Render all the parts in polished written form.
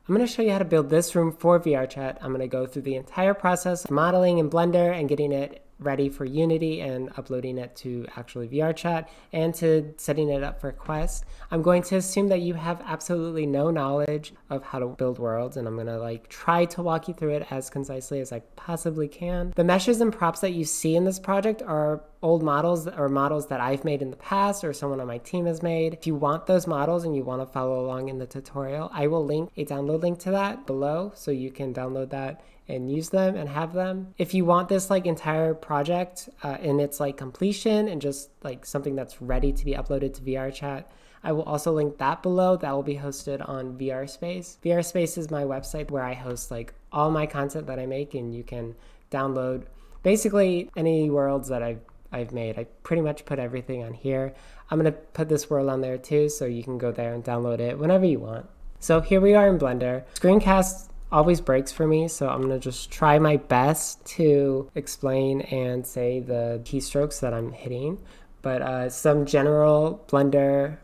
I'm going to show you how to build this room for VRChat. I'm going to go through the entire process of modeling in Blender and getting it ready for Unity and uploading it to actually VRChat and to setting it up for Quest. I'm going to assume that you have absolutely no knowledge of how to build worlds, and I'm going to try to walk you through it as concisely as I possibly can. The meshes and props that you see in this project are old models or models that I've made in the past or someone on my team has made. If you want those models and you want to follow along in the tutorial, I will link a download link to that below so you can download that and use them and have them. If you want this entire project in its completion and just something that's ready to be uploaded to VRChat, I will also link that below. That will be hosted on VRSpace. VRSpace is my website where I host all my content that I make, and you can download basically any worlds that I've made. I pretty much put everything on here. I'm going to put this world on there too, so you can go there and download it whenever you want. So here we are in Blender. Screencast always breaks for me, so I'm going to just try my best to explain and say the keystrokes that I'm hitting. But some general Blender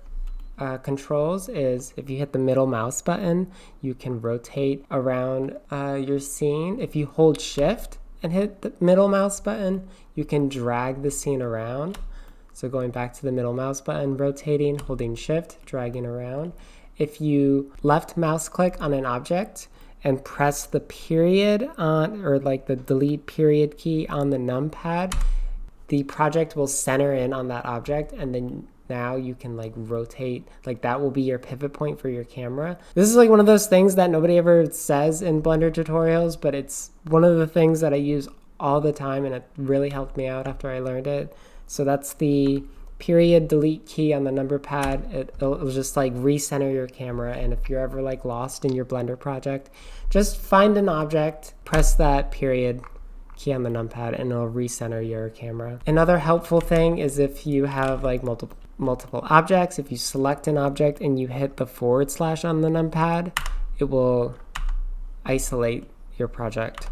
controls is if you hit the middle mouse button, you can rotate around your scene. If you hold shift and hit the middle mouse button, you can drag the scene around. So going back to the middle mouse button, rotating, holding shift, dragging around. If you left mouse click on an object and press the period on, or the delete period key on the numpad, the project will center in on that object, and then now you can rotate, that will be your pivot point for your camera. This is one of those things that nobody ever says in Blender tutorials, but it's one of the things that I use all the time, and it really helped me out after I learned it. So that's the period delete key on the number pad. It'll just recenter your camera, and if you're ever lost in your Blender project, just find an object, press that period key on the numpad, and it'll recenter your camera. Another helpful thing is if you have multiple objects, if you select an object and you hit the / on the numpad, it will isolate your project.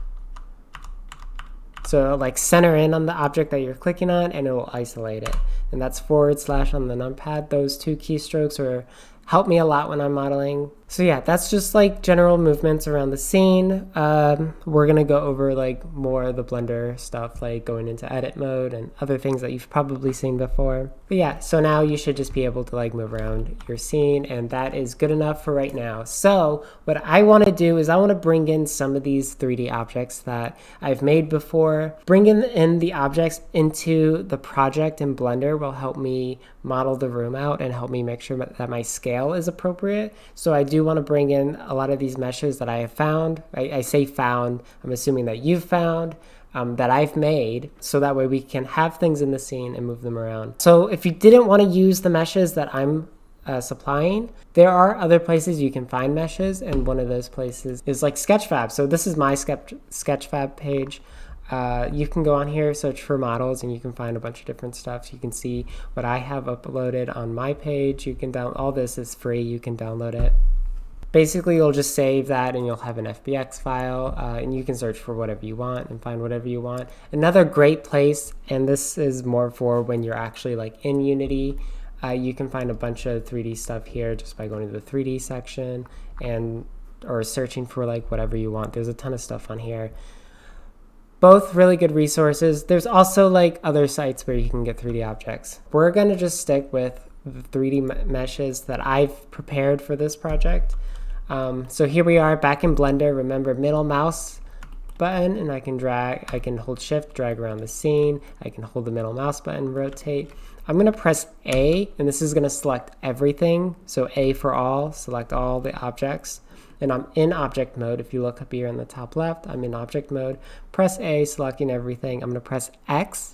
So center in on the object that you're clicking on, and it will isolate it. And that's / on the numpad. Those two keystrokes help me a lot when I'm modeling. So yeah, that's just general movements around the scene. We're gonna go over more of the Blender stuff, going into edit mode and other things that you've probably seen before. But yeah, so now you should just be able to move around your scene, and that is good enough for right now. So what I want to do is I want to bring in some of these 3D objects that I've made before. Bringing in the objects into the project in Blender will help me model the room out and help me make sure that my scale is appropriate. So I do want to bring in a lot of these meshes that I have found. I say found, I'm assuming that you've found, that I've made, so that way we can have things in the scene and move them around. So if you didn't want to use the meshes that I'm supplying, there are other places you can find meshes, and one of those places is Sketchfab. So this is my Sketchfab page. You can go on here, search for models, and you can find a bunch of different stuff. You can see what I have uploaded on my page. You can all this is free. You can download it. Basically, you'll just save that and you'll have an FBX file, and you can search for whatever you want and find whatever you want. Another great place, and this is more for when you're actually in Unity, you can find a bunch of 3D stuff here just by going to the 3D section or searching for whatever you want. There's a ton of stuff on here. Both really good resources. There's also other sites where you can get 3D objects. We're gonna just stick with the 3D meshes that I've prepared for this project. So here we are back in Blender. Remember, middle mouse button, and I can hold shift, drag around the scene. I can hold the middle mouse button, rotate. I'm gonna press A, and this is gonna select everything. So A for all, select all the objects. And I'm in object mode. If you look up here in the top left, I'm in object mode. Press A, selecting everything. I'm gonna press X,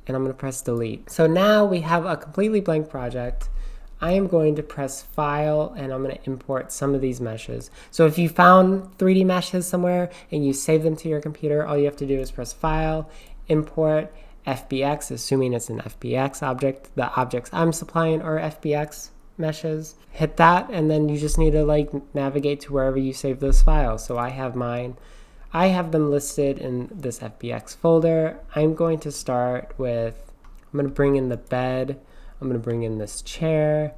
and I'm gonna press delete. So now we have a completely blank project. I am going to press File, and I'm going to import some of these meshes. So if you found 3D meshes somewhere and you save them to your computer, all you have to do is press File, Import, FBX, assuming it's an FBX object. The objects I'm supplying are FBX meshes. Hit that, and then you just need to navigate to wherever you save those files. So I have mine. I have them listed in this FBX folder. I'm going to start with, I'm going to bring in the bed. I'm going to bring in this chair.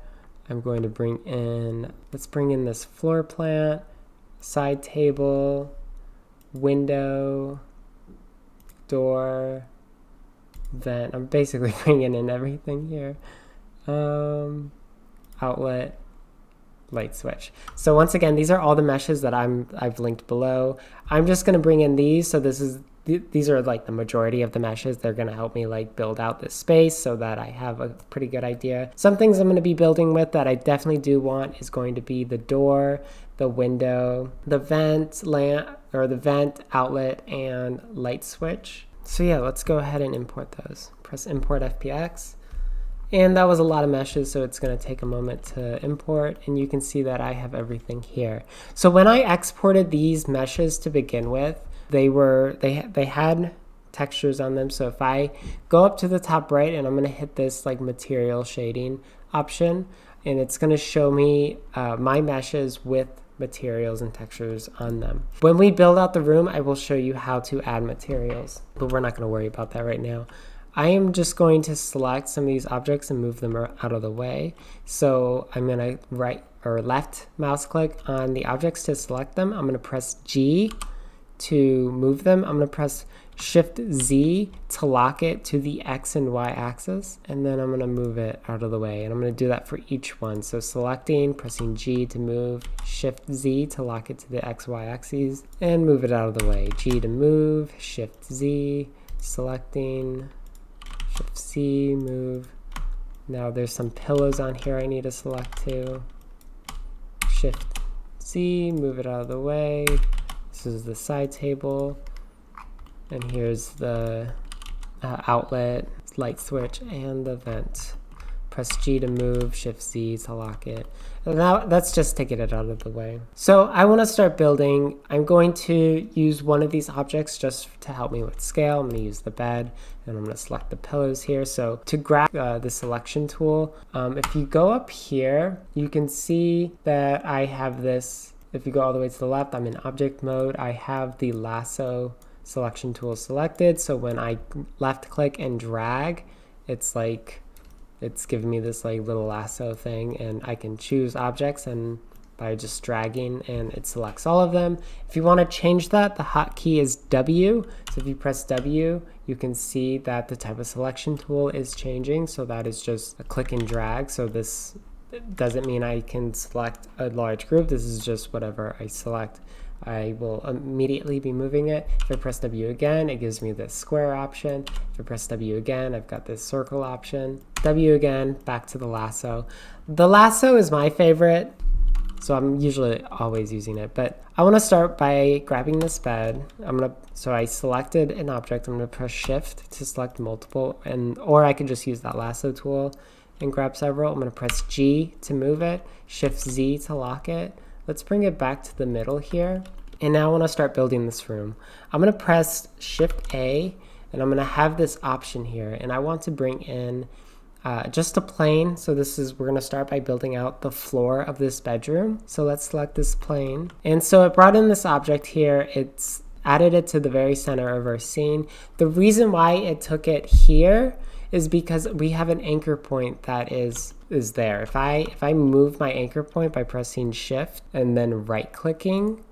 I'm going to bring in, let's bring in this floor plan. side table, window, door, vent. I'm basically bringing in everything here. Outlet, light switch. So once again, these are all the meshes that I've linked below. I'm just going to bring in these. So these are like the majority of the meshes. They're going to help me like build out this space so that I have a pretty good idea. Some things I'm going to be building with that I definitely do want is going to be the door, the window, the vent lamp, or the vent, outlet, and light switch. So yeah, let's go ahead and import those. Press import FPX. And that was a lot of meshes, so it's going to take a moment to import, and you can see that I have everything here. So when I exported these meshes to begin with, they had textures on them. So if I go up to the top right, and I'm going to hit this like material shading option, and it's going to show me my meshes with materials and textures on them. When we build out the room, I will show you how to add materials, but we're not going to worry about that right now. I am just going to select some of these objects and move them out of the way. So I'm going to right or left mouse click on the objects to select them. I'm going to press G to move them. I'm going to press Shift Z to lock it to the X and Y axis. And then I'm going to move it out of the way. And I'm going to do that for each one. So selecting, pressing G to move, Shift Z to lock it to the X, Y axes, and move it out of the way. G to move, Shift Z, selecting, Shift C, move. Now there's some pillows on here I need to select too. Shift C, move it out of the way. This is the side table. And here's the outlet, light switch, and the vent. Press G to move, Shift Z to lock it. And now that's just to get it out of the way. So I want to start building. I'm going to use one of these objects just to help me with scale. I'm going to use the bed, and I'm going to select the pillows here. So to grab the selection tool, if you go up here, you can see that I have this. If you go all the way to the left, I'm in object mode. I have the lasso selection tool selected. So when I left click and drag, it's giving me this like little lasso thing, and I can choose objects and by just dragging, and it selects all of them. If you want to change that, the hotkey is W. So if you press W, you can see that the type of selection tool is changing. So that is just a click and drag. So this doesn't mean I can select a large group. This is just whatever I select. I will immediately be moving it. If I press W again, it gives me this square option. If I press W again, I've got this circle option. W again, back to the lasso. The lasso is my favorite, so I'm usually always using it. But I want to start by grabbing this bed. So I selected an object. I'm going to press Shift to select multiple, or I could just use that lasso tool and grab several. I'm going to press G to move it, Shift Z to lock it. Let's bring it back to the middle here. And now I want to start building this room. I'm going to press Shift A, and I'm going to have this option here. And I want to bring in just a plane. So we're going to start by building out the floor of this bedroom. So let's select this plane. And so it brought in this object here. It's added it to the very center of our scene. The reason why it took it here is because we have an anchor point that is there. If I move my anchor point by pressing Shift and then right clicking,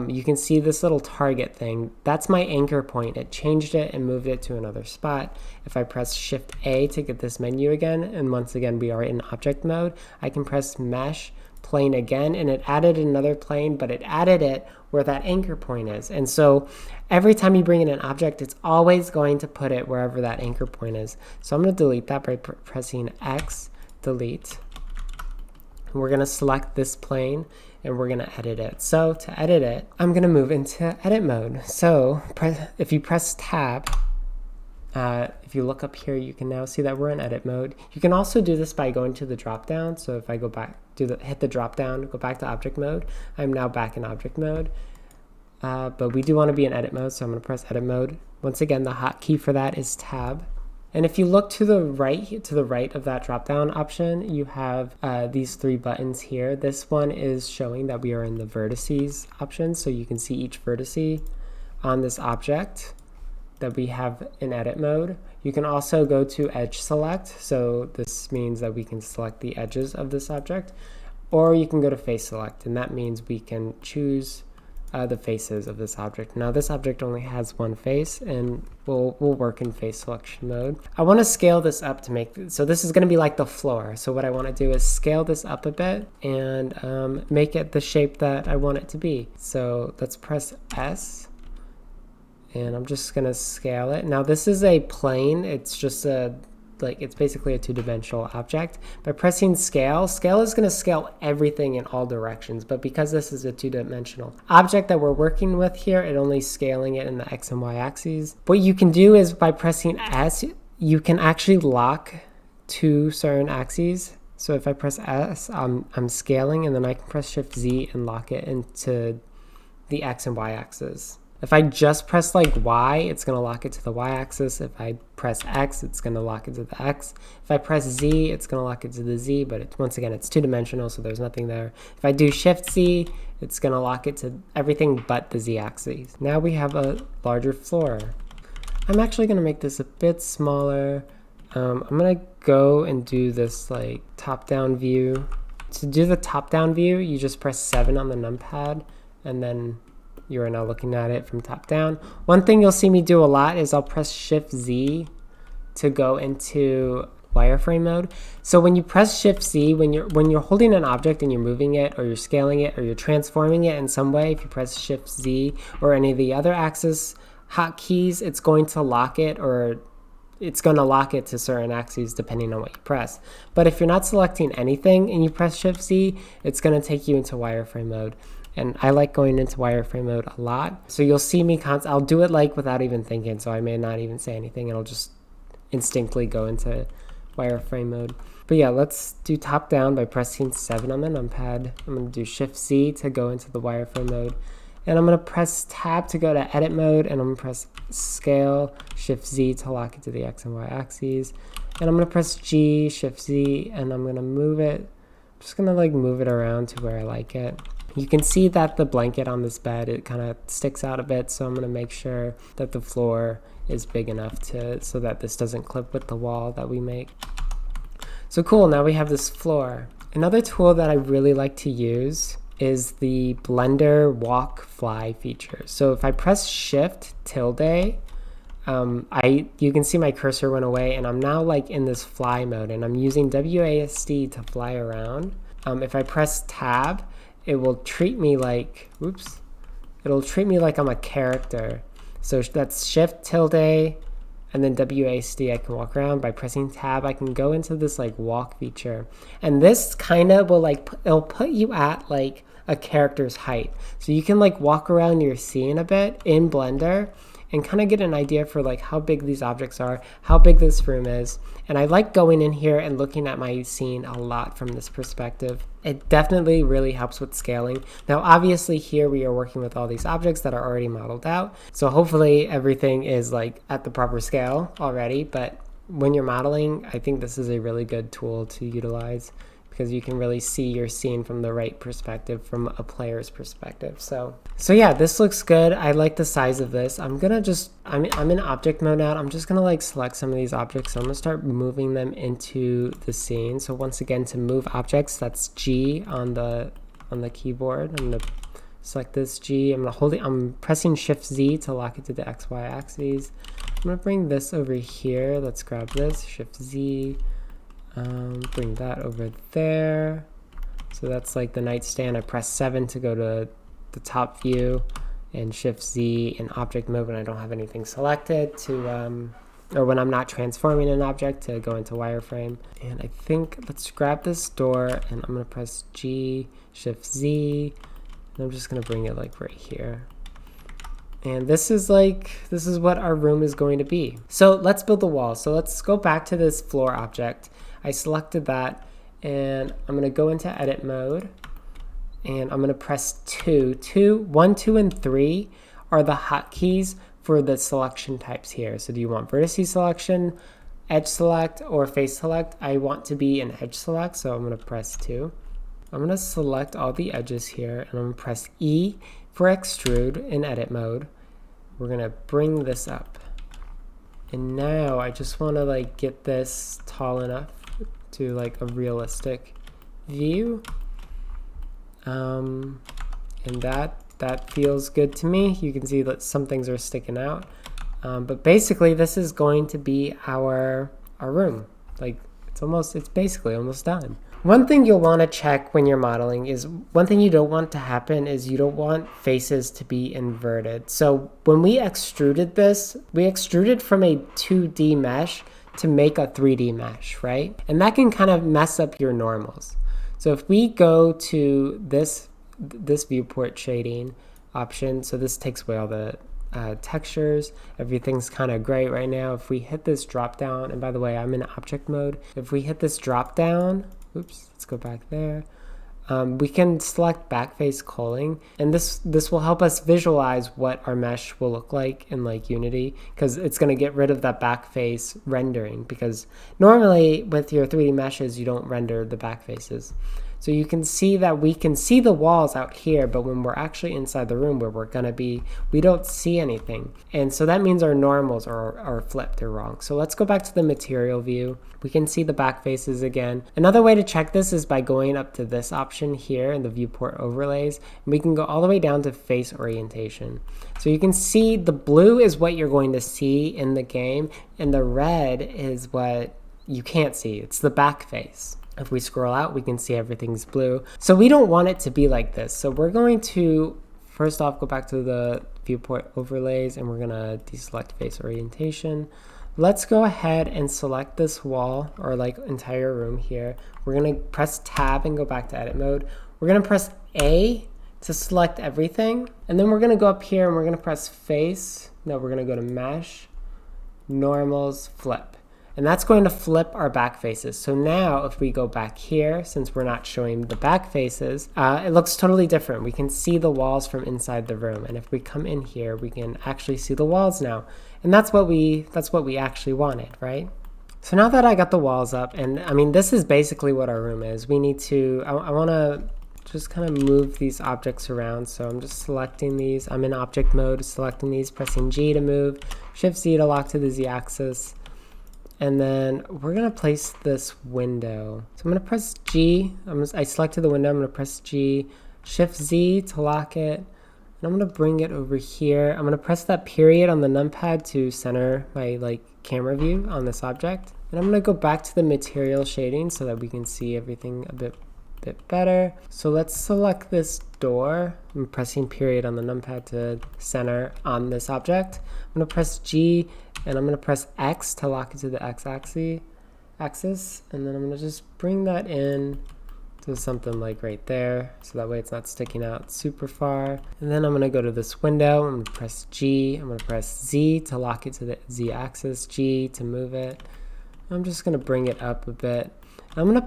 you can see this little target thing. That's my anchor point. It changed it and moved it to another spot. If I press Shift A to get this menu again, and once again we are in object mode, I can press Mesh plane again, and it added another plane, but it added it where that anchor point is. And so every time you bring in an object, it's always going to put it wherever that anchor point is. So I'm going to delete that by pressing X, delete. And we're going to select this plane, and we're going to edit it. So to edit it, I'm going to move into edit mode. So if you press Tab, if you look up here, you can now see that we're in edit mode. You can also do this by going to the drop down. So if I go back, hit the drop down, go back to object mode, I'm now back in object mode. But we do want to be in edit mode, so I'm going to press edit mode. Once again, the hotkey for that is Tab. And if you look to the right of that drop down option, you have these three buttons here. This one is showing that we are in the vertices option, so you can see each vertice on this object that we have in edit mode. You can also go to edge select, so this means that we can select the edges of this object, or you can go to face select, and that means we can choose the faces of this object. Now this object only has one face, and we'll work in face selection mode. I want to scale this up to make, so this is going to be like the floor. So what I want to do is scale this up a bit and make it the shape that I want it to be. So let's press S, and I'm just going to scale it. Now this is a plane. It's just it's basically a two-dimensional object. By pressing scale is going to scale everything in all directions, but because this is a two-dimensional object that we're working with here, it only scaling it in the X and Y axes. What you can do is by pressing S, you can actually lock two certain axes. So if I press S, I'm scaling, and then I can press Shift Z and lock it into the X and Y axis. If I just press like Y, it's going to lock it to the Y axis. If I press X, it's going to lock it to the X. If I press Z, it's going to lock it to the Z, but once again, it's two-dimensional, so there's nothing there. If I do Shift Z, it's going to lock it to everything but the Z axis. Now we have a larger floor. I'm actually going to make this a bit smaller. I'm going to go and do this like top-down view. To do the top-down view, you just press 7 on the numpad, and then you are now looking at it from top down. One thing you'll see me do a lot is I'll press Shift Z to go into wireframe mode. So when you press Shift Z, when you're holding an object and you're moving it, or you're scaling it, or you're transforming it in some way, if you press Shift Z or any of the other axis hotkeys, it's going to lock it, or it's going to lock it to certain axes depending on what you press. But if you're not selecting anything and you press Shift Z, it's going to take you into wireframe mode. And I like going into wireframe mode a lot. So you'll see me, I'll do it like without even thinking. So I may not even say anything. It'll just instinctively go into wireframe mode. But yeah, let's do top down by pressing 7 on the numpad. I'm going to do Shift Z to go into the wireframe mode. And I'm going to press tab to go to edit mode. And I'm going to press scale, Shift Z to lock it to the X and Y axes. And I'm going to press G, Shift Z, and I'm going to move it. I'm just going to like move it around to where I like it. You can see that the blanket on this bed, it kind of sticks out a bit, so I'm going to make sure that the floor is big enough so that this doesn't clip with the wall that we make. So cool, now we have this floor. Another tool that I really like to use is the Blender Walk Fly feature. So if I press Shift tilde, you can see my cursor went away, and I'm now like in this fly mode, and I'm using WASD to fly around. If I press tab, it will treat me like, it'll treat me like I'm a character. So that's Shift tilde and then WASD. I can walk around. By pressing tab, I can go into this like walk feature. And this kind of will it'll put you at like a character's height. So you can like walk around your scene a bit in Blender and kind of get an idea for like how big these objects are, how big this room is. And I like going in here and looking at my scene a lot from this perspective. It definitely really helps with scaling. Now, obviously here we are working with all these objects that are already modeled out. So hopefully everything is like at the proper scale already. But when you're modeling, I think this is a really good tool to utilize, because you can really see your scene from the right perspective, from a player's perspective. So yeah, this looks good. I like the size of this. I'm in object mode now. I'm just gonna like select some of these objects. So I'm gonna start moving them into the scene. So once again, to move objects, that's G on the keyboard. I'm gonna select this G. I'm pressing Shift Z to lock it to the XY axes. I'm gonna bring this over here. Let's grab this, Shift Z. Bring that over there. So that's like the nightstand. I press 7 to go to the top view, and Shift Z in object mode when I don't have anything selected or when I'm not transforming an object, to go into wireframe. And I think let's grab this door, and I'm gonna press G, Shift Z, and I'm just gonna bring it like right here. And this is what our room is going to be. So let's build the wall. So let's go back to this floor object. I selected that, and I'm going to go into edit mode, and I'm going to press 1, 2, and 3 are the hotkeys for the selection types here. So do you want vertice selection, edge select, or face select? I want to be in edge select, so I'm going to press 2. I'm going to select all the edges here, and I'm going to press E for extrude in edit mode. We're going to bring this up. And now I just want to like get this tall enough to like a realistic view. And that that feels good to me. You can see that some things are sticking out. But basically this is going to be our room. Like it's basically almost done. One thing you'll want to check when you're modeling is, one thing you don't want to happen is you don't want faces to be inverted. So when we extruded this, we extruded from a 2D mesh to make a 3D mesh, right? And that can kind of mess up your normals. So if we go to this viewport shading option, so this takes away all the textures, everything's kind of gray right now. If we hit this drop down, and by the way, I'm in object mode. If we hit this drop down, oops, let's go back there. We can select backface culling, and this will help us visualize what our mesh will look like in like Unity, because it's going to get rid of that backface rendering, because normally with your 3D meshes you don't render the backfaces. So you can see that we can see the walls out here, but when we're actually inside the room where we're gonna be, we don't see anything. And so that means our normals are flipped or wrong. So let's go back to the material view. We can see the back faces again. Another way to check this is by going up to this option here in the viewport overlays, and we can go all the way down to face orientation. So you can see the blue is what you're going to see in the game, and the red is what you can't see. It's the back face. If we scroll out, we can see everything's blue. So we don't want it to be like this. So we're going to, first off, go back to the viewport overlays, and we're gonna deselect face orientation. Let's go ahead and select this wall, or like entire room here. We're gonna press tab and go back to edit mode. We're gonna press A to select everything. And then we're gonna go up here and we're gonna press face. No, we're gonna go to mesh, normals, flip. And that's going to flip our back faces. So now if we go back here, since we're not showing the back faces, it looks totally different. We can see the walls from inside the room. And if we come in here, we can actually see the walls now. And that's what we actually wanted, right? So now that I got the walls up, and I mean, this is basically what our room is. We need to, I want to just kind of move these objects around. So I'm just selecting these. I'm in object mode, selecting these, pressing G to move, Shift Z to lock to the Z axis. And then we're gonna place this window. So I'm gonna press G. I selected the window. I'm gonna press G, Shift Z to lock it. And I'm gonna bring it over here. I'm gonna press that period on the numpad to center my like camera view on this object. And I'm gonna go back to the material shading so that we can see everything a bit better. So let's select this door. I'm pressing period on the numpad to center on this object. I'm gonna press G, and I'm gonna press X to lock it to the X axis, and then I'm gonna just bring that in to something like right there, so that way it's not sticking out super far. And then I'm gonna go to this window, I'm gonna press G, I'm gonna press Z to lock it to the Z axis, G to move it. I'm just gonna bring it up a bit. I'm gonna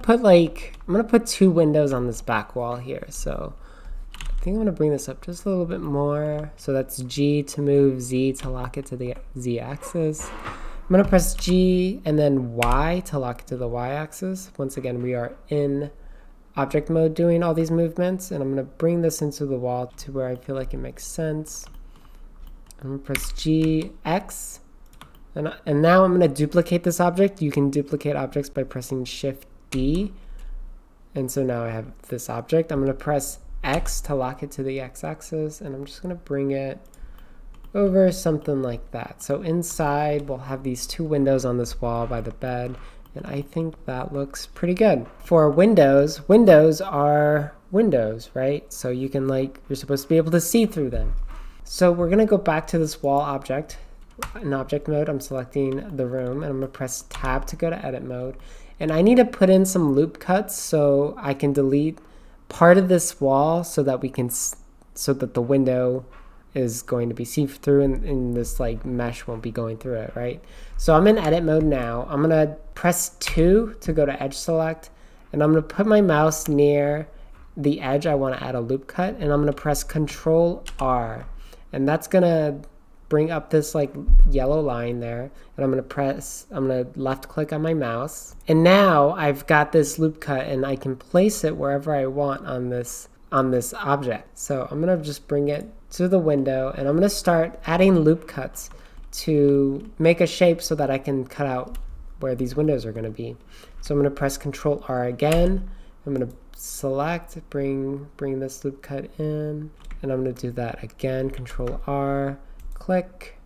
put 2 windows on this back wall here, so I think I'm gonna bring this up just a little bit more. So that's G to move, Z to lock it to the Z axis. I'm gonna press G and then Y to lock it to the Y axis. Once again, we are in object mode doing all these movements, and I'm gonna bring this into the wall to where I feel like it makes sense. I'm gonna press G, X, and now I'm gonna duplicate this object. You can duplicate objects by pressing Shift D. And so now I have this object. I'm gonna press X to lock it to the X axis, and I'm just gonna bring it over something like that. So inside we'll have these 2 windows on this wall by the bed, and I think that looks pretty good. For windows are windows, right? So you can you're supposed to be able to see through them. So we're gonna go back to this wall object. In object mode, I'm selecting the room, and I'm gonna press tab to go to edit mode. And I need to put in some loop cuts so I can delete part of this wall so that the window is going to be see-through, and this like mesh won't be going through it, right? So I'm in edit mode now. I'm gonna press 2 to go to edge select, and I'm gonna put my mouse near the edge I want to add a loop cut, and I'm gonna press Control R, and that's gonna bring up this like yellow line there, and I'm gonna left click on my mouse, and now I've got this loop cut and I can place it wherever I want on this object. So I'm gonna just bring it to the window, and I'm gonna start adding loop cuts to make a shape so that I can cut out where these windows are gonna be. So I'm gonna press Control R again. I'm gonna select, bring this loop cut in, and I'm going to do that again. Control R, click,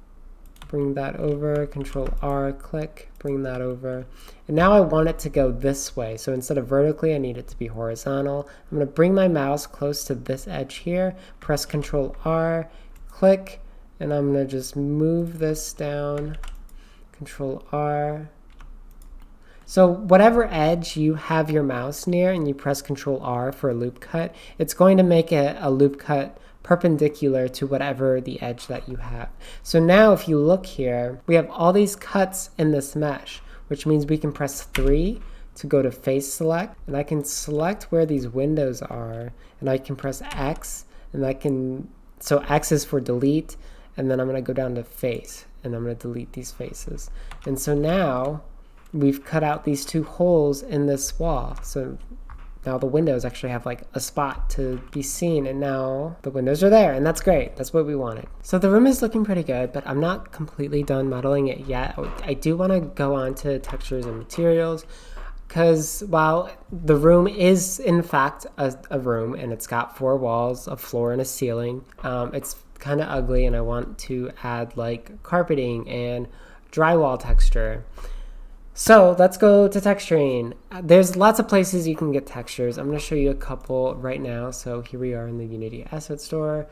bring that over, Control R, click, bring that over. And now I want it to go this way. So instead of vertically, I need it to be horizontal. I'm going to bring my mouse close to this edge here, press Control R, click, and I'm going to just move this down, Control R. So whatever edge you have your mouse near and you press Control R for a loop cut, it's going to make a loop cut perpendicular to whatever the edge that you have. So now if you look here, we have all these cuts in this mesh, which means we can press 3 to go to face select, and I can select where these windows are, and I can press X, and so X is for delete, and then I'm going to go down to face, and I'm going to delete these faces. And so now we've cut out these 2 holes in this wall. So now the windows actually have like a spot to be seen, and now the windows are there, and that's great. That's what we wanted. So the room is looking pretty good, but I'm not completely done modeling it yet. I do want to go on to textures and materials, because while the room is in fact a room and it's got 4 walls, a floor, and a ceiling, it's kind of ugly, and I want to add like carpeting and drywall texture. So let's go to texturing. There's lots of places you can get textures. I'm going to show you a couple right now. So here we are in the Unity Asset Store.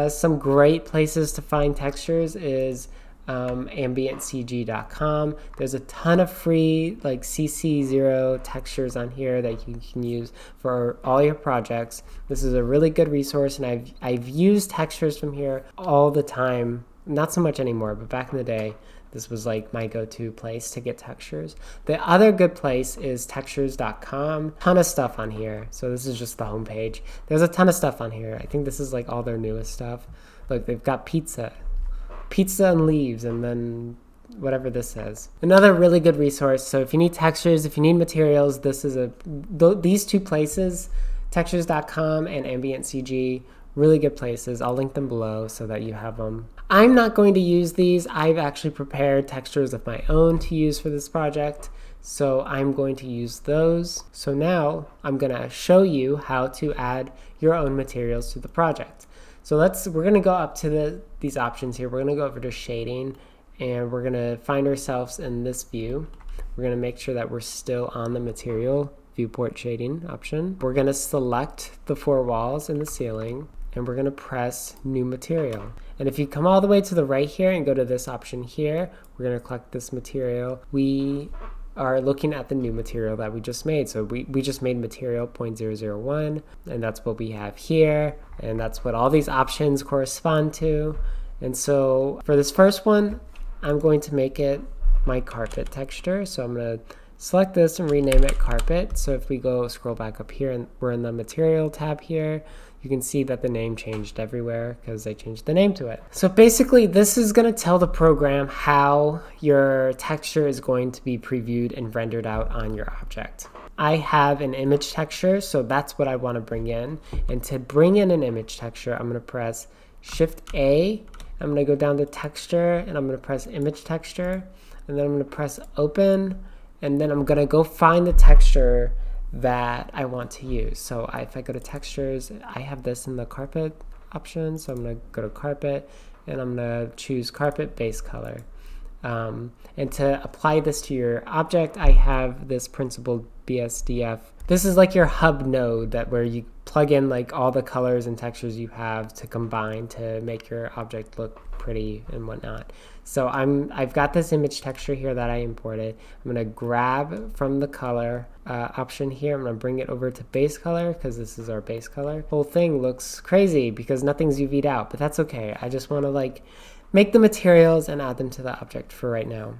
Some great places to find textures is ambientcg.com. There's a ton of free like CC0 textures on here that you can use for all your projects. This is a really good resource, and I've used textures from here all the time. Not so much anymore, but back in the day, this was like my go-to place to get textures. The other good place is textures.com. Ton of stuff on here. So this is just the homepage. There's a ton of stuff on here. I think this is like all their newest stuff. Look, they've got pizza and leaves, and then whatever this says. Another really good resource. So if you need textures, if you need materials, this is these 2 places, textures.com and AmbientCG, really good places. I'll link them below so that you have them. I'm not going to use these. I've actually prepared textures of my own to use for this project, so I'm going to use those. So now I'm going to show you how to add your own materials to the project. So we're going to go up to these options here. We're going to go over to shading, and we're going to find ourselves in this view. We're going to make sure that we're still on the material viewport shading option. We're going to select the 4 walls and the ceiling, and we're going to press new material. And if you come all the way to the right here and go to this option here, we're going to collect this material. We are looking at the new material that we just made. So we just made material 0.001, and that's what we have here, and that's what all these options correspond to. And so for this first one, I'm going to make it my carpet texture. So I'm going to select this and rename it carpet. So if we scroll back up here, and we're in the material tab here, you can see that the name changed everywhere because I changed the name to it. So basically, this is going to tell the program how your texture is going to be previewed and rendered out on your object. I have an image texture, so that's what I want to bring in. And to bring in an image texture, I'm going to press Shift-A. I'm going to go down to texture, and I'm going to press image texture, and then I'm going to press open, and then I'm going to go find the texture that I want to use. So if I go to textures, I have this in the carpet option. So I'm going to go to carpet, and I'm going to choose carpet base color. And to apply this to your object, I have this principled BSDF. This is like your hub node where you plug in like all the colors and textures you have to combine to make your object look pretty and whatnot. So I've got this image texture here that I imported. I'm going to grab from the color option here. I'm going to bring it over to base color because this is our base color. Whole thing looks crazy because nothing's UV'd out, but that's okay. I just want to like make the materials and add them to the object for right now.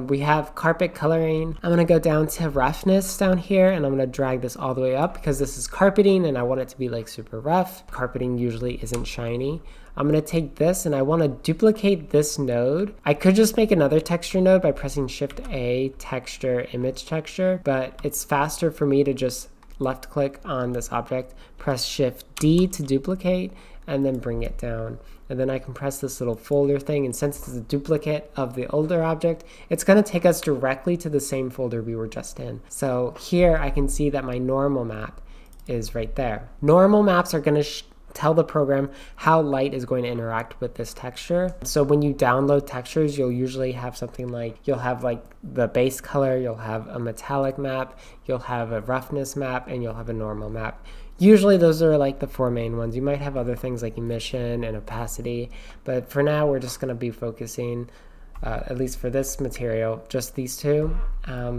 We have carpet coloring. I'm going to go down to roughness down here, and I'm going to drag this all the way up because this is carpeting and I want it to be like super rough. Carpeting usually isn't shiny. I'm going to take this and I want to duplicate this node. I could just make another texture node by pressing Shift-A, texture, image texture, but it's faster for me to just left click on this object, press Shift-D to duplicate, and then bring it down. And then I can press this little folder thing, and since it's a duplicate of the older object, it's going to take us directly to the same folder we were just in. So here I can see that my normal map is right there. Normal maps are going to tell the program how light is going to interact with this texture. So when you download textures, you'll usually have something like, you'll have like the base color, you'll have a metallic map, you'll have a roughness map, and you'll have a normal map. Usually those are like the 4 main ones. You might have other things like emission and opacity, but for now we're just going to be focusing, at least for this material, just these two.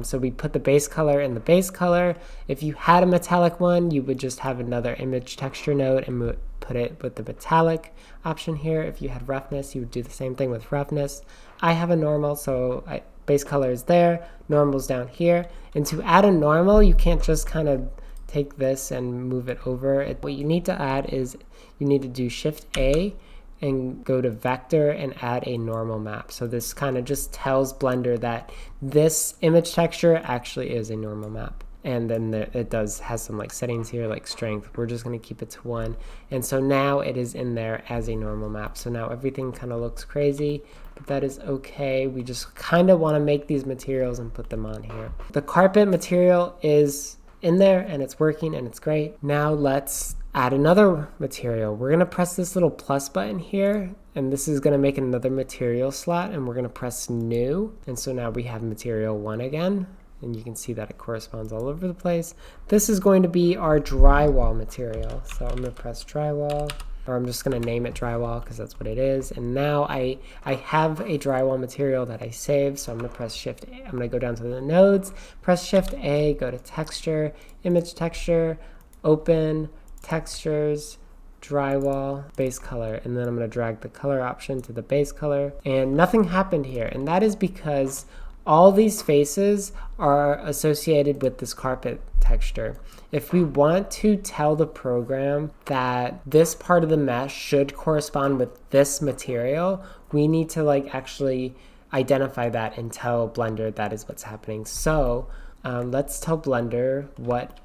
So we put the base color in the base color. If you had a metallic one, you would just have another image texture node and put it with the metallic option here. If you had roughness, you would do the same thing with roughness. I have a normal, so base color is there, normal's down here. And to add a normal, you can't just kind of take this and move it over. What you need to add is you need to do Shift A and go to vector and add a normal map. So this kind of just tells Blender that this image texture actually is a normal map. And then it has some like settings here like strength. We're just going to keep it to 1. And so now it is in there as a normal map. So now everything kind of looks crazy, but that is okay. We just kind of want to make these materials and put them on here. The carpet material is in there and it's working and it's great. Now let's add another material. We're going to press this little plus button here, and this is going to make another material slot, and we're going to press new. And so now we have material 1 again, and you can see that it corresponds all over the place. This is going to be our drywall material. So I'm going to press drywall, or I'm just going to name it drywall because that's what it is. And now I have a drywall material that I saved, so I'm going to press Shift A. I'm going to go down to the nodes, press Shift A, go to texture, image texture, open, textures, drywall, base color, and then I'm going to drag the color option to the base color, and nothing happened here. And that is because all these faces are associated with this carpet texture. If we want to tell the program that this part of the mesh should correspond with this material, we need to like actually identify that and tell Blender that is what's happening. So let's tell Blender what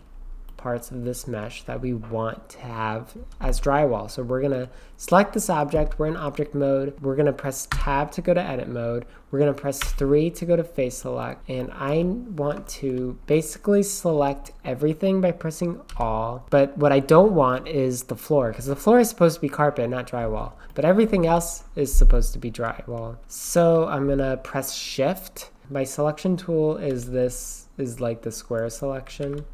parts of this mesh that we want to have as drywall. So we're going to select this object. We're in object mode. We're going to press tab to go to edit mode. We're going to press 3 to go to face select. And I want to basically select everything by pressing all. But what I don't want is the floor, because the floor is supposed to be carpet, not drywall. But everything else is supposed to be drywall. So I'm going to press shift. My selection tool is like the square selection.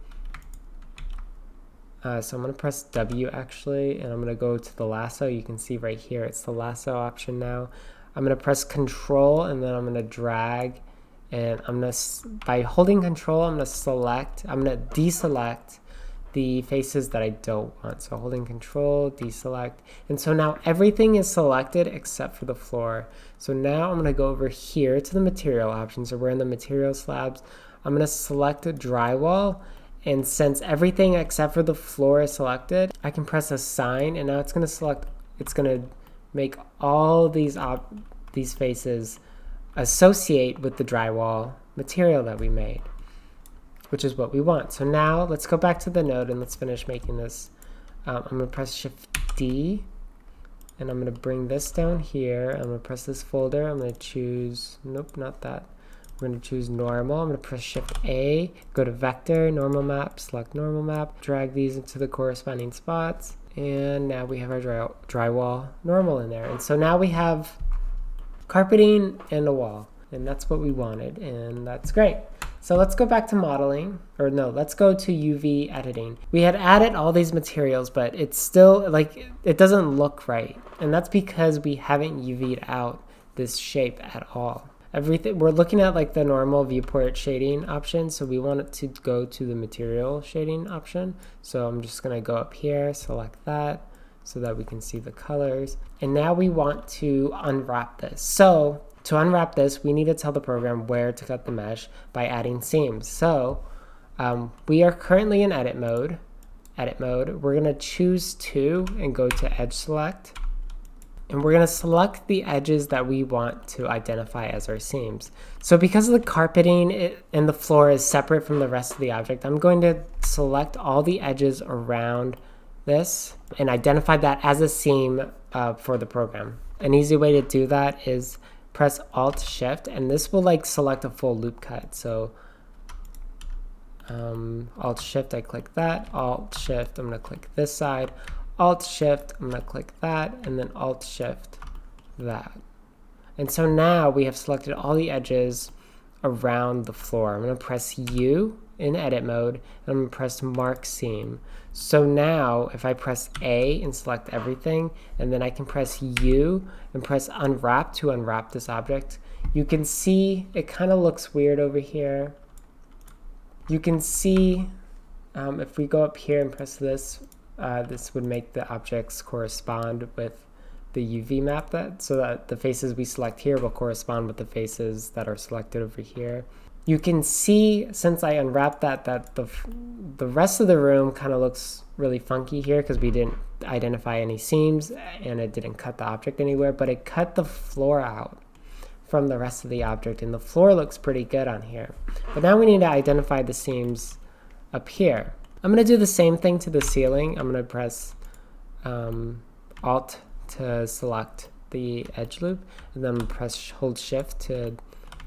So I'm going to press W actually, and I'm going to go to the lasso. You can see right here, it's the lasso option now. I'm going to press Control, and then I'm going to drag, and I'm going to, by holding Control, I'm going to deselect the faces that I don't want. So holding Control, deselect, and so now everything is selected except for the floor. So now I'm going to go over here to the material option. So we're in the material slabs. I'm going to select drywall. And since everything except for the floor is selected, I can press assign, and now it's going to make all these faces associate with the drywall material that we made, which is what we want. So now let's go back to the node and let's finish making this. I'm going to press Shift D, and I'm going to bring this down here. I'm going to press this folder. I'm going to choose, nope, not that. We're going to choose normal. I'm going to press Shift A, go to vector, normal map, select normal map, drag these into the corresponding spots, and now we have our drywall normal in there. And so now we have carpeting and a wall, and that's what we wanted, and that's great. So let's go back to modeling, or no, let's go to UV editing. We had added all these materials, but it's still like, it doesn't look right, and that's because we haven't UV'd out this shape at all. Everything, we're looking at like the normal viewport shading option, so we want it to go to the material shading option. So I'm just going to go up here, select that so that we can see the colors. And now we want to unwrap this. So to unwrap this, we need to tell the program where to cut the mesh by adding seams. So we are currently in edit mode. We're going to choose 2 and go to edge select. And we're going to select the edges that we want to identify as our seams. So because the carpeting and the floor is separate from the rest of the object, I'm going to select all the edges around this and identify that as a seam for the program. An easy way to do that is press Alt Shift, and this will like select a full loop cut. So Alt Shift, I click that, Alt Shift, I'm gonna click this side, Alt Shift, I'm gonna click that, and then Alt Shift that. And so now we have selected all the edges around the floor. I'm gonna press U in edit mode, and I'm gonna press Mark Seam. So now if I press A and select everything, and then I can press U and press Unwrap to unwrap this object, you can see it kind of looks weird over here. You can see if we go up here and press this, this would make the objects correspond with the UV map, so that the faces we select here will correspond with the faces that are selected over here. You can see, since I unwrapped that the rest of the room kind of looks really funky here because we didn't identify any seams and it didn't cut the object anywhere, but it cut the floor out from the rest of the object, and the floor looks pretty good on here. But now we need to identify the seams up here. I'm going to do the same thing to the ceiling. I'm going to press Alt to select the edge loop, and then press hold Shift to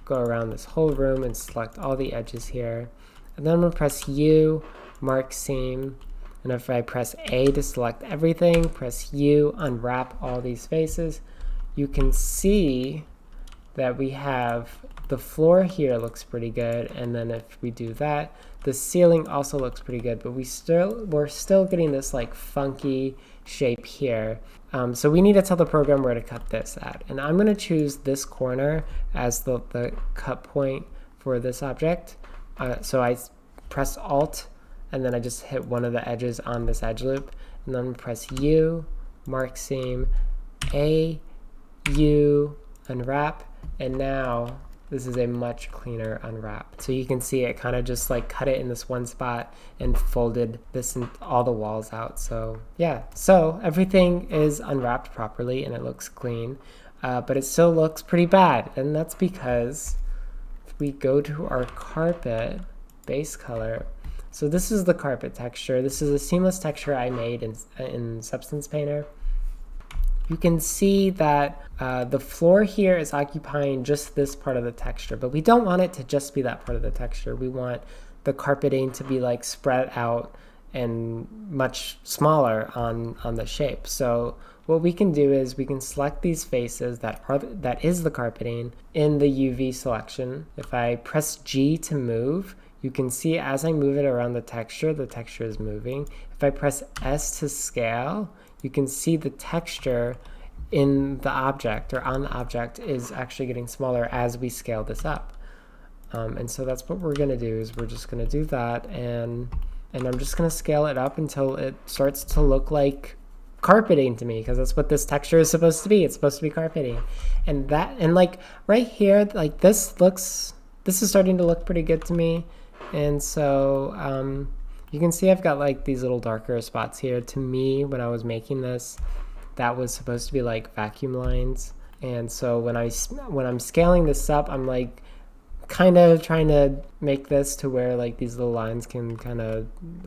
go around this whole room and select all the edges here. And then I'm going to press U, Mark Seam, and if I press A to select everything, press U, unwrap all these faces, you can see that we have the floor here looks pretty good, and then if we do that, the ceiling also looks pretty good, but we're still getting this like funky shape here. So we need to tell the program where to cut this at, and I'm going to choose this corner as the cut point for this object. So I press Alt, and then I just hit one of the edges on this edge loop, and then I'm going to press U, Mark Seam, A, U, unwrap, and now this is a much cleaner unwrap. So you can see it kind of just like cut it in this one spot and folded this and all the walls out. So yeah, so everything is unwrapped properly and it looks clean, but it still looks pretty bad. And that's because if we go to our carpet base color, so this is the carpet texture. This is a seamless texture I made in Substance Painter. You can see that the floor here is occupying just this part of the texture, but we don't want it to just be that part of the texture. We want the carpeting to be like spread out and much smaller on the shape. So what we can do is we can select these faces that is the carpeting in the UV selection. If I press G to move, you can see as I move it around the texture is moving. If I press S to scale, you can see the texture in the object or on the object is actually getting smaller as we scale this up. And so that's what we're going to do, is we're just going to do that, and I'm just going to scale it up until it starts to look like carpeting to me, because that's what this texture is supposed to be. It's supposed to be carpeting. And like right here, like this is starting to look pretty good to me. And so you can see I've got like these little darker spots here. To me, when I was making this, that was supposed to be like vacuum lines. And so when I'm scaling this up, I'm like kind of trying to make this to where like these little lines can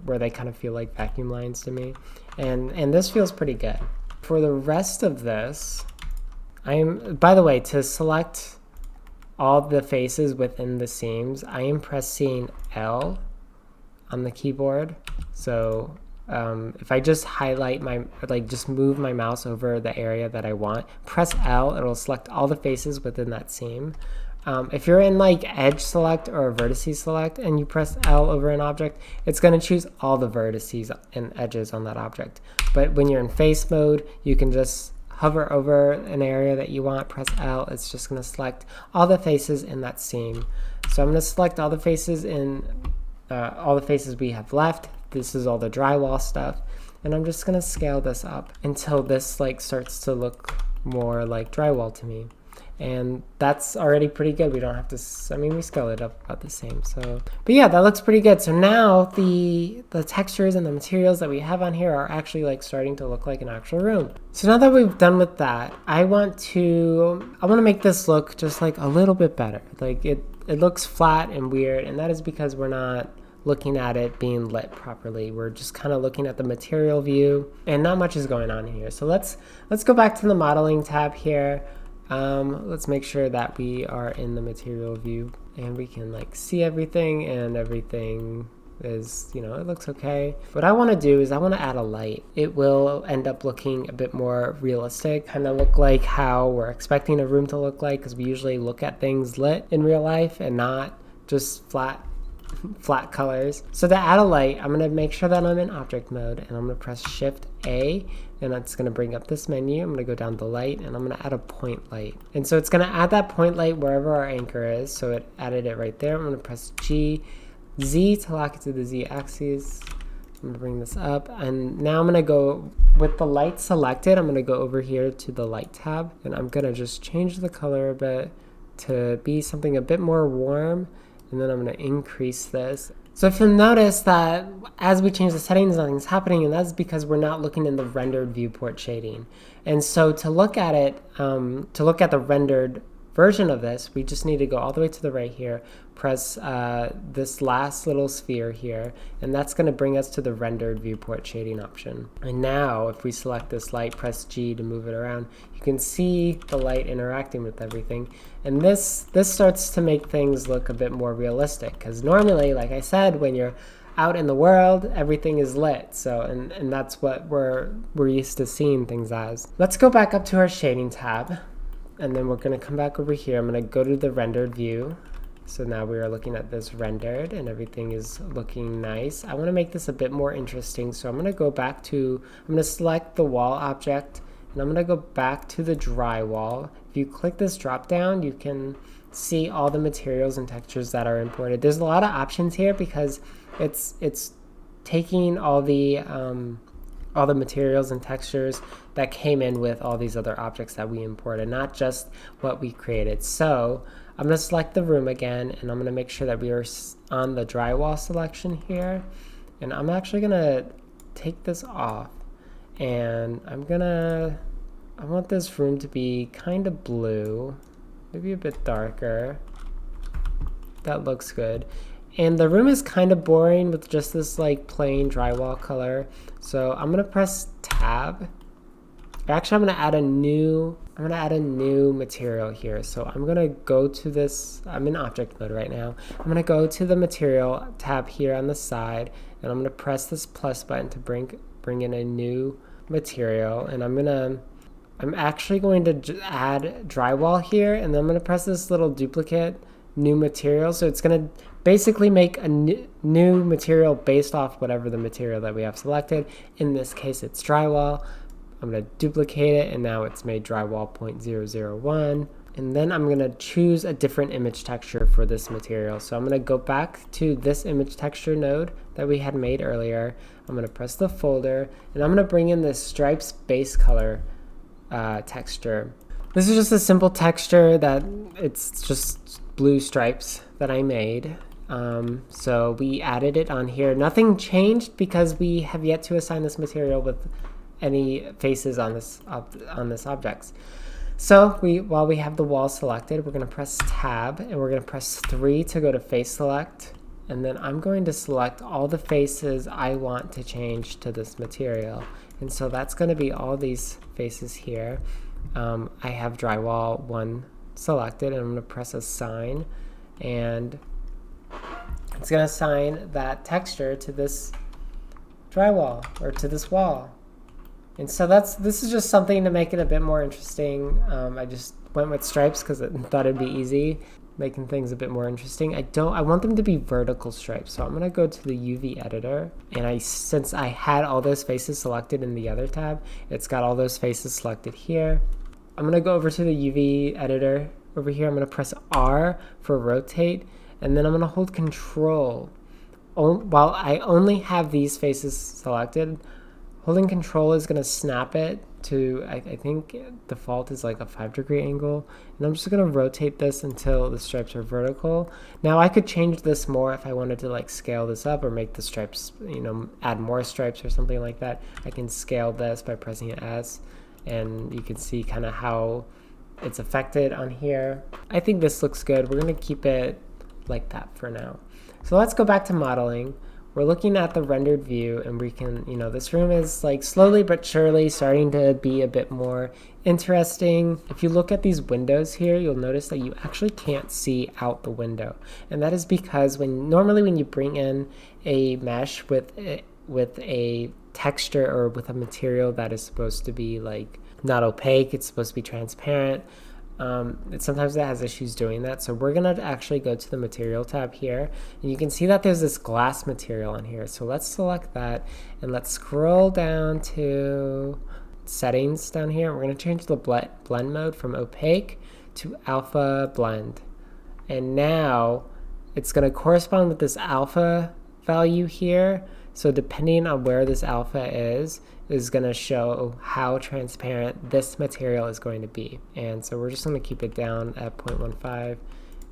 where they kind of feel like vacuum lines to me. And this feels pretty good. For the rest of this, by the way, to select all the faces within the seams, I am pressing L on the keyboard. So if I just highlight just move my mouse over the area that I want, press L, it'll select all the faces within that seam. If you're in like edge select or vertices select and you press L over an object, it's going to choose all the vertices and edges on that object. But when you're in face mode, you can just hover over an area that you want, press L, it's just going to select all the faces in that seam. So I'm going to select all the faces we have left. This is all the drywall stuff, and I'm just going to scale this up until this like starts to look more like drywall to me. And that's already pretty good. We don't have to, we scale it up about the same. So, but yeah, that looks pretty good. So now the textures and the materials that we have on here are actually like starting to look like an actual room. So now that we've done with that, I want to make this look just like a little bit better. Like it looks flat and weird, and that is because we're not looking at it being lit properly. We're just kind of looking at the material view, and not much is going on in here. So let's go back to the modeling tab here. Let's make sure that we are in the material view and we can like see everything, and everything is, you know, it looks okay. What I want to do is I want to add a light. It will end up looking a bit more realistic, kind of look like how we're expecting a room to look like, because we usually look at things lit in real life and not just flat colors. So to add a light, I'm going to make sure that I'm in object mode, and I'm going to press Shift A, and it's going to bring up this menu. I'm going to go down to light, and I'm going to add a point light. And so it's going to add that point light wherever our anchor is. So it added it right there. I'm going to press Z to lock it to the Z axis. I'm going to bring this up, and now I'm going to go with the light selected. I'm going to go over here to the light tab, and I'm going to just change the color a bit to be something a bit more warm, and then I'm going to increase this. So if you'll notice that as we change the settings, nothing's happening, and that's because we're not looking in the rendered viewport shading. And so to look at it, to look at the rendered version of this, we just need to go all the way to the right here, press this last little sphere here, and that's going to bring us to the rendered viewport shading option. And now if we select this light, press G to move it around, you can see the light interacting with everything. And this starts to make things look a bit more realistic, because normally, like I said, when you're out in the world, everything is lit. So, and that's what we're used to seeing things as. Let's go back up to our shading tab. And then we're going to come back over here. I'm going to go to the rendered view. So now we are looking at this rendered, and everything is looking nice. I want to make this a bit more interesting. So I'm going to go back to, I'm going to select the wall object, and I'm going to go back to the drywall. If you click this drop down, you can see all the materials and textures that are imported. There's a lot of options here because it's taking all the materials and textures that came in with all these other objects that we imported, not just what we created. So I'm going to select the room again, and I'm going to make sure that we are on the drywall selection here. And I'm actually going to take this off, and I want this room to be kind of blue, maybe a bit darker. That looks good. And the room is kind of boring with just this like plain drywall color. So I'm going to press tab. Actually, I'm going to add a new material here. So I'm going to go to this, I'm in object mode right now. I'm going to go to the material tab here on the side, and I'm going to press this plus button to bring in a new material. And I'm actually going to add drywall here, and then I'm going to press this little duplicate new material. So it's going to basically make a new material based off whatever the material that we have selected. In this case, it's drywall. I'm going to duplicate it, and now it's made drywall 0.001. And then I'm going to choose a different image texture for this material. So I'm going to go back to this image texture node that we had made earlier. I'm going to press the folder, and I'm going to bring in this stripes base color texture. This is just a simple texture that it's just blue stripes that I made. So we added it on here. Nothing changed because we have yet to assign this material with any faces on this object. So while we have the wall selected, we're going to press tab, and we're going to press 3 to go to face select. And then I'm going to select all the faces I want to change to this material. And so that's going to be all these faces here. I have drywall 1 selected, and I'm going to press assign, and it's going to assign that texture to this drywall or to this wall. And so this is just something to make it a bit more interesting. I just went with stripes because I thought it'd be easy, making things a bit more interesting. I want them to be vertical stripes. So I'm going to go to the UV editor, and since I had all those faces selected in the other tab, it's got all those faces selected here. I'm going to go over to the UV editor over here. I'm going to press R for rotate, and then I'm going to hold Control. While I only have these faces selected, holding Control is going to snap it to, I think default is like a 5-degree angle, and I'm just going to rotate this until the stripes are vertical. Now I could change this more if I wanted to like scale this up or make the stripes, add more stripes or something like that. I can scale this by pressing S, and you can see kind of how it's affected on here. I think this looks good. We're going to keep it like that for now. So let's go back to modeling. we're looking at the rendered view, and we can, this room is like slowly but surely starting to be a bit more interesting. If you look at these windows here, you'll notice that you actually can't see out the window. And that is because normally when you bring in a mesh with a texture or with a material that is supposed to be like not opaque, it's supposed to be transparent, sometimes it has issues doing that. So we're gonna actually go to the material tab here, and you can see that there's this glass material on here. So let's select that, and let's scroll down to settings down here. We're gonna change the blend mode from opaque to alpha blend. And now it's gonna correspond with this alpha value here. So depending on where this alpha is going to show how transparent this material is going to be. And so we're just going to keep it down at 0.15.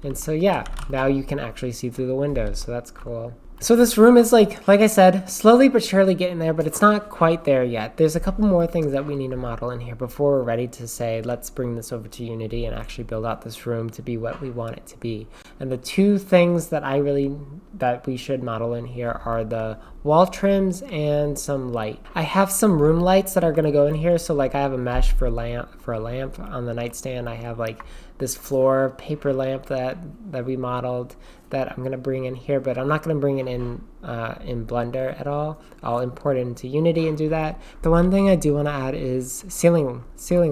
And so yeah, now you can actually see through the windows. So that's cool. So this room is like I said, slowly but surely getting there, but it's not quite there yet. There's a couple more things that we need to model in here before we're ready to say, let's bring this over to Unity and actually build out this room to be what we want it to be. And the two things that we should model in here are the wall trims and some light. I have some room lights that are going to go in here. So like I have a mesh for a lamp on the nightstand. I have like this floor paper lamp that we modeled that I'm going to bring in here, but I'm not going to bring it in Blender at all. I'll import it into Unity and do that. The one thing I do want to add is ceiling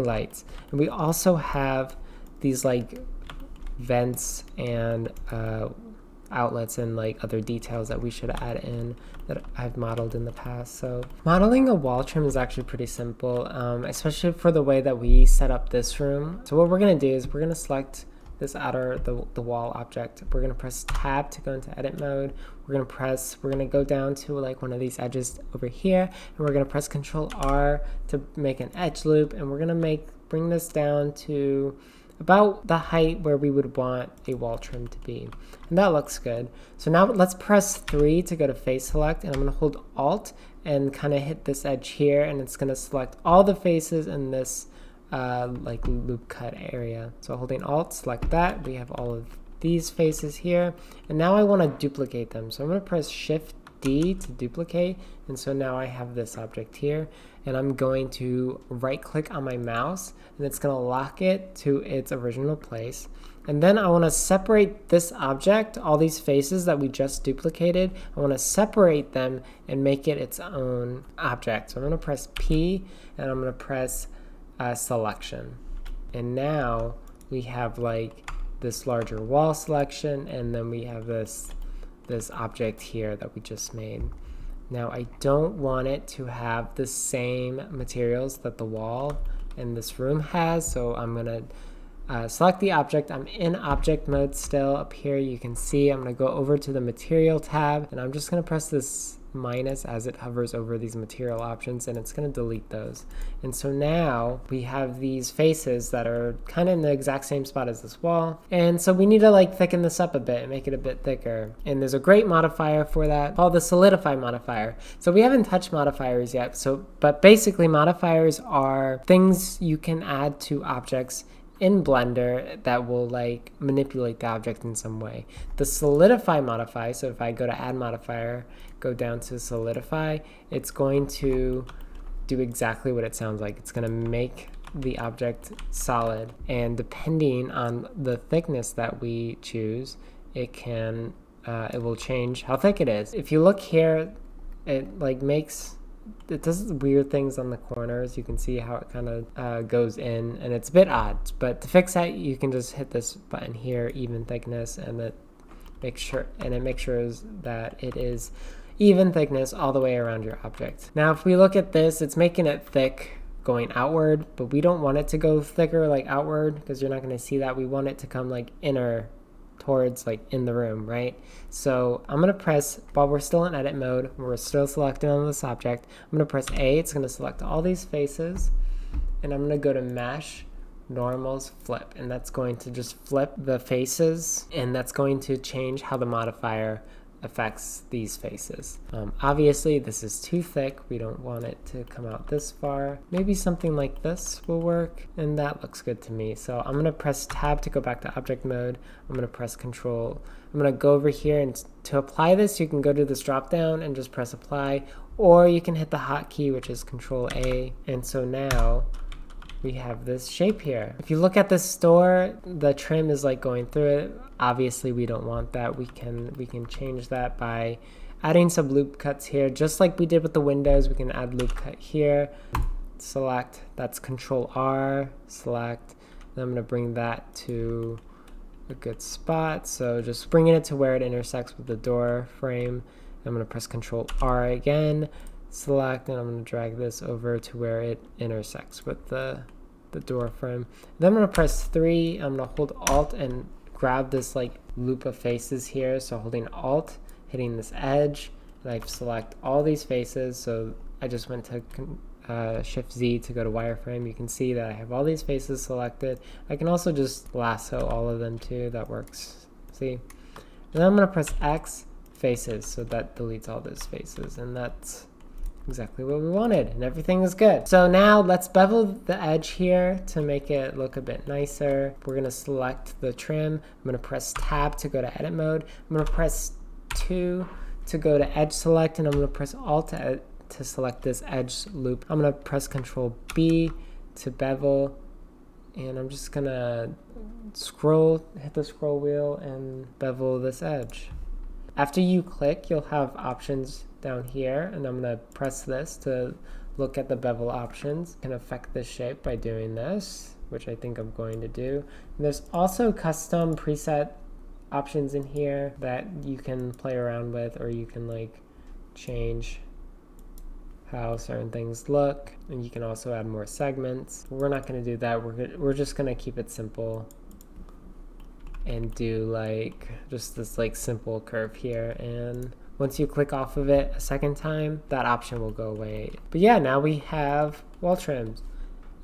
lights. And we also have these like vents and outlets and like other details that we should add in that I've modeled in the past. So modeling a wall trim is actually pretty simple, especially for the way that we set up this room. So what we're going to do is we're going to select this the wall object. We're going to press tab to go into edit mode. We're going to go down to like one of these edges over here, and we're going to press Control R to make an edge loop, and we're going to bring this down to about the height where we would want a wall trim to be. And that looks good. So now let's press 3 to go to face select, and I'm going to hold Alt and kind of hit this edge here, and it's going to select all the faces in this like loop cut area. So holding Alt, select that. We have all of these faces here, and now I want to duplicate them. So I'm going to press Shift D to duplicate, and so now I have this object here, and I'm going to right click on my mouse, and it's going to lock it to its original place. And then I want to separate this object, all these faces that we just duplicated, I want to separate them and make it its own object. So I'm going to press P, and I'm going to press selection. And now we have like this larger wall selection, and then we have this object here that we just made. Now I don't want it to have the same materials that the wall in this room has, so I'm going to select the object. I'm in object mode still. Up here you can see I'm going to go over to the material tab, and I'm just going to press this minus as it hovers over these material options, and it's going to delete those. And so now we have these faces that are kind of in the exact same spot as this wall, and so we need to like thicken this up a bit and make it a bit thicker. And there's a great modifier for that called the solidify modifier. So we haven't touched modifiers yet, but basically modifiers are things you can add to objects in Blender that will like manipulate the object in some way. The solidify modifier, so if I go to add modifier, go down to solidify, it's going to do exactly what it sounds like. It's going to make the object solid, and depending on the thickness that we choose, it will change how thick it is. If you look here, it does weird things on the corners. You can see how it kind of goes in, and it's a bit odd. But to fix that, you can just hit this button here, even thickness, and it makes sure that it is even thickness all the way around your object. Now, if we look at this, it's making it thick going outward, but we don't want it to go thicker like outward because you're not going to see that. We want it to come like inner towards like in the room, right? So I'm going to press, while we're still in edit mode, we're still selecting on this object, I'm going to press A. It's going to select all these faces, and I'm going to go to mesh, normals, flip, and that's going to just flip the faces, and that's going to change how the modifier affects these faces. Obviously this is too thick, we don't want it to come out this far. Maybe something like this will work, and that looks good to me. So I'm going to press tab to go back to object mode. I'm going to press control. I'm going to go over here, and to apply this you can go to this drop down and just press apply, or you can hit the hotkey, which is control A. And so now we have this shape here. If you look at the store, the trim is like going through it. Obviously we don't want that. We can change that by adding some loop cuts here, just like we did with the windows. We can add loop cut here, select, that's control R, select, and I'm going to bring that to a good spot. So just bringing it to where it intersects with the door frame. I'm going to press control R again, select, and I'm going to drag this over to where it intersects with the door frame. Then I'm going to press 3. I'm going to hold Alt and grab this like loop of faces here. So holding Alt, hitting this edge, and I select all these faces. So I just went to Shift Z to go to wireframe. You can see that I have all these faces selected. I can also just lasso all of them too. That works. See? And then I'm going to press X, faces. So that deletes all those faces, and that's exactly what we wanted, and everything is good. So now let's bevel the edge here to make it look a bit nicer. We're going to select the trim. I'm going to press tab to go to edit mode. I'm going to press 2 to go to edge select, and I'm going to press alt to select this edge loop. I'm going to press control B to bevel, and I'm just going to hit the scroll wheel and bevel this edge. After you click, you'll have options down here, and I'm going to press this to look at the bevel options. You can affect this shape by doing this, which I think I'm going to do. And there's also custom preset options in here that you can play around with, or you can like change how certain things look, and you can also add more segments. We're not going to do that. We're just going to keep it simple and do like just this like simple curve here, and once you click off of it a second time, that option will go away. But yeah, now we have wall trims.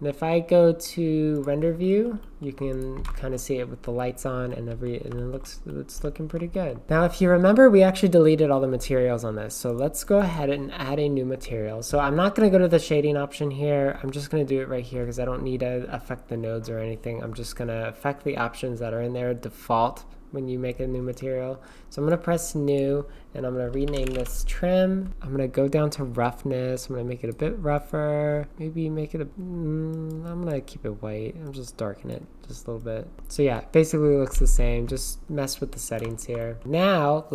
And if I go to render view, you can kind of see it with the lights on and it's looking pretty good. Now, if you remember, we actually deleted all the materials on this. So let's go ahead and add a new material. So I'm not going to go to the shading option here. I'm just going to do it right here because I don't need to affect the nodes or anything. I'm just going to affect the options that are in there default when you make a new material. So I'm going to press new, and I'm going to rename this trim. I'm going to go down to roughness. I'm going to make it a bit rougher. Maybe make it I'm going to keep it white. I'm just darken it just a little bit. So yeah, basically it looks the same. Just mess with the settings here. Now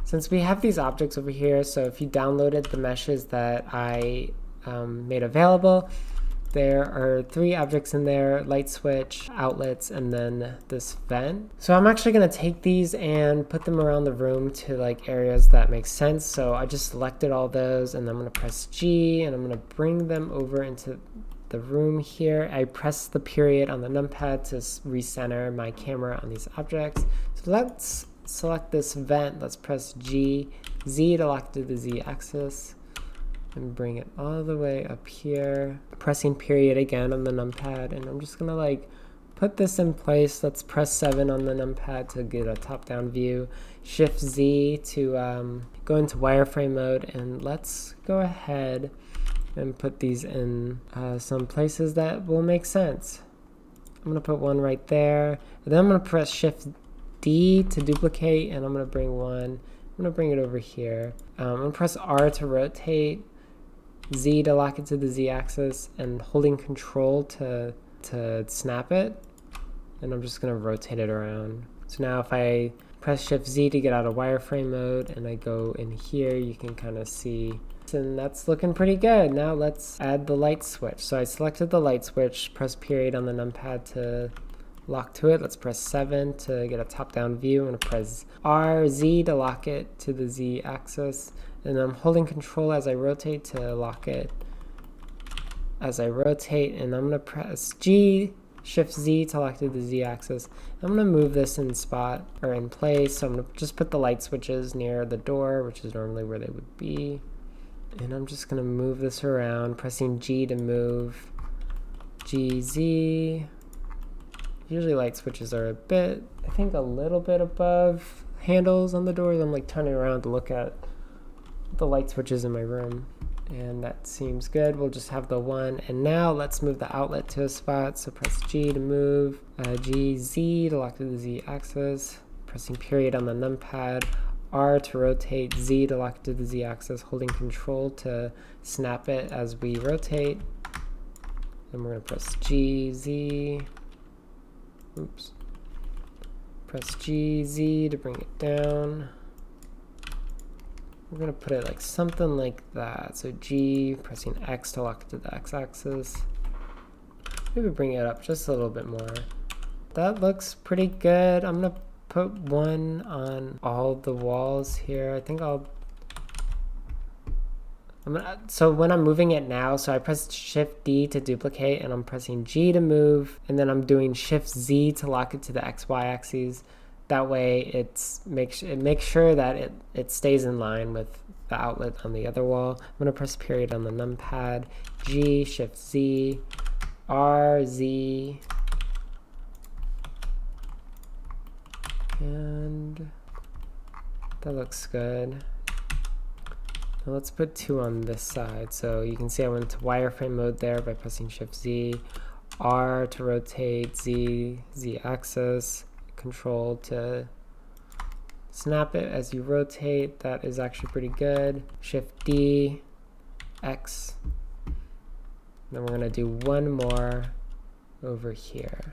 since we have these objects over here, so if you downloaded the meshes that I made available, there are 3 objects in there: light switch, outlets, and then this vent. So I'm actually going to take these and put them around the room to like areas that make sense. So I just selected all those, and I'm going to press G, and I'm going to bring them over into the room here. I press the period on the numpad to recenter my camera on these objects. So let's select this vent. Let's press G, Z to lock to the Z axis, and bring it all the way up here. Pressing period again on the numpad, and I'm just gonna like put this in place. Let's press 7 on the numpad to get a top-down view. Shift Z to go into wireframe mode, and let's go ahead and put these in some places that will make sense. I'm gonna put one right there, and then I'm gonna press Shift D to duplicate, and I'm gonna bring one. I'm gonna bring it over here. I'm gonna press R to rotate, Z to lock it to the Z axis, and holding control to snap it, and I'm just going to rotate it around. So now if I press Shift Z to get out of wireframe mode and I go in here, you can kind of see, and that's looking pretty good. Now let's add the light switch. So I selected the light switch, press period on the numpad to lock to it. Let's press 7 to get a top-down view. I'm going to press R, Z to lock it to the Z axis, and I'm holding control as I rotate to lock it as I rotate, and I'm going to press G, Shift Z to lock to the Z axis. I'm going to move this in place, so I'm going to just put the light switches near the door, which is normally where they would be, and I'm just going to move this around, pressing G to move, G, Z. Usually light switches are a little bit above handles on the doors. I'm like turning around to look at the light switches in my room. And that seems good. We'll just have the one. And now let's move the outlet to a spot. So press G to move, G, Z to lock to the Z axis, pressing period on the numpad, R to rotate, Z to lock to the Z axis, holding control to snap it as we rotate. And we're gonna press G, Z, oops. Press G, Z to bring it down. We're gonna put it like something like that. So G, pressing X to lock it to the X axis. Maybe bring it up just a little bit more. That looks pretty good. I'm gonna put one on all the walls here. I think so when I'm moving it now, so I press Shift D to duplicate, and I'm pressing G to move, and then I'm doing Shift Z to lock it to the X, Y axes. That way it makes sure that it stays in line with the outlet on the other wall. I'm gonna press period on the numpad, G, Shift Z, R, Z, and that looks good. Now let's put two on this side. So you can see I went to wireframe mode there by pressing Shift Z, R to rotate, Z, Z axis, Control to snap it as you rotate. That is actually pretty good. Shift D, X. Then we're gonna do one more over here.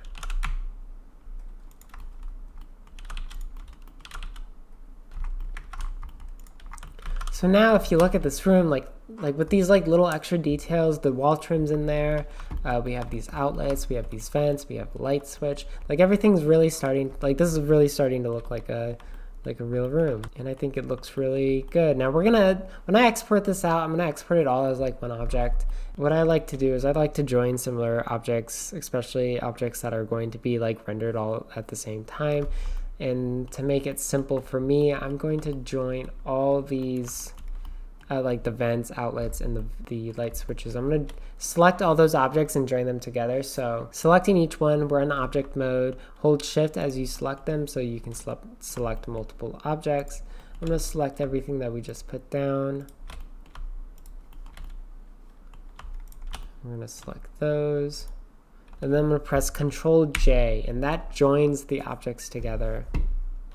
So now if you look at this room, like with these like little extra details, the wall trims in there, we have these outlets, we have these vents, we have a light switch, like everything's really starting, like this is really starting to look like a real room. And I think it looks really good. Now we're gonna, when I export this out, I'm gonna export it all as like one object. What I like to do is I like to join similar objects, especially objects that are going to be like rendered all at the same time. And to make it simple for me, I'm going to join all these like the vents, outlets, and the light switches. I'm going to select all those objects and join them together. So selecting each one, we're in object mode. Hold shift as you select them so you can select multiple objects. I'm going to select everything that we just put down. We're going to select those. And then I'm going to press Control J, and that joins the objects together.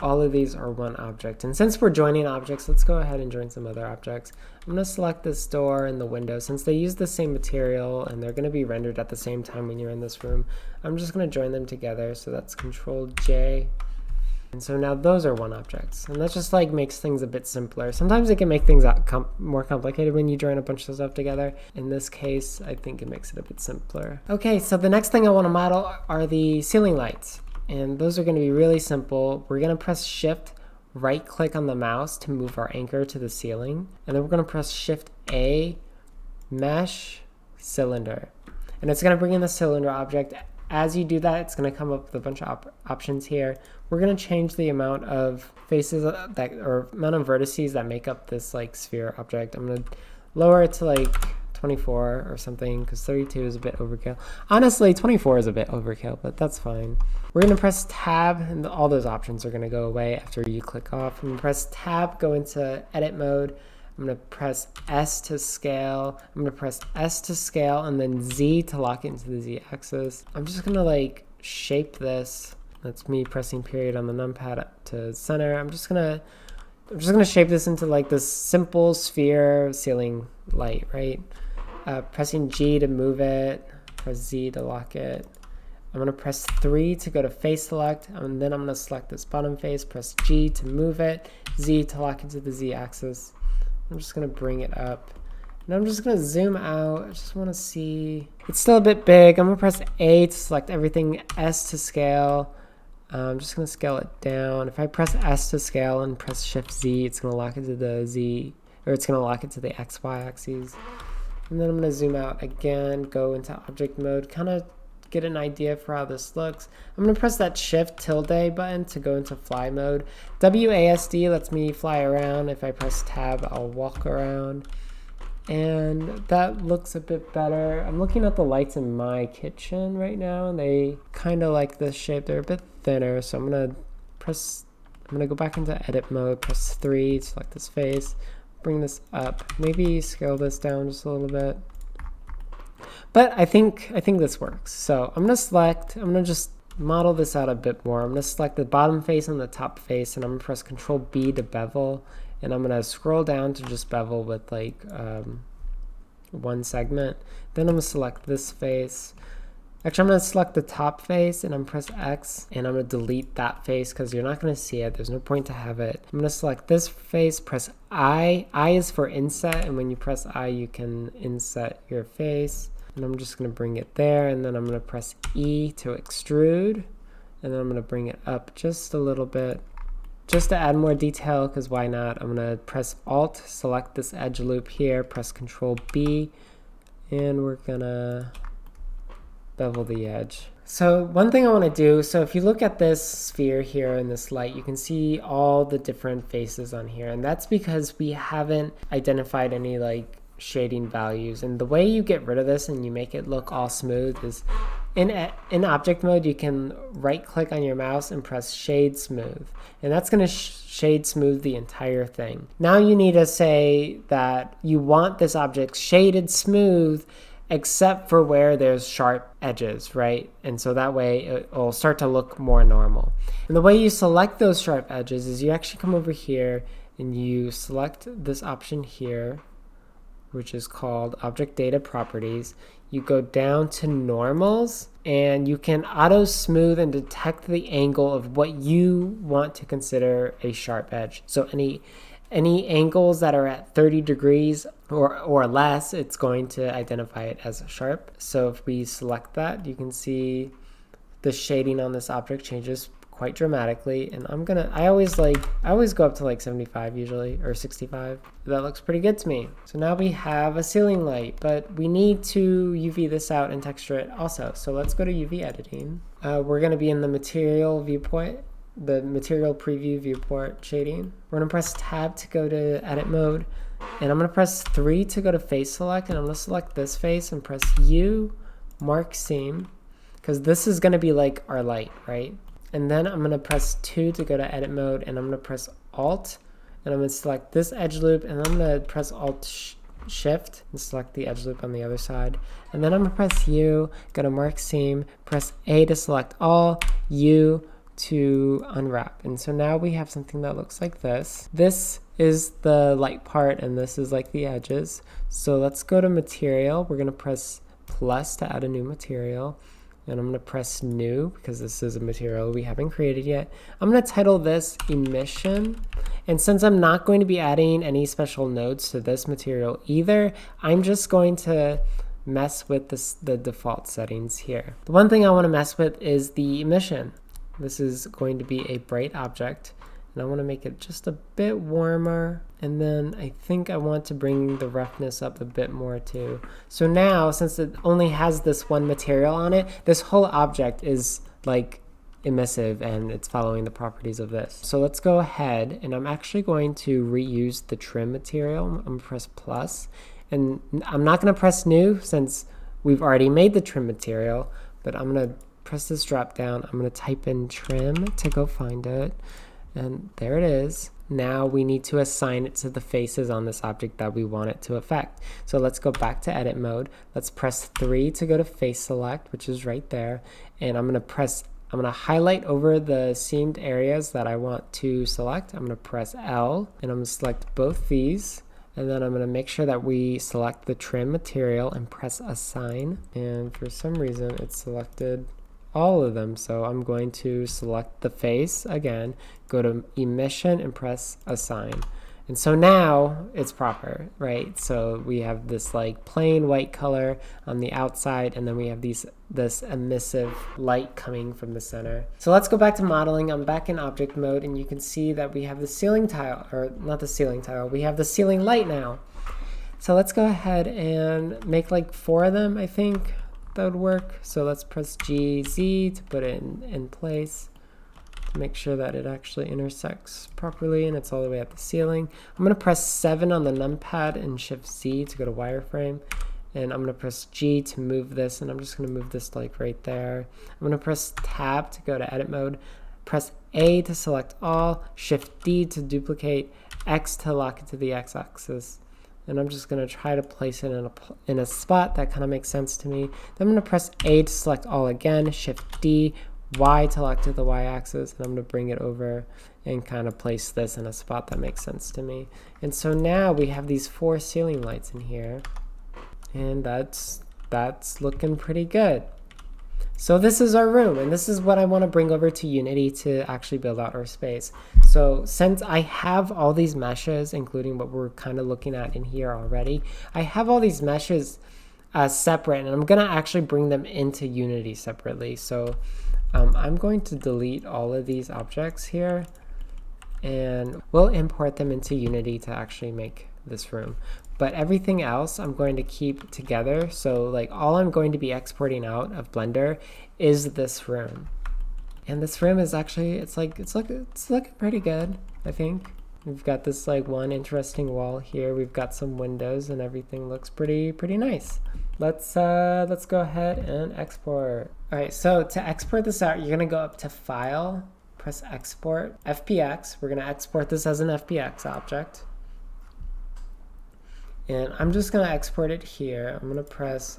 All of these are one object. And since we're joining objects, let's go ahead and join some other objects. I'm going to select this door and the window. Since they use the same material and they're going to be rendered at the same time when you're in this room, I'm just going to join them together. So that's Control J. And so now those are one object. And that just like makes things a bit simpler. Sometimes it can make things more complicated when you join a bunch of stuff together. In this case, I think it makes it a bit simpler. Okay, so the next thing I want to model are the ceiling lights. And those are going to be really simple. We're going to press Shift, right click on the mouse to move our anchor to the ceiling. And then we're going to press Shift A, Mesh, Cylinder. And it's going to bring in the cylinder object. As you do that, it's going to come up with a bunch of options here. We're going to change the amount of faces or amount of vertices that make up this like sphere object. I'm going to lower it to like 24 or something because 32 is a bit overkill. Honestly, 24 is a bit overkill, but that's fine. We're going to press Tab, and all those options are going to go away after you click off. I'm going to press Tab, go into edit mode. I'm going to press S to scale. I'm going to press S to scale and then Z to lock it into the Z axis. I'm just going to like shape this. That's me pressing period on the numpad to center. I'm just gonna shape this into like this simple sphere ceiling light, right? Pressing G to move it, press Z to lock it. I'm gonna press 3 to go to face select, and then I'm gonna select this bottom face, press G to move it, Z to lock into the Z axis. I'm just gonna bring it up. And I'm just gonna zoom out. I just wanna see. It's still a bit big. I'm gonna press A to select everything, S to scale. I'm just going to scale it down. If I press S to scale and press Shift Z, it's going to lock it to the Z, or it's going to lock it to the X, Y axes. And then I'm going to zoom out again, go into object mode, kind of get an idea for how this looks. I'm going to press that Shift tilde button to go into fly mode. WASD lets me fly around. If I press Tab, I'll walk around. And that looks a bit better. I'm looking at the lights in my kitchen right now, and they kind of like this shape. They're a bit thinner, so I'm gonna I'm gonna go back into edit mode, press 3, select this face, bring this up, maybe scale this down just a little bit. But I think this works. So I'm gonna just model this out a bit more. I'm gonna select the bottom face and the top face, and I'm gonna press Control B to bevel, and I'm gonna scroll down to just bevel with like one segment. Then I'm gonna select this face. Actually, I'm going to select the top face, and I'm going to press X, and I'm going to delete that face because you're not going to see it. There's no point to have it. I'm going to select this face, press I. I is for inset, and when you press I, you can inset your face. And I'm just going to bring it there, and then I'm going to press E to extrude, and then I'm going to bring it up just a little bit, just to add more detail, because why not? I'm going to press Alt, select this edge loop here, press Control B, and we're going to bevel the edge. So one thing I want to do, so if you look at this sphere here in this light, you can see all the different faces on here, and that's because we haven't identified any like shading values. And the way you get rid of this and you make it look all smooth is in object mode, you can right click on your mouse and press shade smooth, and that's going to shade smooth the entire thing. Now you need to say that you want this object shaded smooth except for where there's sharp edges, right? And so that way it will start to look more normal. And the way you select those sharp edges is you actually come over here and you select this option here, which is called Object Data Properties. You go down to Normals, and you can auto smooth and detect the angle of what you want to consider a sharp edge. So any angles that are at 30 degrees or less, it's going to identify it as sharp. So if we select that, you can see the shading on this object changes quite dramatically. And I always go up to like 75 usually, or 65. That looks pretty good to me. So now we have a ceiling light, but we need to UV this out and texture it also. So let's go to UV editing. We're going to be in the material viewpoint, the material preview viewport shading. We're going to press tab to go to edit mode, and I'm going to press 3 to go to face select, and I'm going to select this face and press U, mark seam, because this is going to be like our light, right? And then I'm going to press 2 to go to edit mode, and I'm going to press Alt, and I'm going to select this edge loop, and I'm going to press Alt Shift and select the edge loop on the other side. And then I'm going to press U, go to mark seam, press A to select all, U to unwrap. And so now we have something that looks like this. This is the light part, and this is like the edges. So let's go to material. We're going to press plus to add a new material. And I'm going to press new because this is a material we haven't created yet. I'm going to title this emission. And since I'm not going to be adding any special nodes to this material either, I'm just going to mess with the default settings here. The one thing I want to mess with is the emission. This is going to be a bright object, and I want to make it just a bit warmer. And then I think I want to bring the roughness up a bit more too. So now, since it only has this one material on it, this whole object is like emissive, and it's following the properties of this. So let's go ahead, and I'm actually going to reuse the trim material. I'm going to press plus, and I'm not going to press new since we've already made the trim material, but I'm going to press this drop down. I'm going to type in trim to go find it, and there it is. Now we need to assign it to the faces on this object that we want it to affect. So let's go back to edit mode. Let's press 3 to go to face select, which is right there, and I'm going to highlight over the seamed areas that I want to select. I'm going to press L, and I'm going to select both these. And then I'm going to make sure that we select the trim material and press assign. And for some reason it selected all of them. So I'm going to select the face again, go to emission and press assign. And so now it's proper, right? So we have this like plain white color on the outside, and then we have this emissive light coming from the center. So let's go back to modeling. I'm back in object mode, and you can see that we have the ceiling tile, or not the ceiling tile, we have the ceiling light now. So let's go ahead and make like 4 of them, I think that would work. So let's press GZ to put it in place. Make sure that it actually intersects properly and it's all the way at the ceiling. I'm going to press 7 on the numpad and shift Z to go to wireframe, and I'm going to press G to move this, and I'm just going to move this like right there. I'm going to press tab to go to edit mode. press A to select all, Shift D to duplicate, X to lock it to the x-axis. And I'm just going to try to place it in a spot that kind of makes sense to me. Then I'm going to press A to select all again, Shift D, Y to lock to the y-axis, and I'm going to bring it over and kind of place this in a spot that makes sense to me. And so now we have these 4 ceiling lights in here, and that's looking pretty good. So this is our room, and this is what I want to bring over to Unity to actually build out our space. So since I have all these meshes, including what we're kind of looking at in here already, I have all these meshes separate, and I'm going to actually bring them into Unity separately. So I'm going to delete all of these objects here, and we'll import them into Unity to actually make this room. But everything else I'm going to keep together. So like all I'm going to be exporting out of Blender is this room. And this room is actually, it's looking pretty good, I think. We've got this like one interesting wall here. We've got some windows and everything looks pretty nice. Let's go ahead and export. All right, so to export this out, you're gonna go up to File, press Export, FBX. We're gonna export this as an FBX object. And I'm just going to export it here. I'm going to press,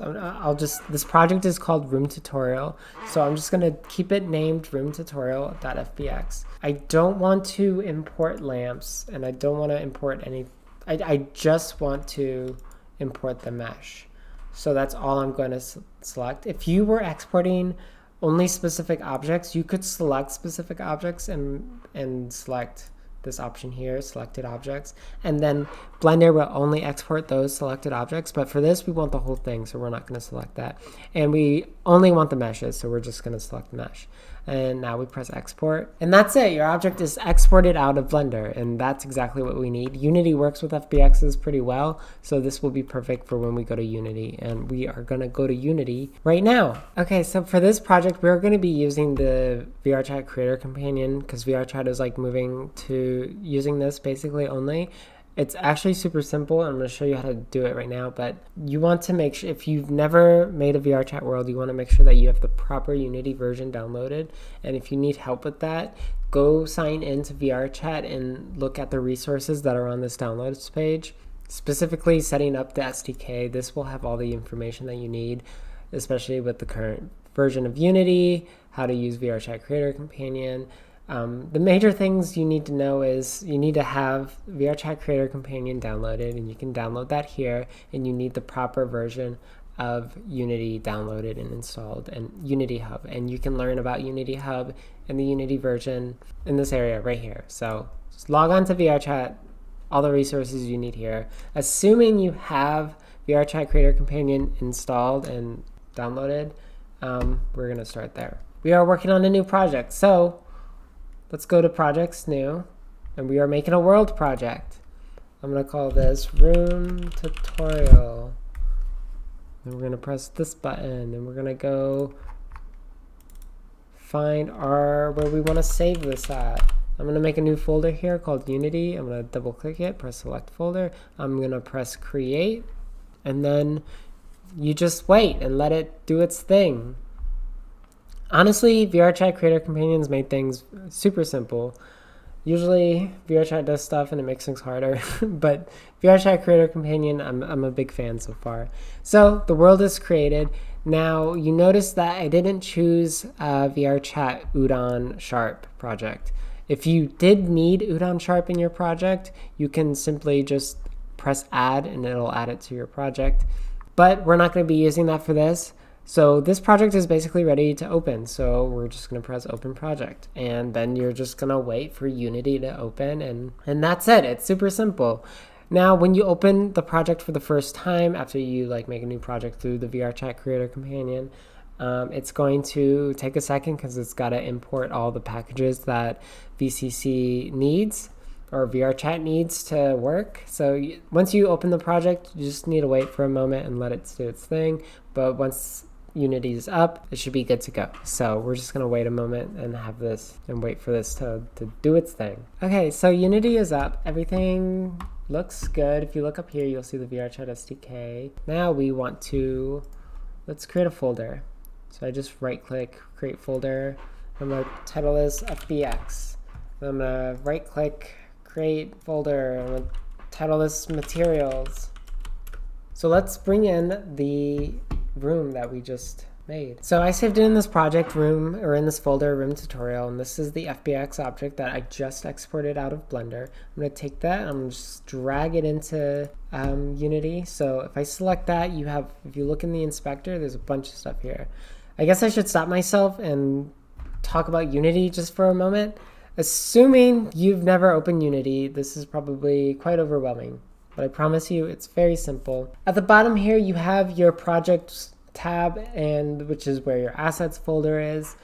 this project is called Room Tutorial. So I'm just going to keep it named Room Tutorial.fbx. I don't want to import lamps, and I don't want to import any, I just want to import the mesh. So that's all I'm going to select. If you were exporting only specific objects, you could select specific objects and select this option here, selected objects, and then Blender will only export those selected objects. But for this, we want the whole thing, so we're not going to select that. And we only want the meshes, so we're just going to select the mesh. And now we press export, and that's it. Your object is exported out of Blender, and that's exactly what we need. Unity works with FBXs pretty well, so this will be perfect for when we go to Unity, and we are going to go to Unity right now. Okay, so for this project, we're going to be using the VRChat Creator Companion, because VRChat is like moving to using this basically only. It's actually super simple. I'm going to show you how to do it right now, but you want to make sure, if you've never made a VRChat world, you want to make sure that you have the proper Unity version downloaded. And if you need help with that, go sign into VRChat and look at the resources that are on this downloads page. Specifically setting up the SDK, this will have all the information that you need, especially with the current version of Unity, how to use VRChat Creator Companion. The major things you need to know is you need to have VRChat Creator Companion downloaded, and you can download that here, and you need the proper version of Unity downloaded and installed, and Unity Hub. And you can learn about Unity Hub and the Unity version in this area right here. So just log on to VRChat, all the resources you need here. Assuming you have VRChat Creator Companion installed and downloaded, we're going to start there. We are working on a new project, so let's go to Projects, New, and we are making a world project. I'm going to call this Room Tutorial. And we're going to press this button, and we're going to go find where we want to save this at. I'm going to make a new folder here called Unity. I'm going to double click it, press Select Folder. I'm going to press Create, and then you just wait and let it do its thing. Honestly, VRChat Creator Companions made things super simple. Usually VRChat does stuff and it makes things harder, but VRChat Creator Companion, I'm a big fan so far. So the world is created. Now you notice that I didn't choose VRChat Udon Sharp project. If you did need Udon Sharp in your project, you can simply just press add and it'll add it to your project. But we're not going to be using that for this. So this project is basically ready to open. So we're just going to press open project, and then you're just going to wait for Unity to open, and that's it. It's super simple. Now, when you open the project for the first time, after you like make a new project through the VRChat Creator Companion, it's going to take a second because it's got to import all the packages that VCC needs or VRChat needs to work. So once you open the project, you just need to wait for a moment and let it do its thing. But once Unity is up, it should be good to go. So we're just going to wait a moment and have this and wait for this to do its thing. Okay, so Unity is up. Everything looks good. If you look up here, you'll see the VRChat SDK. Now we want to, let's create a folder. So I just right click, create folder, I'm going to title this FBX. I'm going to right click, create folder. I'm going to title this materials. So let's bring in the room that we just made. So I saved it in this project room, or in this folder, room tutorial, and this is the FBX object that I just exported out of Blender. I'm going to take that, I'm going to just drag it into Unity. So if I select that, if you look in the inspector, there's a bunch of stuff here. I guess I should stop myself and talk about Unity just for a moment. Assuming you've never opened Unity, this is probably quite overwhelming, but I promise you it's very simple. At the bottom here, you have your projects tab, which is where your assets folder is.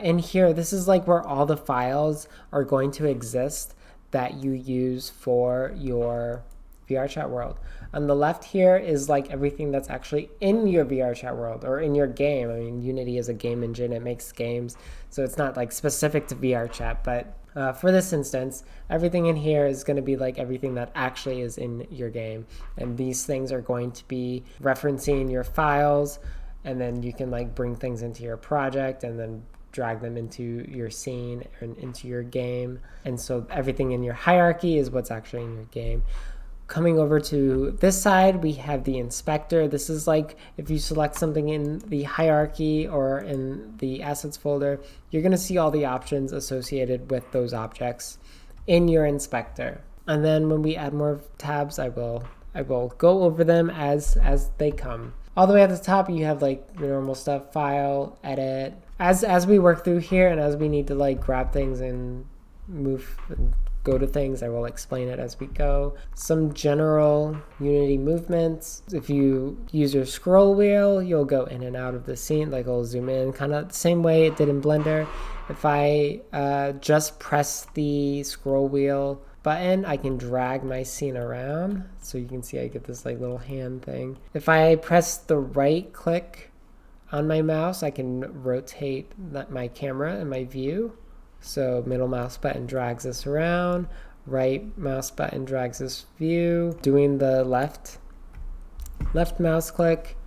In here, this is like where all the files are going to exist that you use for your VRChat world. On the left here is like everything that's actually in your VRChat world or in your game. I mean, Unity is a game engine, it makes games, so it's not like specific to VRChat, but for this instance, everything in here is going to be like everything that actually is in your game. And these things are going to be referencing your files, and then you can like bring things into your project and then drag them into your scene and into your game. And so everything in your hierarchy is what's actually in your game. Coming over to this side, we have the inspector. This is like if you select something in the hierarchy or in the assets folder, you're going to see all the options associated with those objects in your inspector. And then when we add more tabs, I will go over them as they come. All the way at the top, you have like your normal stuff, file, edit. As we work through here and as we need to like grab things and move and go to things, I will explain it as we go. Some general Unity movements. If you use your scroll wheel, you'll go in and out of the scene, like it'll zoom in kind of the same way it did in Blender. If I just press the scroll wheel button, I can drag my scene around. So you can see I get this like little hand thing. If I press the right click on my mouse, I can rotate my camera and my view. So middle mouse button drags this around, right mouse button drags this view. Doing the left mouse click,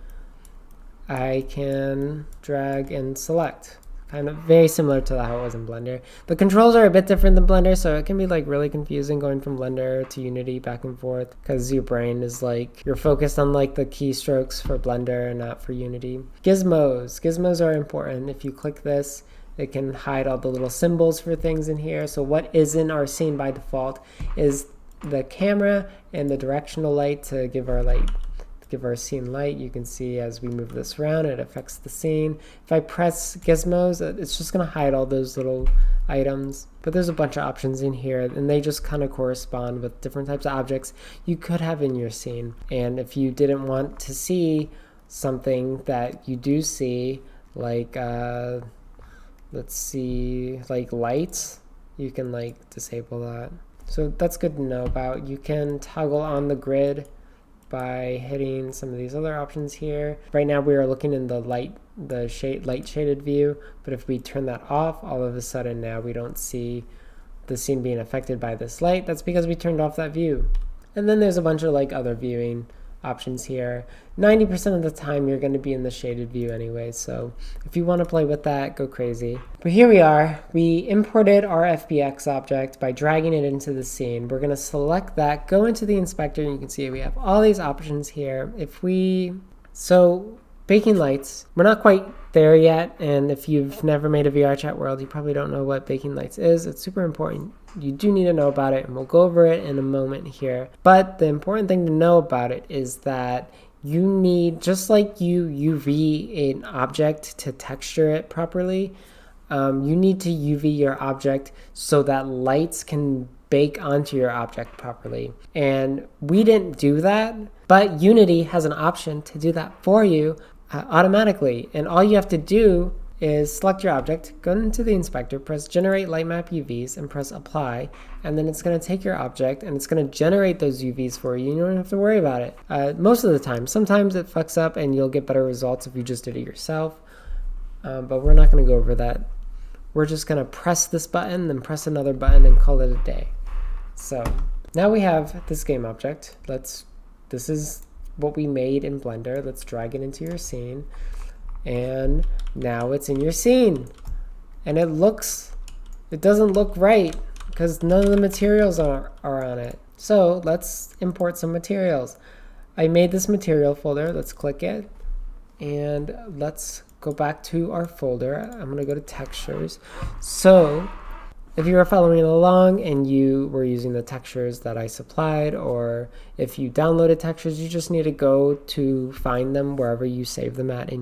I can drag and select. Kind of very similar to how it was in Blender. The controls are a bit different than Blender, so it can be like really confusing going from Blender to Unity back and forth, because your brain is like, you're focused on like the keystrokes for Blender and not for Unity. Gizmos are important. If you click this, it can hide all the little symbols for things in here. So what is in our scene by default is the camera and the directional light to give our scene light. You can see as we move this around, it affects the scene. If I press gizmos, it's just going to hide all those little items. But there's a bunch of options in here, and they just kind of correspond with different types of objects you could have in your scene. And if you didn't want to see something that you do see, like let's see, like lights, you can like disable that. So that's good to know about. You can toggle on the grid by hitting some of these other options here. Right now we are looking in the light shaded view, but if we turn that off, all of a sudden now we don't see the scene being affected by this light. That's because we turned off that view. And then there's a bunch of like other viewing options here. 90% of the time you're going to be in the shaded view anyway, so if you want to play with that, go crazy. But here we are. We imported our FBX object by dragging it into the scene. We're going to select that, go into the inspector, and you can see we have all these options here. So baking lights, we're not quite there yet, and if you've never made a VRChat world, you probably don't know what baking lights is. It's super important. You do need to know about it, and we'll go over it in a moment here. But the important thing to know about it is that you need, just like you UV an object to texture it properly, you need to UV your object so that lights can bake onto your object properly. And we didn't do that, but Unity has an option to do that for you automatically. And all you have to do is select your object, go into the inspector, press generate lightmap UVs, and press apply, and then it's going to take your object and it's going to generate those UVs for you. You don't have to worry about it most of the time. Sometimes it fucks up and you'll get better results if you just did it yourself, but we're not going to go over that. We're just going to press this button, then press another button, and call it a day. So now we have this game object. This is what we made in Blender. Let's drag it into your scene. And now it's in your scene. and it doesn't look right because none of the materials are on it. So let's import some materials. I made this material folder. Let's click it, and let's go back to our folder. I'm going to go to textures. So if you were following along and you were using the textures that I supplied, or if you downloaded textures, you just need to go to find them wherever you save them at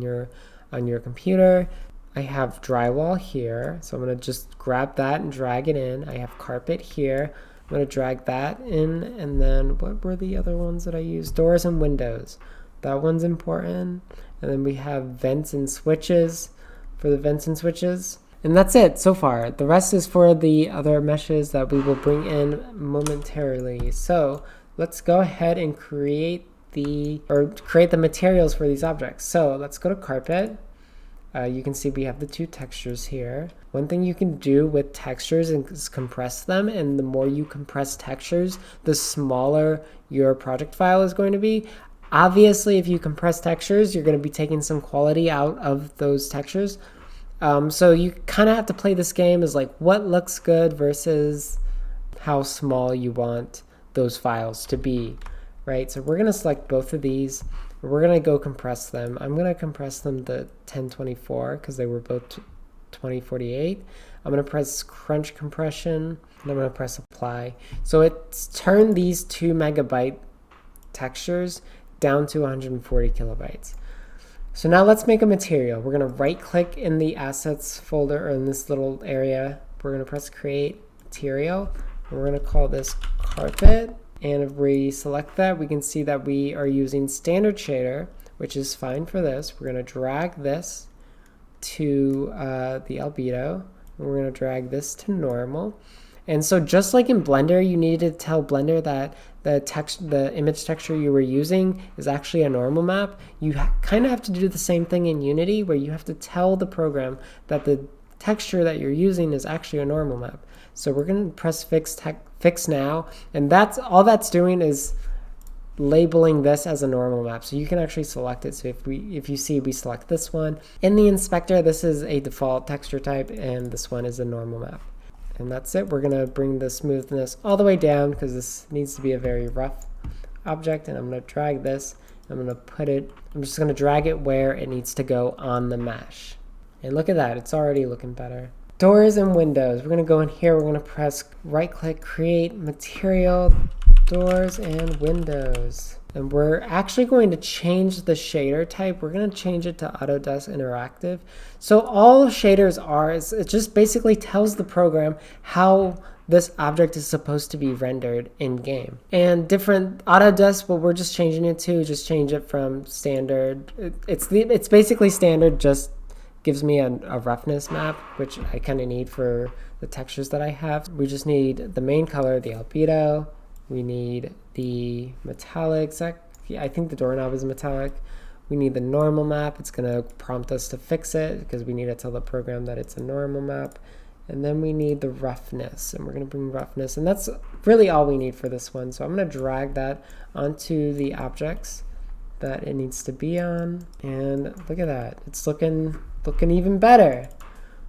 on your computer. I have drywall here, so I'm going to just grab that and drag it in. I have carpet here. I'm going to drag that in, and then what were the other ones that I used? Doors and windows. That one's important. And then we have vents and switches for the vents and switches. And that's it so far. The rest is for the other meshes that we will bring in momentarily. So let's go ahead and create the materials for these objects. So let's go to carpet. You can see we have the two textures here. One thing you can do with textures is compress them, and the more you compress textures, the smaller your project file is going to be. Obviously, if you compress textures, you're going to be taking some quality out of those textures. So you kind of have to play this game as like what looks good versus how small you want those files to be, right? So we're going to select both of these. We're going to go compress them. I'm going to compress them to 1024 because they were both 2048. I'm going to press crunch compression, and I'm going to press apply. So it's turned these 2 megabyte textures down to 140 kilobytes. So now let's make a material. We're going to right click in the assets folder, or in this little area. We're going to press create material, and we're going to call this carpet. And if we select that, we can see that we are using standard shader, which is fine for this. We're going to drag this to the albedo, and we're going to drag this to normal. And so just like in Blender, you need to tell Blender that the image texture you were using is actually a normal map. You kind of have to do the same thing in Unity, where you have to tell the program that the texture that you're using is actually a normal map. So we're going to press fix now, and that's all that's doing is labeling this as a normal map. So you can actually select it. So if you see we select this one in the inspector, this is a default texture type, and this one is a normal map. And that's it. We're going to bring the smoothness all the way down because this needs to be a very rough object. And I'm going to drag this. I'm just going to drag it where it needs to go on the mesh. And look at that. It's already looking better. Doors and windows. We're going to go in here. We're going to press right click, create material, doors and windows. And we're actually going to change the shader type. We're going to change it to Autodesk Interactive. So all shaders are, it just basically tells the program how this object is supposed to be rendered in game. And different Autodesk, what we're just changing it to, just change it from standard. It's basically standard, just gives me a roughness map, which I kind of need for the textures that I have. We just need the main color, the albedo. We need the metallics. I think the doorknob is metallic. We need the normal map. It's going to prompt us to fix it because we need to tell the program that it's a normal map. And then we need the roughness, and we're going to bring roughness. And that's really all we need for this one. So I'm going to drag that onto the objects that it needs to be on. And look at that. It's looking even better.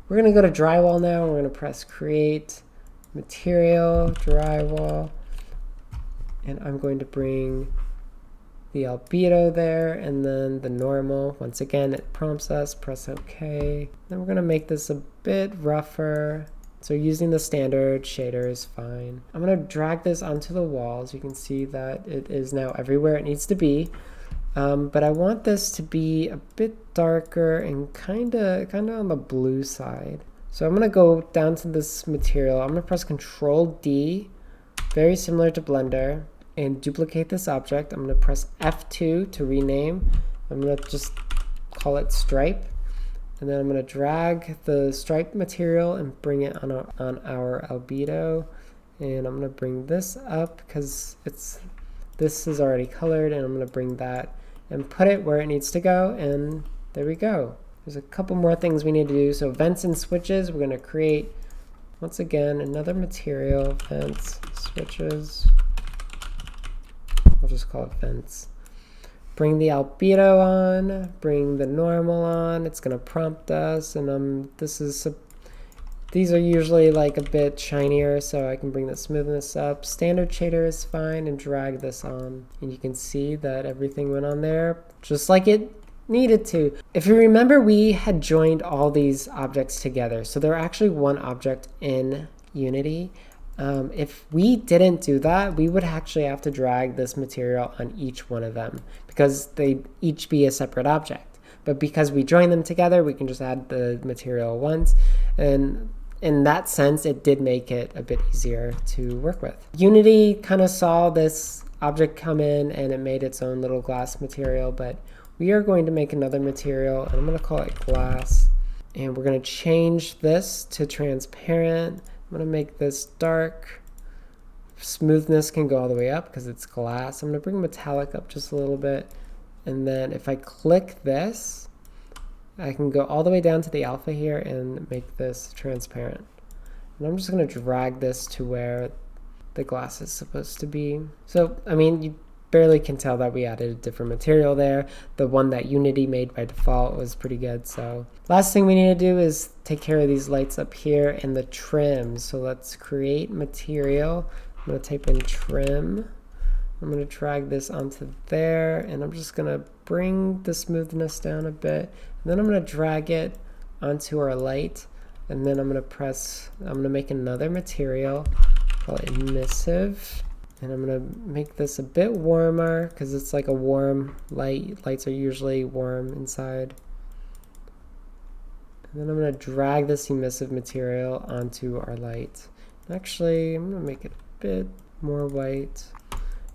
We're going to go to drywall now. We're going to press create material, drywall. And I'm going to bring the albedo there, and then the normal. Once again, it prompts us, press OK. Then we're going to make this a bit rougher. So using the standard shader is fine. I'm going to drag this onto the walls. You can see that it is now everywhere it needs to be. But I want this to be a bit darker and kind of on the blue side. So I'm going to go down to this material. I'm going to press Control D, very similar to Blender, and duplicate this object. I'm going to press F2 to rename. I'm going to just call it stripe. And then I'm going to drag the stripe material and bring it on our albedo. And I'm going to bring this up because this is already colored, and I'm going to bring that and put it where it needs to go. And there we go. There's a couple more things we need to do. So vents and switches, we're going to create, once again, another material, vents, switches. I'll just call it vents. Bring the albedo on, bring the normal on. It's going to prompt us, and These are usually like a bit shinier, so I can bring the smoothness up. Standard shader is fine, and drag this on. And you can see that everything went on there just like it needed to. If you remember, we had joined all these objects together. So they're actually one object in Unity. If we didn't do that, we would actually have to drag this material on each one of them because they'd each be a separate object. But because we joined them together, we can just add the material once. And in that sense, it did make it a bit easier to work with. Unity kind of saw this object come in and it made its own little glass material, but we are going to make another material, and I'm going to call it glass. And we're going to change this to transparent. I'm going to make this dark. Smoothness can go all the way up because it's glass. I'm going to bring metallic up just a little bit. And then if I click this, I can go all the way down to the alpha here and make this transparent. And I'm just going to drag this to where the glass is supposed to be. So, I mean, you barely can tell that we added a different material there. The one that Unity made by default was pretty good. So last thing we need to do is take care of these lights up here and the trim. So let's create material. I'm going to type in trim. I'm going to drag this onto there, and I'm just going to bring the smoothness down a bit. And then I'm going to drag it onto our light, and then I'm going to make another material, call it emissive, and I'm going to make this a bit warmer because it's like a warm light. Lights are usually warm inside. And then I'm going to drag this emissive material onto our light. Actually, I'm going to make it a bit more white.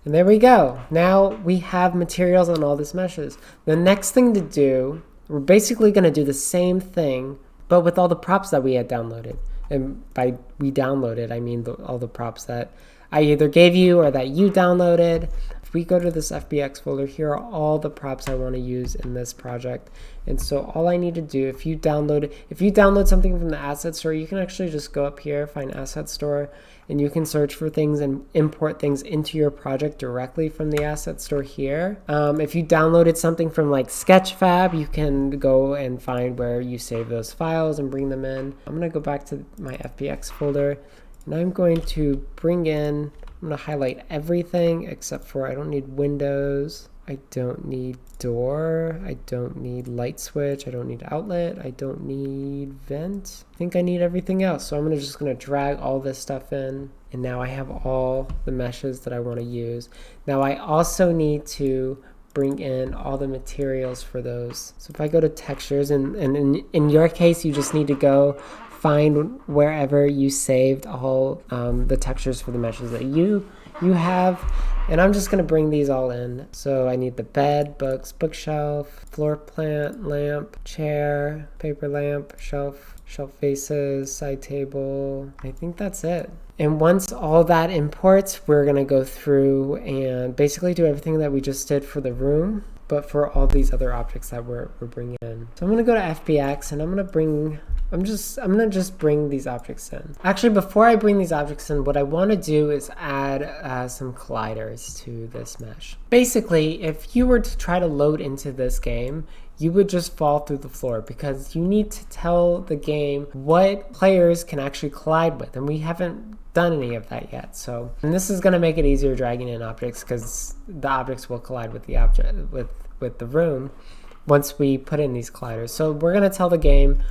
And there we go. Now we have materials on all these meshes. The next thing to do, we're basically going to do the same thing, but with all the props that we had downloaded. And by we downloaded, I mean all the props that I either gave you or that you downloaded. If we go to this FBX folder, here are all the props I want to use in this project. And so all I need to do, if you download something from the asset store, you can actually just go up here, find asset store, and you can search for things and import things into your project directly from the asset store here. If you downloaded something from like Sketchfab, you can go and find where you save those files and bring them in. I'm going to go back to my FBX folder, and I'm going to bring in, I'm going to highlight everything except for I don't need windows, I don't need door, I don't need light switch, I don't need outlet, I don't need vent. I think I need everything else. So I'm just going to drag all this stuff in, and now I have all the meshes that I want to use. Now I also need to bring in all the materials for those. So if I go to textures, and in your case, you just need to go find wherever you saved all the textures for the meshes that you have, and I'm just going to bring these all in. So I need the bed, books, bookshelf, floor plant, lamp, chair, paper lamp, shelf, shelf faces, side table. I think that's it. And once all that imports, we're going to go through and basically do everything that we just did for the room, but for all these other objects that we're bringing in. So I'm going to go to FBX, and I'm going to just bring these objects in. Actually, before I bring these objects in, what I want to do is add some colliders to this mesh. Basically, if you were to try to load into this game, you would just fall through the floor because you need to tell the game what players can actually collide with, and we haven't done any of that yet. So, and this is going to make it easier dragging in objects because the objects will collide with the object with the room once we put in these colliders. So we're going to tell the game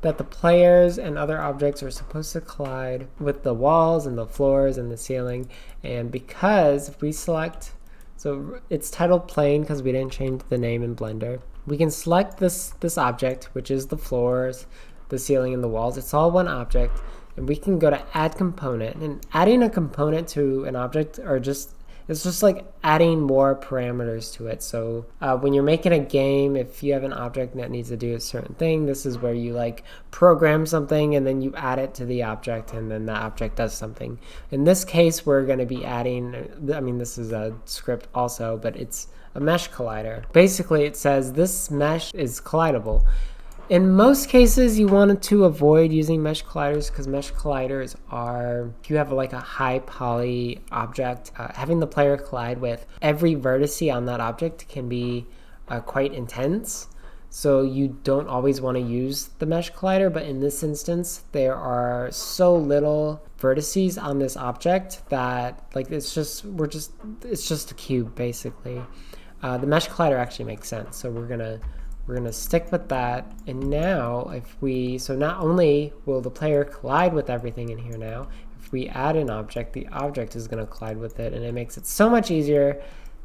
that the players and other objects are supposed to collide with the walls and the floors and the ceiling. And because if we select, so it's titled plane because we didn't change the name in Blender, we can select this object, which is the floors, the ceiling, and the walls. It's all one object, and we can go to add component. And adding a component to an object it's just like adding more parameters to it. So when you're making a game, if you have an object that needs to do a certain thing, this is where you like program something and then you add it to the object, and then the object does something. In this case, we're going to be adding, I mean, this is a script also, but it's a mesh collider. Basically, it says this mesh is collidable. In most cases, you want to avoid using mesh colliders because mesh colliders are, if you have like a high poly object, having the player collide with every vertex on that object can be quite intense. So you don't always want to use the mesh collider, but in this instance, there are so little vertices on this object that like it's just a cube basically. The mesh collider actually makes sense, so we're gonna stick with that. And now so not only will the player collide with everything in here now, if we add an object, the object is gonna collide with it, and it makes it so much easier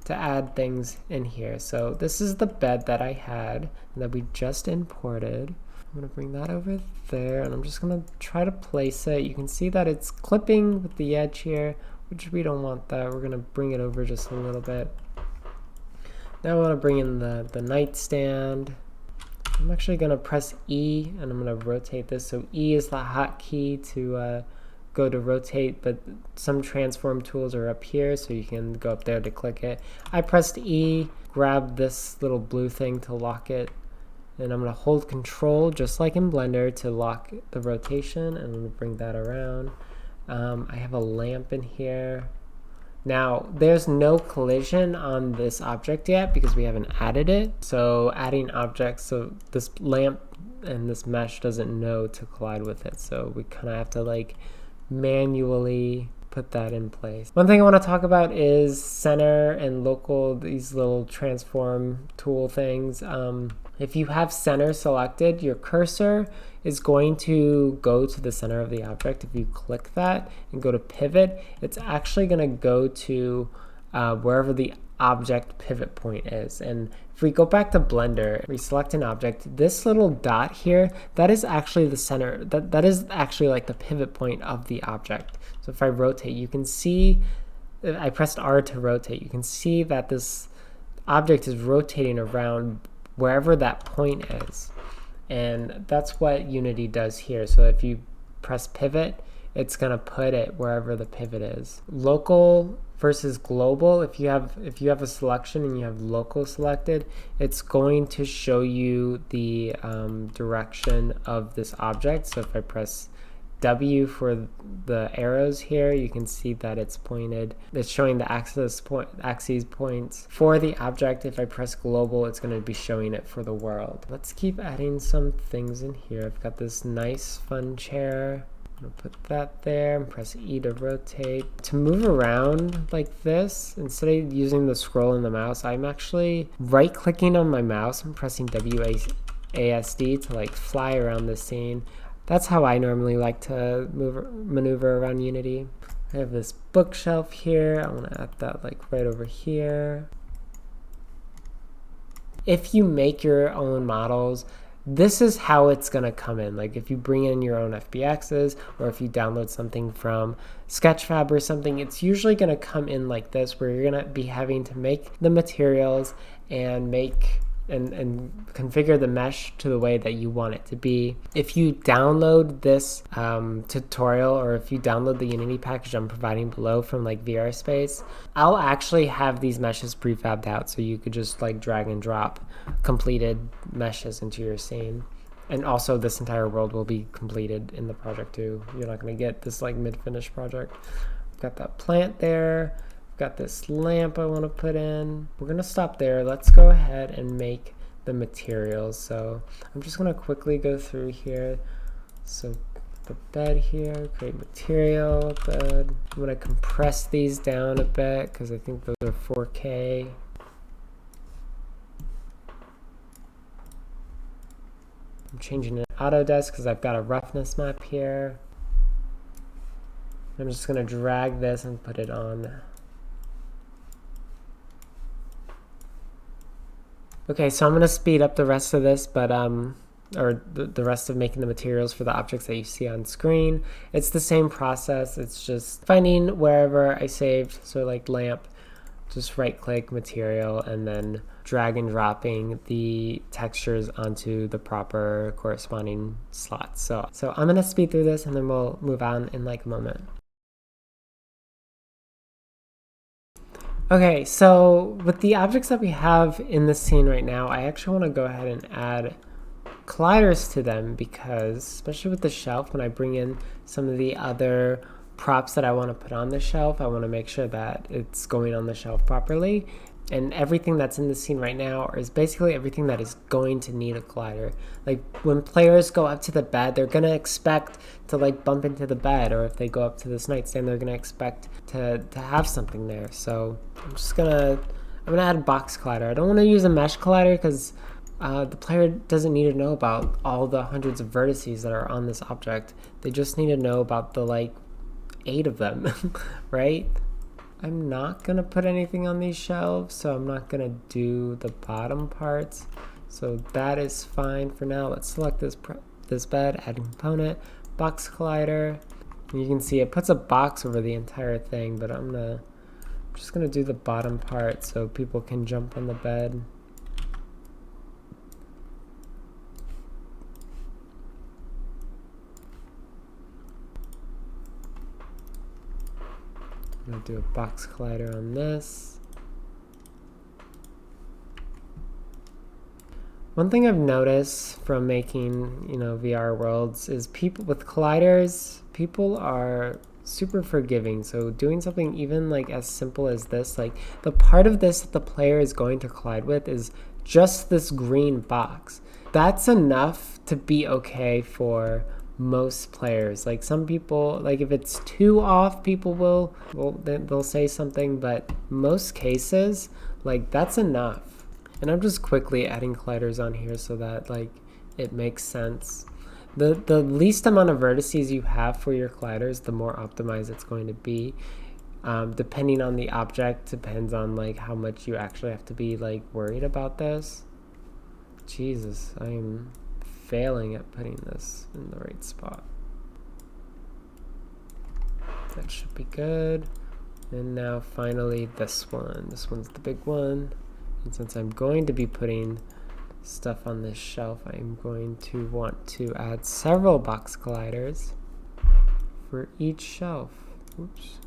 to add things in here. So this is the bed that I had that we just imported. I'm gonna bring that over there, and I'm just gonna try to place it. You can see that it's clipping with the edge here, which we don't want that. We're gonna bring it over just a little bit. Now I want to bring in the nightstand. I'm actually going to press E, and I'm going to rotate this. So E is the hotkey to go to rotate, but some transform tools are up here, so you can go up there to click it. I pressed E, grab this little blue thing to lock it, and I'm going to hold Control, just like in Blender, to lock the rotation, and I'm going to bring that around. I have a lamp in here. Now, there's no collision on this object yet because we haven't added it. So adding objects, so this lamp and this mesh doesn't know to collide with it. So we kind of have to like manually put that in place. One thing I want to talk about is center and local, these little transform tool things. If you have center selected, your cursor is going to go to the center of the object. If you click that and go to pivot, it's actually going to go to wherever the object pivot point is. And if we go back to Blender, we select an object, this little dot here, that is actually the center, that is actually like the pivot point of the object. So if I rotate, you can see, I pressed R to rotate, you can see that this object is rotating around wherever that point is. And that's what Unity does here. So if you press pivot, it's going to put it wherever the pivot is. Local versus global, if you have a selection and you have local selected, it's going to show you the direction of this object. So if I press W for the arrows here, you can see that it's pointed. It's showing the axes points for the object. If I press global, it's going to be showing it for the world. Let's keep adding some things in here. I've got this nice fun chair. I'm going to put that there and press E to rotate. To move around like this, instead of using the scroll and the mouse, I'm actually right clicking on my mouse and pressing WASD to like fly around the scene. That's how I normally like to maneuver around Unity. I have this bookshelf here. I want to add that like right over here. If you make your own models, this is how it's going to come in. Like if you bring in your own FBXs, or if you download something from Sketchfab or something, it's usually going to come in like this, where you're going to be having to make the materials and make and configure the mesh to the way that you want it to be. If you download this tutorial, or if you download the Unity package I'm providing below from like VRChat, I'll actually have these meshes prefabbed out, so you could just like drag and drop completed meshes into your scene. And also this entire world will be completed in the project too. You're not going to get this like mid-finished project. I've got that plant there. Got this lamp I want to put in. We're gonna stop there. Let's go ahead and make the materials. So I'm just gonna quickly go through here. So the bed here, create material, bed. I'm gonna compress these down a bit because I think those are 4K. I'm changing it to Autodesk because I've got a roughness map here. I'm just gonna drag this and put it on. Okay, so I'm going to speed up the rest of this, but or the rest of making the materials for the objects that you see on screen. It's the same process. It's just finding wherever I saved, so like lamp, just right click material and then drag and dropping the textures onto the proper corresponding slots. So I'm going to speed through this and then we'll move on in like a moment. Okay, so with the objects that we have in the scene right now, I actually want to go ahead and add colliders to them because, especially with the shelf, when I bring in some of the other props that I want to put on the shelf, I want to make sure that it's going on the shelf properly. And everything that's in the scene right now is basically everything that is going to need a collider. Like when players go up to the bed, they're gonna expect to like bump into the bed, or if they go up to this nightstand, they're gonna expect to have something there. So I'm gonna add a box collider. I don't want to use a mesh collider because the player doesn't need to know about all the hundreds of vertices that are on this object. They just need to know about the like 8 of them, right? I'm not gonna put anything on these shelves, so I'm not gonna do the bottom parts. So that is fine for now. Let's select this bed, add component, box collider. And you can see it puts a box over the entire thing, but I'm just gonna do the bottom part so people can jump on the bed. I'm gonna do a box collider on this. One thing I've noticed from making, VR worlds is people with colliders, people are super forgiving. So doing something even like as simple as this, like the part of this that the player is going to collide with is just this green box. That's enough to be okay for most players. Like some people, like if it's too off, people they'll say something, but most cases, like that's enough. And I'm just quickly adding colliders on here so that like it makes sense. The least amount of vertices you have for your colliders, the more optimized it's going to be. Depending on the object, depends on like how much you actually have to be like worried about this. Jesus, I am failing at putting this in the right spot. That should be good. And now finally this one. This one's the big one. And since I'm going to be putting stuff on this shelf, I'm going to want to add several box colliders for each shelf. Oops.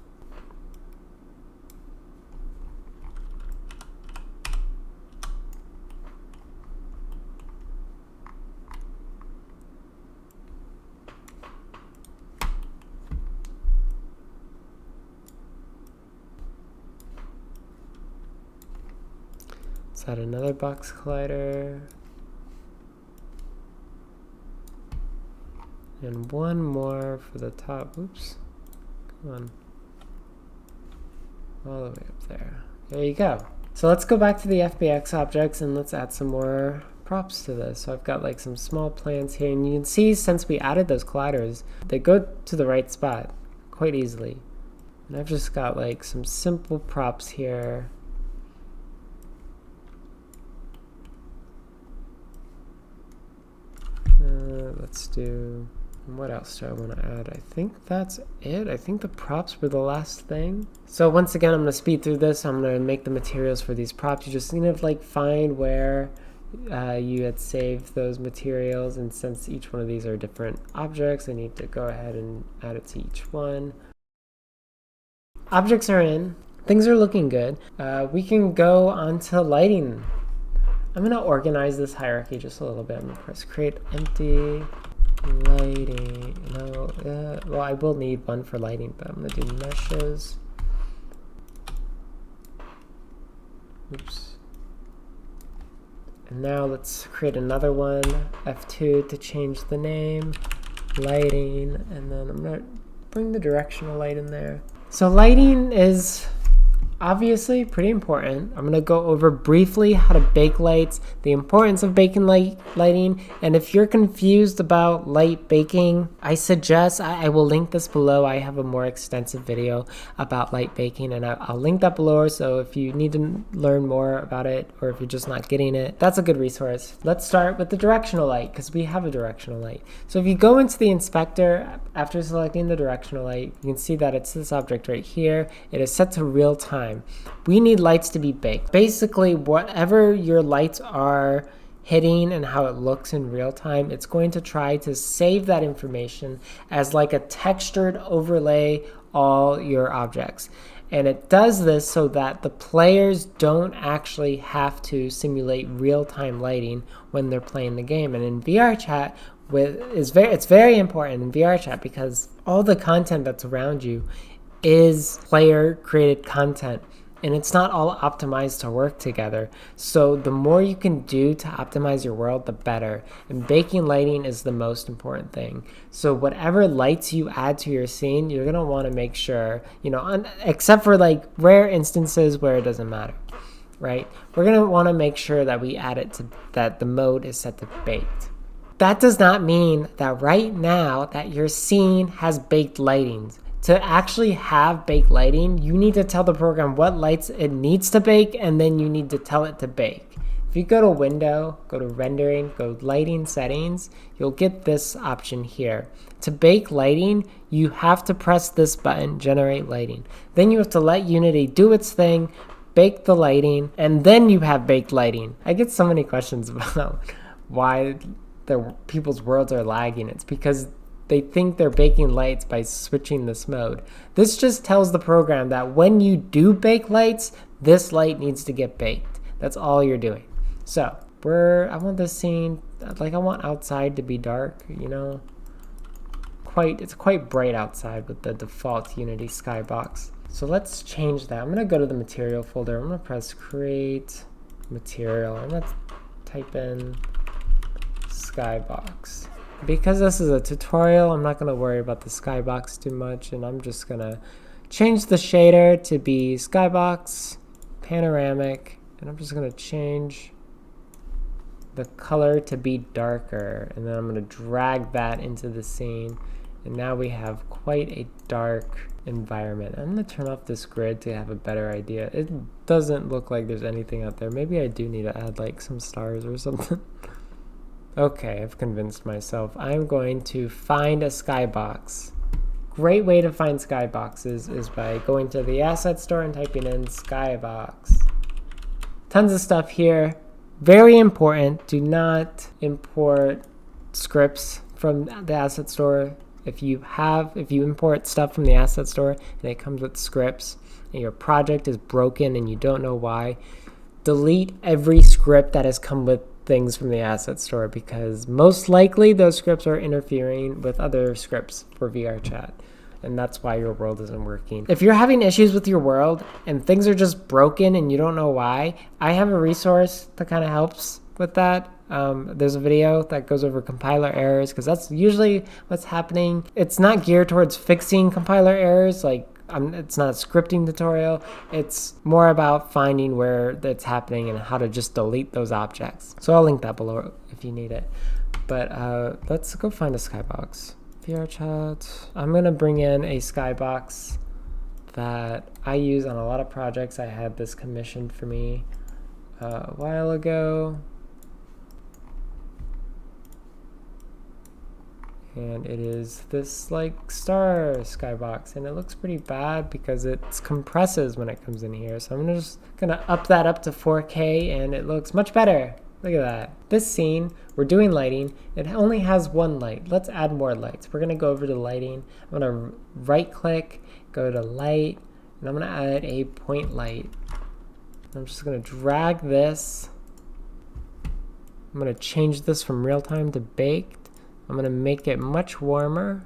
Let's add another box collider. And one more for the top. Oops. Come on. All the way up there. There you go. So let's go back to the FBX objects and let's add some more props to this. So I've got like some small plants here, and you can see since we added those colliders, they go to the right spot quite easily. And I've just got like some simple props here. Let's do, what else do I want to add? I think that's it. I think the props were the last thing. So once again, I'm going to speed through this. I'm going to make the materials for these props. You just need to like find where you had saved those materials, and since each one of these are different objects, I need to go ahead and add it to each one. Objects are in. Things are looking good. We can go on to lighting. I'm going to organize this hierarchy just a little bit. I'm going to press create empty lighting. No, well, I will need one for lighting, but I'm going to do meshes. Oops. And now let's create another one, F2 to change the name, lighting, and then I'm going to bring the directional light in there. So lighting is obviously pretty important. I'm going to go over briefly how to bake lights, the importance of baking lighting, and if you're confused about light baking, I suggest, I will link this below. I have a more extensive video about light baking, and I'll link that below, so if you need to learn more about it, or if you're just not getting it, that's a good resource. Let's start with the directional light, because we have a directional light. So if you go into the inspector, after selecting the directional light, you can see that it's this object right here. It is set to real time. We need lights to be baked. Basically, whatever your lights are hitting and how it looks in real time, it's going to try to save that information as like a textured overlay all your objects. And it does this so that the players don't actually have to simulate real-time lighting when they're playing the game. And in VRChat, it's very important in VRChat because all the content that's around you is player created content. and it's not all optimized to work together. So the more you can do to optimize your world, the better. And baking lighting is the most important thing. So whatever lights you add to your scene, you're going to want to make sure, except for like rare instances where it doesn't matter, right? We're going to want to make sure that we add it to that the mode is set to baked. That does not mean that right now that your scene has baked lighting. To actually have baked lighting, you need to tell the program what lights it needs to bake, and then you need to tell it to bake. If you go to Window, go to Rendering, go Lighting Settings, you'll get this option here. To bake lighting, you have to press this button, Generate Lighting. Then you have to let Unity do its thing, bake the lighting, and then you have baked lighting. I get so many questions about why people's worlds are lagging. It's because they think they're baking lights by switching this mode. This just tells the program that when you do bake lights, this light needs to get baked. That's all you're doing. So I want this scene, like I want outside to be dark, it's quite bright outside with the default Unity skybox. So let's change that. I'm gonna go to the material folder. I'm gonna press create material. I'm gonna type in skybox. Because this is a tutorial, I'm not going to worry about the skybox too much, and I'm just going to change the shader to be skybox panoramic, and I'm just going to change the color to be darker, and then I'm going to drag that into the scene, and now we have quite a dark environment. I'm going to turn off this grid to have a better idea. It doesn't look like there's anything out there. Maybe I do need to add like some stars or something. Okay, I've convinced myself. I'm going to find a skybox. Great way to find skyboxes is by going to the asset store and typing in skybox. Tons of stuff here. Very important. Do not import scripts from the asset store. If you import stuff from the asset store and it comes with scripts and your project is broken and you don't know why, delete every script that has come with things from the asset store, because most likely those scripts are interfering with other scripts for VRChat, and that's why your world isn't working. If you're having issues with your world and things are just broken and you don't know why, I have a resource that kind of helps with that. There's a video that goes over compiler errors, because that's usually what's happening. It's not geared towards fixing compiler errors, it's not a scripting tutorial. It's more about finding where that's happening and how to just delete those objects. So I'll link that below if you need it. But let's go find a skybox. VRChat. I'm going to bring in a skybox that I use on a lot of projects. I had this commissioned for me a while ago. And it is this like star skybox, and it looks pretty bad because it compresses when it comes in here. So I'm just gonna up that up to 4K, and it looks much better. Look at that. This scene, we're doing lighting. It only has one light. Let's add more lights. We're gonna go over to lighting. I'm gonna right click, go to light, and I'm gonna add a point light. I'm just gonna drag this. I'm gonna change this from real time to baked. I'm going to make it much warmer.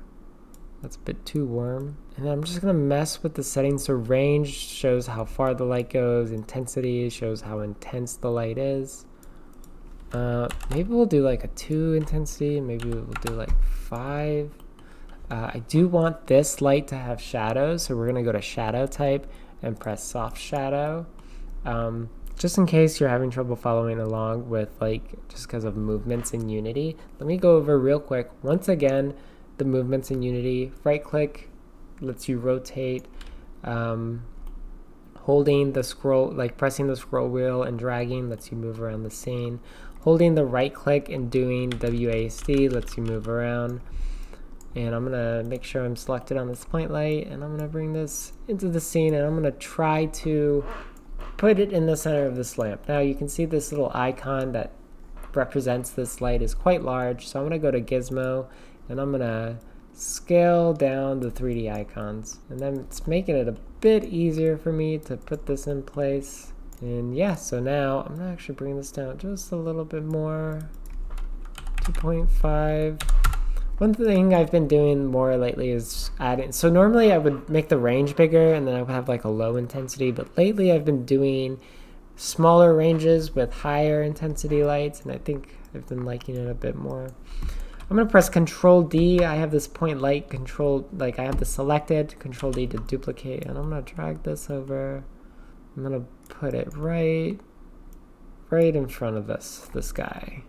That's a bit too warm. And then I'm just going to mess with the settings. So range shows how far the light goes. Intensity shows how intense the light is. Maybe we'll do like a 2 intensity. Maybe we'll do like 5. I do want this light to have shadows. So we're going to go to shadow type and press soft shadow. Just in case you're having trouble following along with just because of movements in Unity, let me go over real quick. Once again, the movements in Unity, right click lets you rotate, holding the scroll, pressing the scroll wheel and dragging lets you move around the scene. Holding the right click and doing WASD lets you move around. And I'm gonna make sure I'm selected on this point light, and I'm gonna bring this into the scene, and I'm gonna try to put it in the center of this lamp. Now you can see this little icon that represents this light is quite large, so I'm going to go to Gizmo and I'm going to scale down the 3D icons, and then it's making it a bit easier for me to put this in place. And yeah, so now I'm going to actually bring this down just a little bit more, 2.5. One thing I've been doing more lately is adding, so normally I would make the range bigger and then I would have like a low intensity, but lately I've been doing smaller ranges with higher intensity lights, and I think I've been liking it a bit more. I'm going to press Control D. I have this point light control, like I have this selected, Control D to duplicate, and I'm going to drag this over. I'm going to put it right in front of this guy.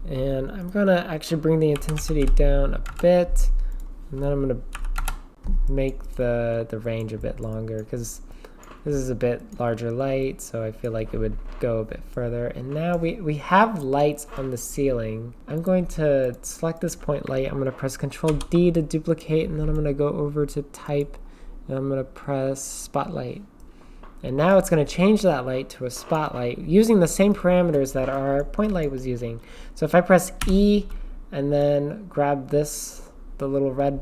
And I'm going to actually bring the intensity down a bit, and then I'm going to make the range a bit longer because this is a bit larger light, so I feel like it would go a bit further. And now we have lights on the ceiling. I'm going to select this point light. I'm going to press Control D to duplicate, and then I'm going to go over to Type, and I'm going to press Spotlight. And now it's going to change that light to a spotlight using the same parameters that our point light was using. So if I press E and then grab this, the little red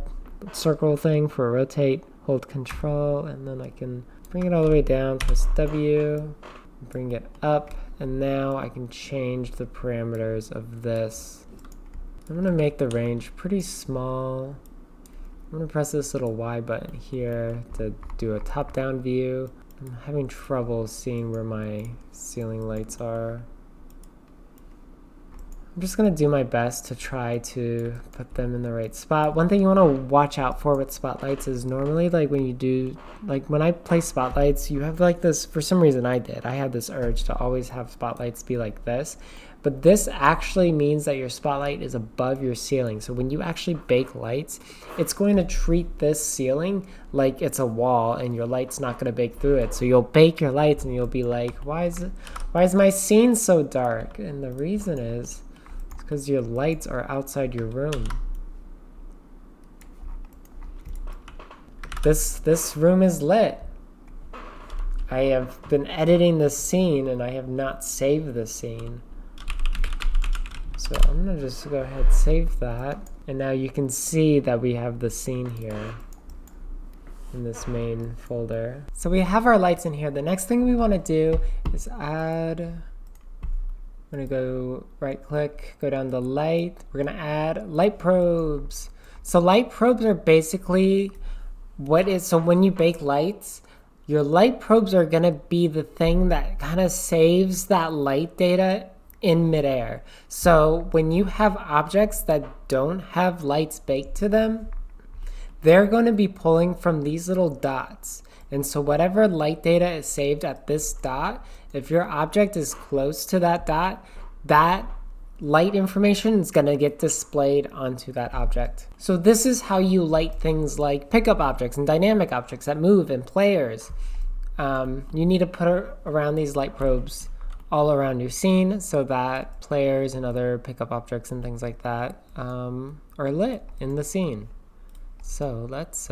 circle thing for rotate, hold Control, and then I can bring it all the way down, press W, bring it up, and now I can change the parameters of this. I'm going to make the range pretty small. I'm going to press this little Y button here to do a top-down view. I'm having trouble seeing where my ceiling lights are. I'm just going to do my best to try to put them in the right spot. One thing you want to watch out for with spotlights is normally like when you do, like when I play spotlights, you have like this, for some reason I had this urge to always have spotlights be like this. But this actually means that your spotlight is above your ceiling. So when you actually bake lights, it's going to treat this ceiling like it's a wall and your light's not going to bake through it. So you'll bake your lights and you'll be like, why is my scene so dark? And the reason is because your lights are outside your room. This room is lit. I have been editing this scene and I have not saved this scene. So I'm gonna just go ahead and save that. And now you can see that we have the scene here in this main folder. So we have our lights in here. The next thing we want to do is add, I'm gonna go right click, go down to light. We're gonna add light probes. So light probes are basically so when you bake lights, your light probes are gonna be the thing that kind of saves that light data in midair. So when you have objects that don't have lights baked to them, they're going to be pulling from these little dots. And so whatever light data is saved at this dot, if your object is close to that dot, that light information is going to get displayed onto that object. So this is how you light things like pickup objects and dynamic objects that move and players. You need to put around these light probes all around your scene so that players and other pickup objects and things like that are lit in the scene. So let's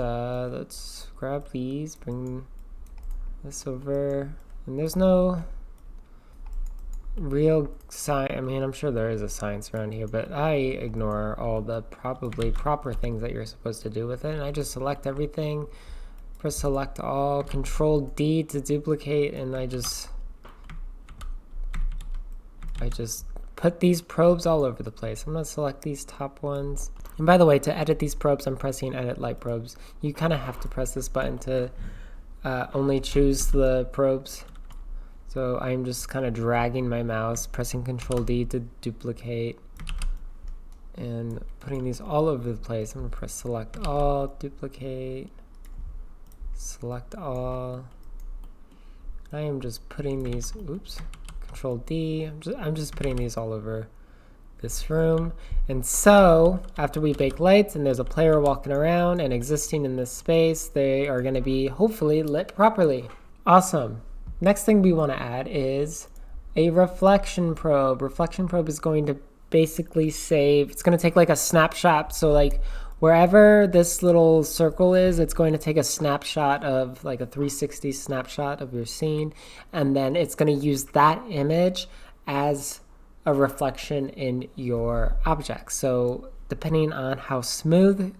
grab these, bring this over, and there's no real sign. I mean, I'm sure there is a science around here, but I ignore all the probably proper things that you're supposed to do with it, and I just select everything, press select all, Control D to duplicate, and I just put these probes all over the place. I'm going to select these top ones. And by the way, to edit these probes, I'm pressing Edit Light Probes. You kind of have to press this button to only choose the probes. So I'm just kind of dragging my mouse, pressing Control D to duplicate, and putting these all over the place. I'm going to press Select All, Duplicate, Select All. I am just putting these, oops. Control D, I'm just putting these all over this room. And so after we bake lights and there's a player walking around and existing in this space, they are going to be hopefully lit properly. Awesome. Next thing we want to add is a reflection probe. Reflection probe is going to basically save, it's going to take like a snapshot. So like wherever this little circle is, it's going to take a snapshot of like a 360 snapshot of your scene, and then it's going to use that image as a reflection in your object. So depending on how smooth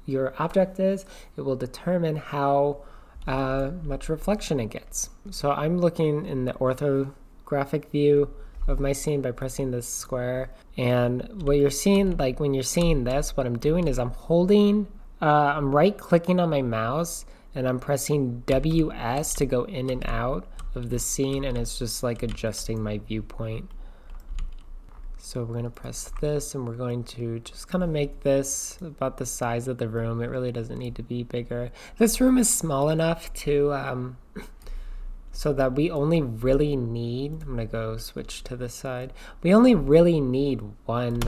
your object is, it will determine how much reflection it gets. So I'm looking in the orthographic view of my scene by pressing this square. And what you're seeing, like when you're seeing this, what I'm doing is I'm right clicking on my mouse and I'm pressing WS to go in and out of the scene, and it's just like adjusting my viewpoint. So we're going to press this, and we're going to just kind of make this about the size of the room. It really doesn't need to be bigger. This room is small enough to so that we only really need, I'm going to go switch to this side. We only really need one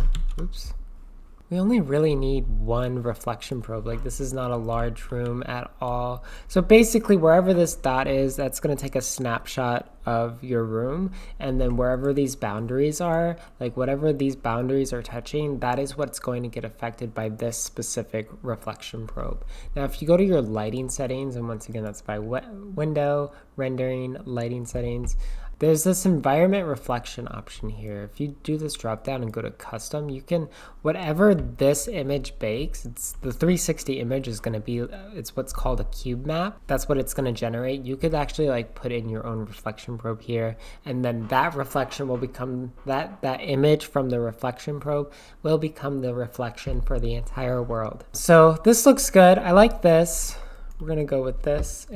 reflection probe. Like, this is not a large room at all. So basically wherever this dot is, that's going to take a snapshot of your room, and then wherever these boundaries are, like whatever these boundaries are touching, that is what's going to get affected by this specific reflection probe. Now if you go to your lighting settings, and once again that's by window, rendering, lighting settings, there's this environment reflection option here. If you do this drop down and go to custom, you can, whatever this image bakes, it's the 360 image is going to be, it's what's called a cube map. That's what it's going to generate. You could actually like put in your own reflection probe here, and then that reflection will become, that image from the reflection probe will become the reflection for the entire world. So this looks good. I like this. We're going to go with this.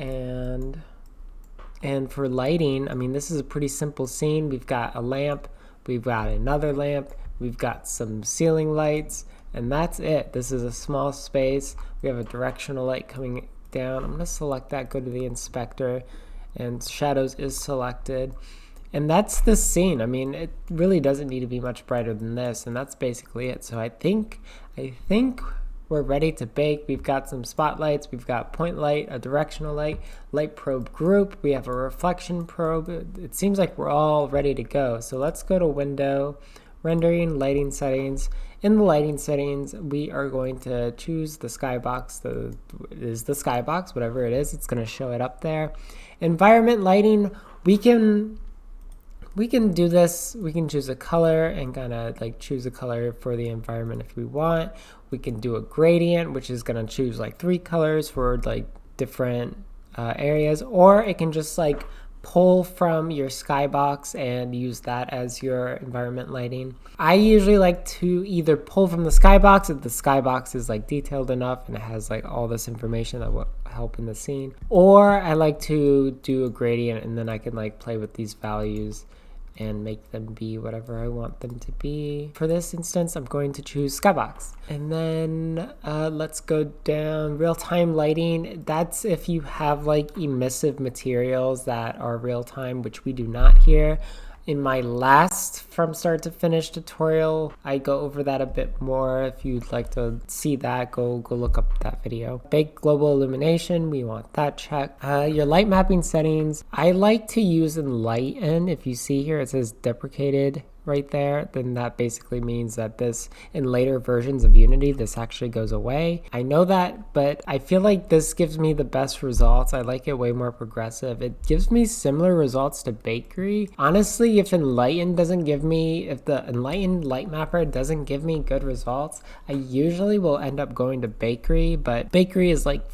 And for lighting, I mean, this is a pretty simple scene. We've got a lamp, we've got another lamp, we've got some ceiling lights, and that's it. This is a small space. We have a directional light coming down. I'm going to select that, go to the inspector, and shadows is selected. And that's the scene. I mean, it really doesn't need to be much brighter than this, and that's basically it. So I think we're ready to bake. We've got some spotlights, we've got point light, a directional light, light probe group, we have a reflection probe. It seems like we're all ready to go. So let's go to window, rendering, lighting settings. In the lighting settings, we are going to choose the skybox. The skybox, whatever it is, it's going to show it up there. Environment lighting, we can do this. We can choose a color and kind of like choose a color for the environment if we want. We can do a gradient, which is going to choose like 3 colors for like different areas, or it can just like pull from your skybox and use that as your environment lighting. I usually like to either pull from the skybox if the skybox is like detailed enough and it has like all this information that will help in the scene, or I like to do a gradient and then I can like play with these values and make them be whatever I want them to be. For this instance, I'm going to choose skybox. And then let's go down real-time lighting. That's if you have like emissive materials that are real-time, which we do not here. In my last from start to finish tutorial, I go over that a bit more. If you'd like to see that, go look up that video. Bake global illumination, we want that checked. Your light mapping settings, I like to use Enlighten. If you see here, it says deprecated right there, then that basically means that this, in later versions of Unity, this actually goes away. I know that, but I feel like this gives me the best results. I like it way more progressive. It gives me similar results to Bakery. Honestly, if the Enlightened Light Mapper doesn't give me good results, I usually will end up going to Bakery, but Bakery is like,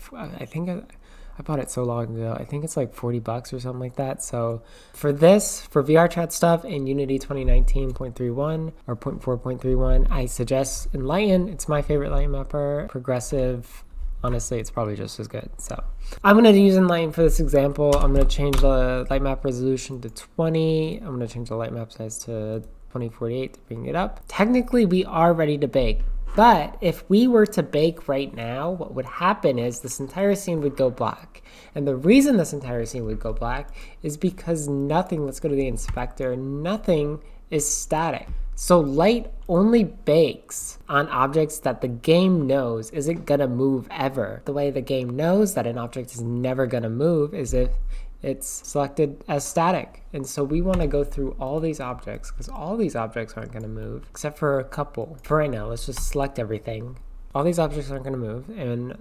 I bought it so long ago. I think it's like $40 or something like that. So for this, for VRChat stuff in Unity 2019.31 or 0.4.31, I suggest Enlighten. It's my favorite light mapper. Progressive, honestly, it's probably just as good. So I'm going to use Enlighten for this example. I'm going to change the light map resolution to 20. I'm going to change the light map size to 2048 to bring it up. Technically, we are ready to bake. But if we were to bake right now, what would happen is this entire scene would go black. And the reason this entire scene would go black is because nothing, let's go to the inspector, nothing is static. So light only bakes on objects that the game knows isn't gonna move ever. The way the game knows that an object is never gonna move is if it's selected as static. And so we want to go through all these objects because all these objects aren't going to move except for a couple. For right now, let's just select everything. All these objects aren't going to move, and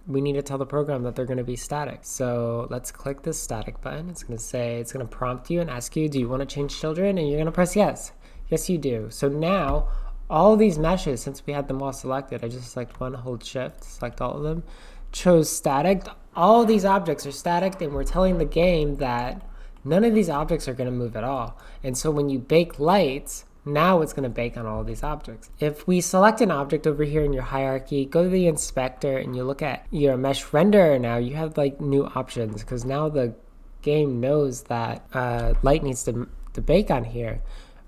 we need to tell the program that they're going to be static. So let's click this static button. It's going to prompt you and ask you, do you want to change children? And you're going to press yes. Yes, you do. So now all these meshes, since we had them all selected, I just select one, hold shift, select all of them, chose static. All these objects are static, and we're telling the game that none of these objects are going to move at all. And so when you bake lights, now it's going to bake on all of these objects. If we select an object over here in your hierarchy, go to the inspector and you look at your mesh renderer, now you have like new options, because now the game knows that light needs to bake on here.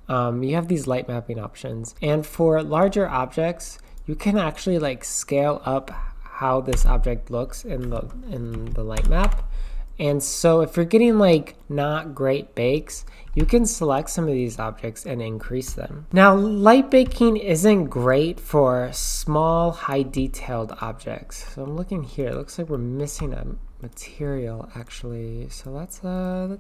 You have these light mapping options. And for larger objects, you can actually like scale up how this object looks in the light map. And so if you're getting like not great bakes, you can select some of these objects and increase them. Now, light baking isn't great for small, high detailed objects. So I'm looking here, it looks like we're missing a material actually. So let's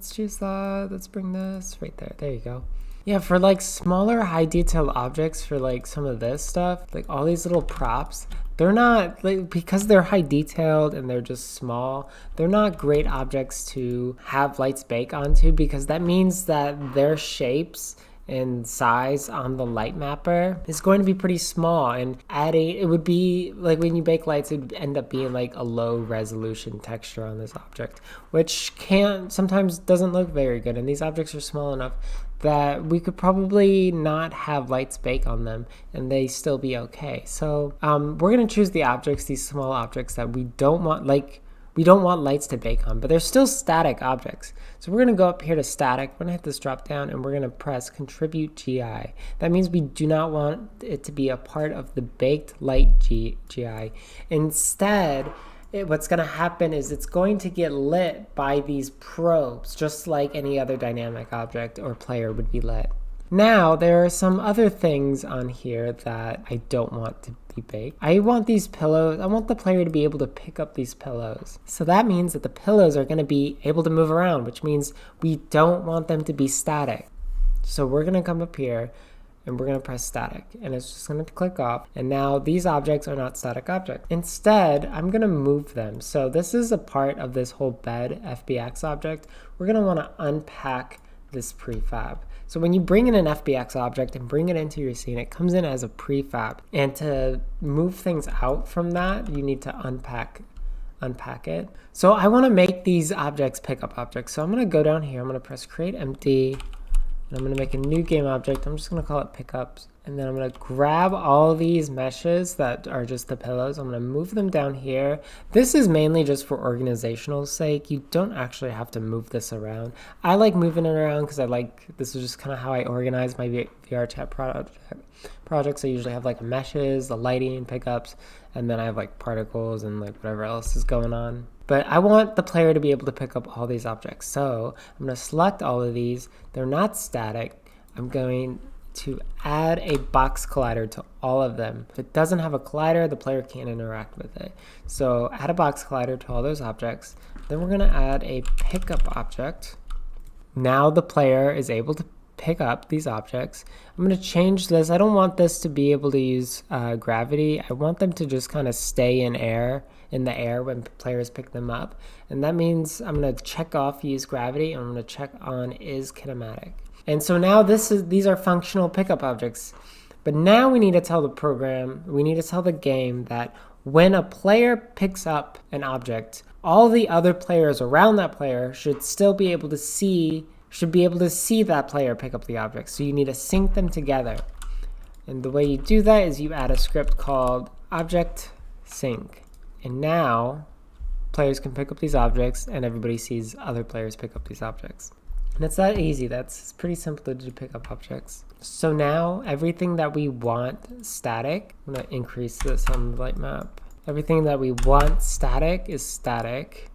choose that. Let's bring this right there. There you go. Yeah, for like smaller, high detailed objects, for like some of this stuff, like all these little props, they're not, like, because they're high detailed and they're just small, they're not great objects to have lights bake onto, because that means that their shapes and size on the light mapper is going to be pretty small, and it would be like when you bake lights, it would end up being like a low resolution texture on this object, which sometimes doesn't look very good. And these objects are small enough that we could probably not have lights bake on them and they still be okay. So we're going to choose the objects, these small objects that we don't want lights to bake on, but they're still static objects. So we're going to go up here to static. We're going to hit this drop down and we're going to press contribute GI. That means we do not want it to be a part of the baked light GI. Instead, what's going to happen is it's going to get lit by these probes, just like any other dynamic object or player would be lit. Now, there are some other things on here that I don't want to be baked. I want these pillows. I want the player to be able to pick up these pillows. So that means that the pillows are going to be able to move around, which means we don't want them to be static. So we're going to come up here and we're going to press static, and it's just going to click off. And now these objects are not static objects. Instead, I'm going to move them. So this is a part of this whole bed FBX object. We're going to want to unpack this prefab. So when you bring in an FBX object and bring it into your scene, it comes in as a prefab. And to move things out from that, you need to unpack it. So I want to make these objects pickup objects. So I'm going to go down here. I'm going to press create empty. And I'm going to make a new game object. I'm just going to call it pickups. And then I'm going to grab all these meshes that are just the pillows. I'm going to move them down here. This is mainly just for organizational sake. You don't actually have to move this around. I like moving it around because this is just kind of how I organize my VRChat projects. I usually have like meshes, the lighting, pickups, and then I have like particles and like whatever else is going on. But I want the player to be able to pick up all these objects. So I'm going to select all of these. They're not static. I'm going to add a box collider to all of them. If it doesn't have a collider, the player can't interact with it. So add a box collider to all those objects. Then we're going to add a pickup object. Now the player is able to pick up these objects. I'm going to change this. I don't want this to be able to use gravity. I want them to just kind of stay in the air when players pick them up. And that means I'm going to check off use gravity, and I'm going to check on is kinematic. And so now these are functional pickup objects. But now we need to tell the game that when a player picks up an object, all the other players around that player should be able to see that player pick up the object. So you need to sync them together. And the way you do that is you add a script called object sync. And now players can pick up these objects and everybody sees other players pick up these objects. And it's that easy. It's pretty simple to do pick up objects. So now everything that we want static, I'm going to increase this on the light map. Everything that we want static is static.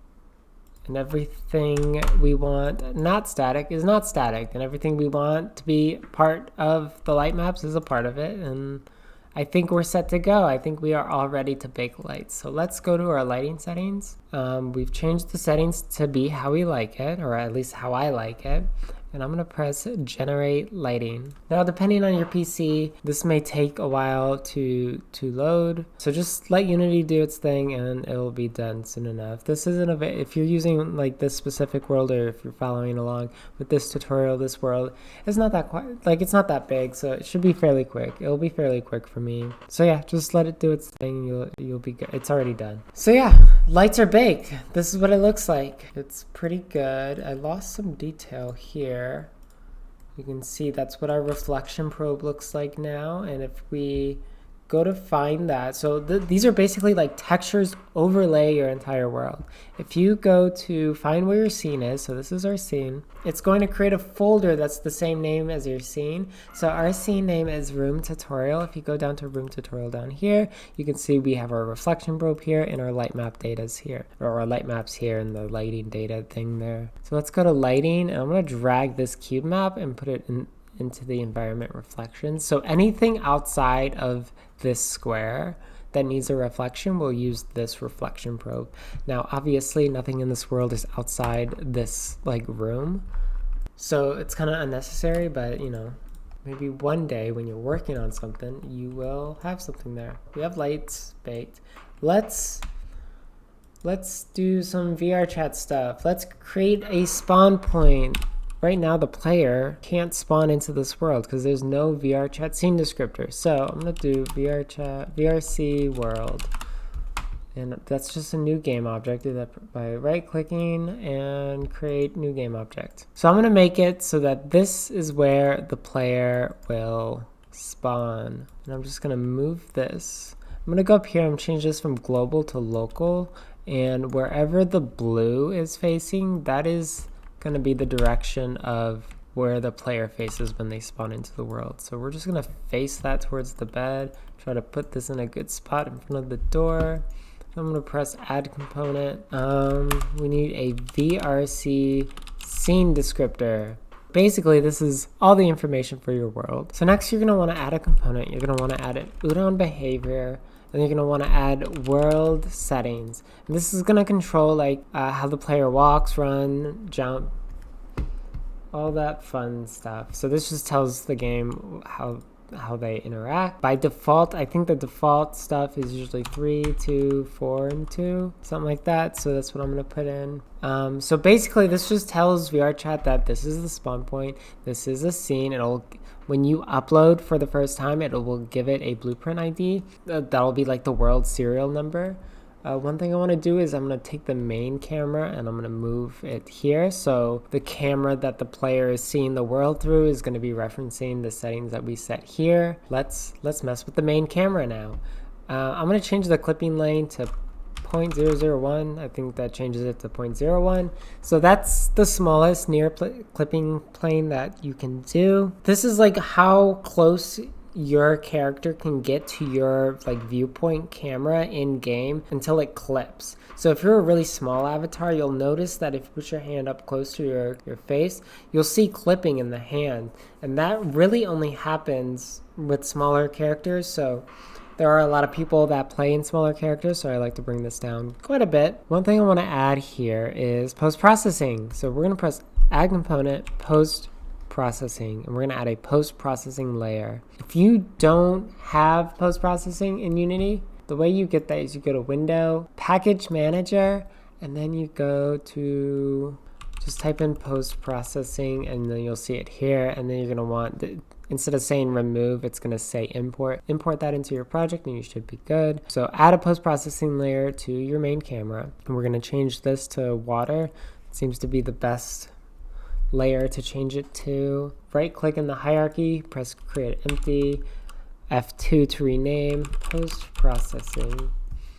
And everything we want not static is not static. And everything we want to be part of the light maps is a part of it. And I think we're set to go. I think we are all ready to bake lights. So let's go to our lighting settings. We've changed the settings to be how we like it, or at least how I like it. and I'm gonna press generate lighting. Now, depending on your PC, this may take a while to load. So just let Unity do its thing and it'll be done soon enough. This isn't if you're using like this specific world, or if you're following along with this tutorial, this world, it's not that it's not that big, so it should be fairly quick. It'll be fairly quick for me. So yeah, just let it do its thing. You'll be good. It's already done. So yeah, lights are baked. This is what it looks like. It's pretty good. I lost some detail here. You can see that's what our reflection probe looks like now. And if we go to find that, so these are basically like textures overlay your entire world. If you go to find where your scene is, so this is our scene, it's going to create a folder that's the same name as your scene. So our scene name is room tutorial. If you go down to room tutorial down here, you can see we have our reflection probe here and our light map data's here, or our light maps here and the lighting data thing there. So let's go to lighting, and I'm going to drag this cube map and put it into the environment reflection. So anything outside of this square that needs a reflection will use this reflection probe. Now obviously nothing in this world is outside this like room, so it's kind of unnecessary, but you know, maybe one day when you're working on something you will have something there. We have lights baked. Let's do some VRChat stuff. Let's create a spawn point. Right now the player can't spawn into this world because there's no VRChat scene descriptor. So I'm gonna do VRC world, and that's just a new game object. Do that by right clicking and create new game object. So I'm gonna make it so that this is where the player will spawn, and I'm just gonna move this. I'm gonna go up here and change this from global to local, and wherever the blue is facing, that is going to be the direction of where the player faces when they spawn into the world. So we're just going to face that towards the bed, try to put this in a good spot in front of the door. I'm going to press add component. We need a VRC scene descriptor. Basically, this is all the information for your world. So next you're going to want to add a component. You're going to want to add an udon behavior, and you're going to want to add world settings. And this is going to control like how the player walks, run, jump, all that fun stuff. So this just tells the game how they interact. By default, I think the default stuff is usually 3, 2, 4, and 2, something like that. So that's what I'm going to put in. So basically, this just tells VRChat that this is the spawn point, this is a scene. When you upload for the first time, it will give it a blueprint ID. That'll be like the world serial number. One thing I want to do is I'm going to take the main camera and I'm going to move it here. So the camera that the player is seeing the world through is going to be referencing the settings that we set here. Let's mess with the main camera now. I'm going to change the clipping lane to 0.001. I think that changes it to 0.01. So that's the smallest near clipping plane that you can do. This is like how close your character can get to your like viewpoint camera in game until it clips. So if you're a really small avatar, you'll notice that if you put your hand up close to your face, you'll see clipping in the hand, and that really only happens with smaller characters. So there are a lot of people that play in smaller characters, so I like to bring this down quite a bit. One thing I want to add here is post-processing. So we're going to press add component, post-processing, and we're going to add a post-processing layer. If you don't have post-processing in Unity, the way you get that is you go to Window, Package Manager, and then you go to, just type in post-processing, and then you'll see it here, and then you're going to want, instead of saying remove, it's going to say import. Import that into your project and you should be good. So add a post-processing layer to your main camera, and we're going to change this to water. It seems to be the best layer to change it to. Right click in the hierarchy, press create empty, F2 to rename, post-processing.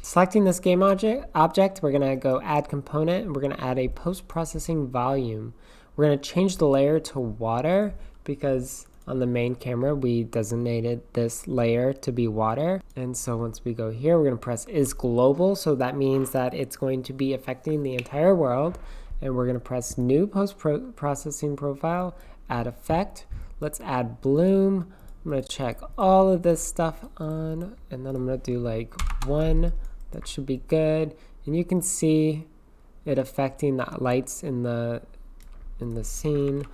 Selecting this game object, we're going to go add component, and we're going to add a post-processing volume. We're going to change the layer to water because on the main camera we designated this layer to be water. And so once we go here, we're going to press is global, so that means that it's going to be affecting the entire world. And we're going to press new post-processing profile, add effect. Let's add bloom. I'm going to check all of this stuff on, and then I'm going to do like 1. That should be good. And you can see it affecting the lights in the in the scene.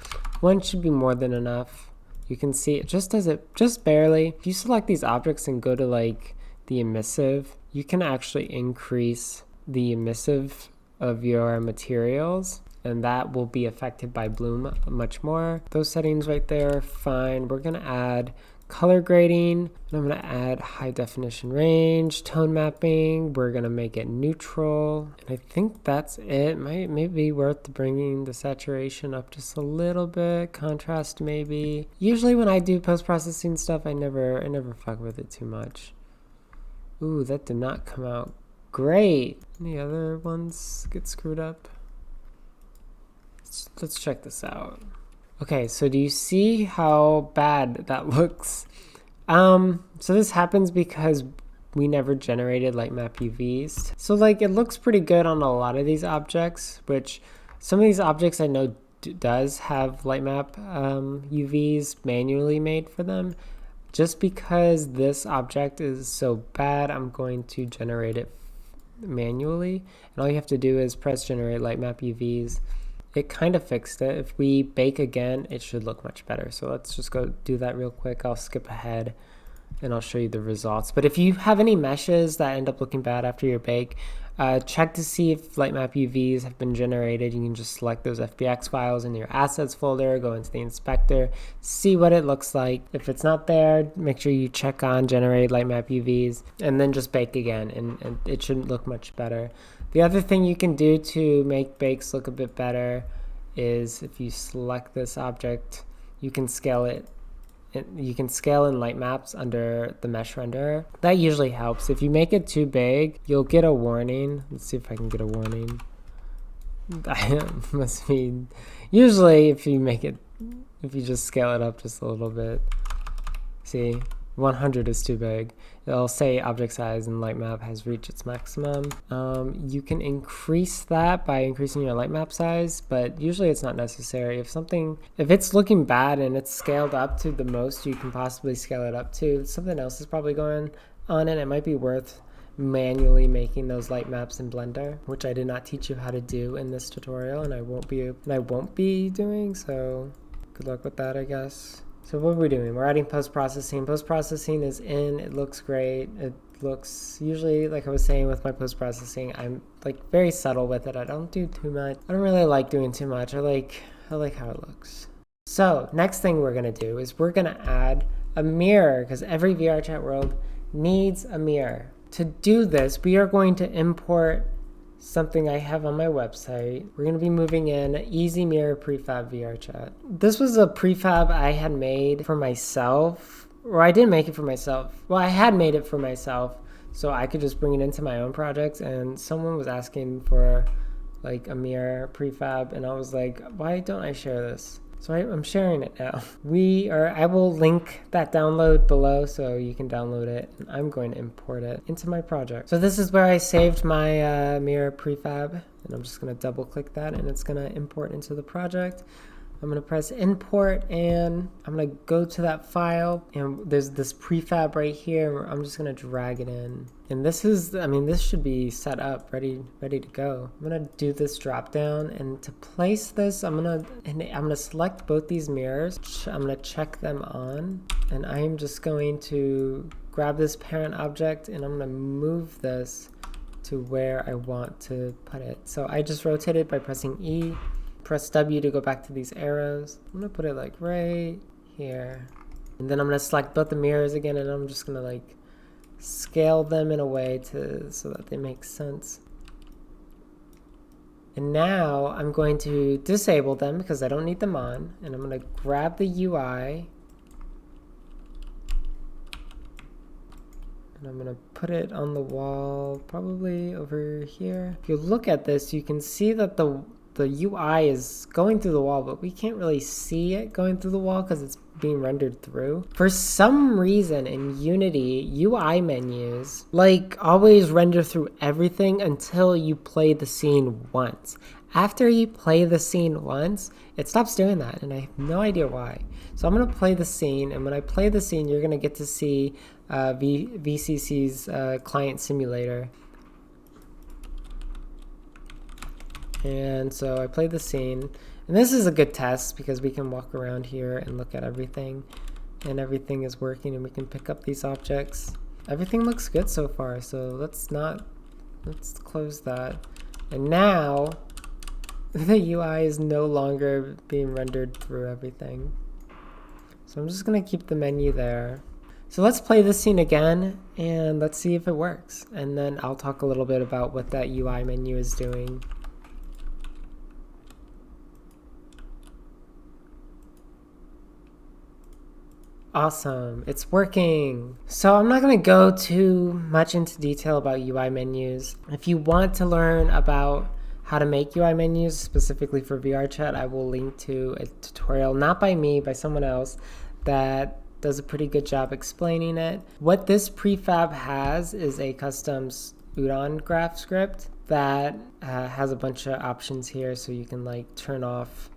1 should be more than enough. You can see it just does it just barely. If you select these objects and go to like the emissive, you can actually increase the emissive of your materials, and that will be affected by bloom much more. Those settings right there are fine. We're gonna add color grading, and I'm gonna add high definition range, tone mapping. We're gonna make it neutral, and I think that's it. Maybe be worth bringing the saturation up just a little bit, contrast maybe. Usually when I do post-processing stuff, I never fuck with it too much. Ooh, that did not come out great. Any other ones get screwed up? Let's check this out. Okay, so do you see how bad that looks? So this happens because we never generated Lightmap UVs. So like it looks pretty good on a lot of these objects, which some of these objects I know does have Lightmap UVs manually made for them. Just because this object is so bad, I'm going to generate it manually. And all you have to do is press generate Lightmap UVs. It kind of fixed it. If we bake again, it should look much better. So let's just go do that real quick. I'll skip ahead and I'll show you the results. But if you have any meshes that end up looking bad after your bake, check to see if Lightmap UVs have been generated. You can just select those FBX files in your assets folder, go into the inspector, see what it looks like. If it's not there, make sure you check on generate Lightmap UVs and then just bake again, and it should look much better. The other thing you can do to make bakes look a bit better is if you select this object, you can scale it. You can scale in light maps under the mesh renderer. That usually helps. If you make it too big, you'll get a warning. Let's see if I can get a warning. Must be usually if you just scale it up just a little bit. See, 100 is too big. It'll say object size and light map has reached its maximum. You can increase that by increasing your light map size, but usually it's not necessary. If it's looking bad and it's scaled up to the most you can possibly scale it up to, something else is probably going on, and it might be worth manually making those light maps in Blender, which I did not teach you how to do in this tutorial, and I won't be doing, so good luck with that, I guess. So what are we doing? We're adding post-processing. Post-processing is in, it looks great. It looks, usually, like I was saying with my post-processing, I'm like very subtle with it. I don't do too much. I don't really like doing too much. I like how it looks. So next thing we're gonna do is we're gonna add a mirror, because every VRChat world needs a mirror. To do this, we are going to import something I have on my website. We're going to be moving in Easy Mirror Prefab VRChat. This was a prefab I had made for myself, or I didn't make it for myself. Well, I had made it for myself, so I could just bring it into my own projects, and someone was asking for like a mirror prefab, and I was like, why don't I share this? So I'm sharing it now. I will link that download below so you can download it, and I'm going to import it into my project. So this is where I saved my mirror prefab, and I'm just gonna double click that and it's gonna import into the project. I'm gonna press import and I'm gonna go to that file, and there's this prefab right here. I'm just gonna drag it in. And this is, this should be set up, ready to go. I'm gonna do this drop down, and to place this, I'm gonna select both these mirrors. I'm gonna check them on, and I am just going to grab this parent object and I'm gonna move this to where I want to put it. So I just rotate it by pressing E. Press W to go back to these arrows. I'm gonna put it like right here. And then I'm gonna select both the mirrors again, and I'm just gonna like scale them in a way so that they make sense. And now I'm going to disable them because I don't need them on, and I'm gonna grab the UI and I'm gonna put it on the wall, probably over here. If you look at this, you can see that the UI is going through the wall, but we can't really see it going through the wall because it's being rendered through. For some reason in Unity, UI menus like always render through everything until you play the scene once. After you play the scene once, it stops doing that, and I have no idea why. So I'm gonna play the scene, and when I play the scene, you're gonna get to see VCC's client simulator. And so I play the scene, And this is a good test because we can walk around here and look at everything, and everything is working, and we can pick up these objects. Everything looks good so far, so let's close that. And now the UI is no longer being rendered through everything. So I'm just gonna keep the menu there. So let's play this scene again and let's see if it works. And then I'll talk a little bit about what that UI menu is doing. Awesome, it's working. So I'm not going to go too much into detail about UI menus. If you want to learn about how to make UI menus specifically for VRChat, I will link to a tutorial, not by me, by someone else, that does a pretty good job explaining it. What this prefab has is a custom Udon graph script that has a bunch of options here, so you can like turn off.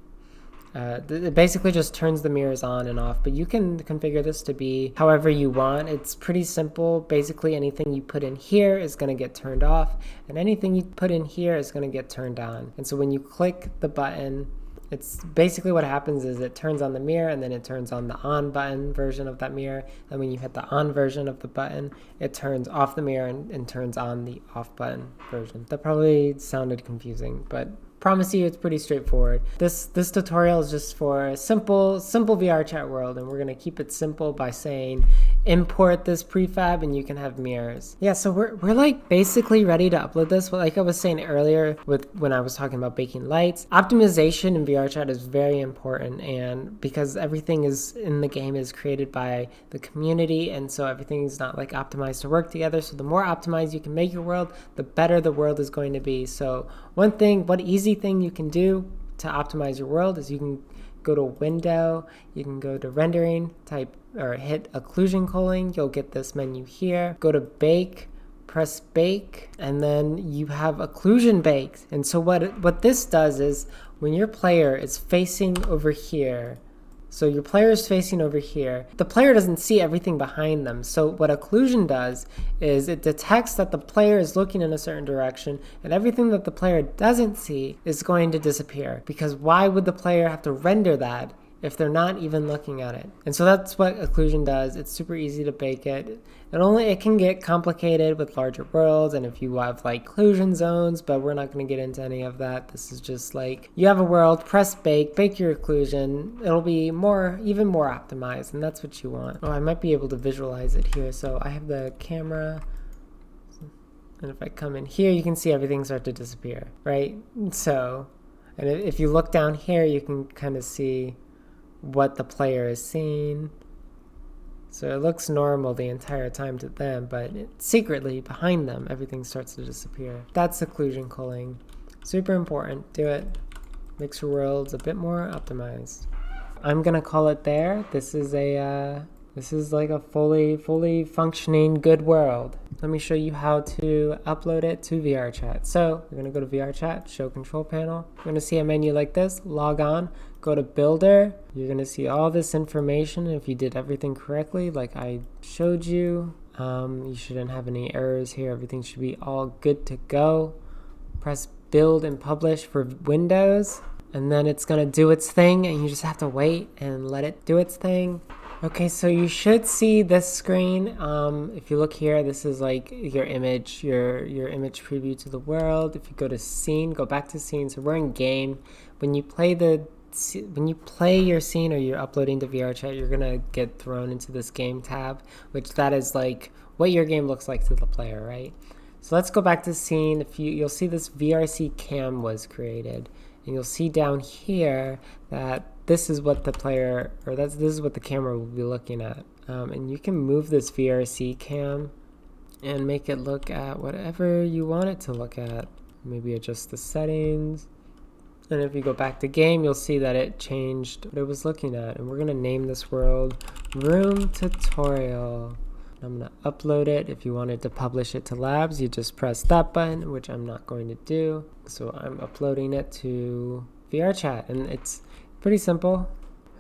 It basically just turns the mirrors on and off, but you can configure this to be however you want. It's pretty simple. Basically anything you put in here is going to get turned off, and anything you put in here is going to get turned on. And so when you click the button, it's basically what happens is it turns on the mirror, and then it turns on the on button version of that mirror. And when you hit the on version of the button, it turns off the mirror and turns on the off button version. That probably sounded confusing, but promise you it's pretty straightforward. This tutorial is just for a simple VRChat world, and we're going to keep it simple by saying import this prefab and you can have mirrors. Yeah, so we're like basically ready to upload this. But like I was saying earlier when I was talking about baking lights, optimization in VRChat is very important, and because everything is in the game is created by the community, and so everything is not like optimized to work together. So the more optimized you can make your world, the better the world is going to be. So one easy thing you can do to optimize your world is you can go to window, you can go to rendering, type or hit occlusion culling, you'll get this menu here. Go to bake, press bake, and then you have occlusion baked. And so what this does is when your player is facing over here, so your player is facing over here, the player doesn't see everything behind them. So what occlusion does is it detects that the player is looking in a certain direction, and everything that the player doesn't see is going to disappear. Because why would the player have to render that if they're not even looking at it? And so that's what occlusion does. It's super easy to bake it. It can get complicated with larger worlds and if you have like occlusion zones, but we're not going to get into any of that. This is just like you have a world, press bake your occlusion. It'll be even more optimized, and that's what you want. Oh, I might be able to visualize it here. So I have the camera, and if I come in here, you can see everything start to disappear, right? So, and if you look down here, you can kind of see what the player is seeing. So it looks normal the entire time to them, but secretly behind them, everything starts to disappear. That's occlusion culling. Super important. Do it. Makes your worlds a bit more optimized. I'm gonna call it there. This is like a fully functioning good world. Let me show you how to upload it to VRChat. So we're gonna go to VRChat, show control panel. You're gonna see a menu like this, log on, go to builder. You're gonna see all this information. If you did everything correctly, like I showed you, you shouldn't have any errors here. Everything should be all good to go. Press build and publish for Windows, and then it's gonna do its thing, and you just have to wait and let it do its thing. Okay, so you should see this screen. If you look here, this is like your image, your image preview to the world. If you go to scene, go back to scene. So we're in game. When you play your scene or you're uploading to VRChat, you're gonna get thrown into this game tab, which that is like what your game looks like to the player, right? So let's go back to scene. You'll see this VRC cam was created, and you'll see down here that this is what the player, or this is what the camera will be looking at. And you can move this VRC cam and make it look at whatever you want it to look at. Maybe adjust the settings. And if you go back to game, you'll see that it changed what it was looking at. And we're gonna name this world Room Tutorial. I'm gonna upload it. If you wanted to publish it to labs, you just press that button, which I'm not going to do. So I'm uploading it to VRChat, and it's pretty simple.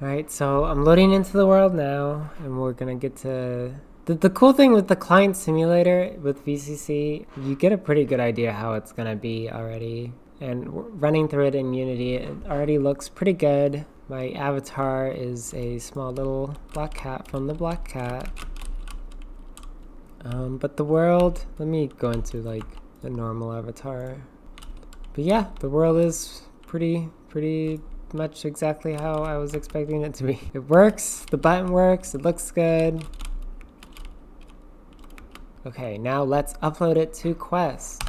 All right, so I'm loading into the world now, and we're gonna get to the cool thing with the client simulator with VCC. You get a pretty good idea how it's gonna be already. and running through it in Unity, it already looks pretty good. My avatar is a small little black cat from the Black Cat. But the world, let me go into like a normal avatar. But yeah, the world is pretty much exactly how I was expecting it to be. It works, the button works, it looks good. Okay, now let's upload it to Quest.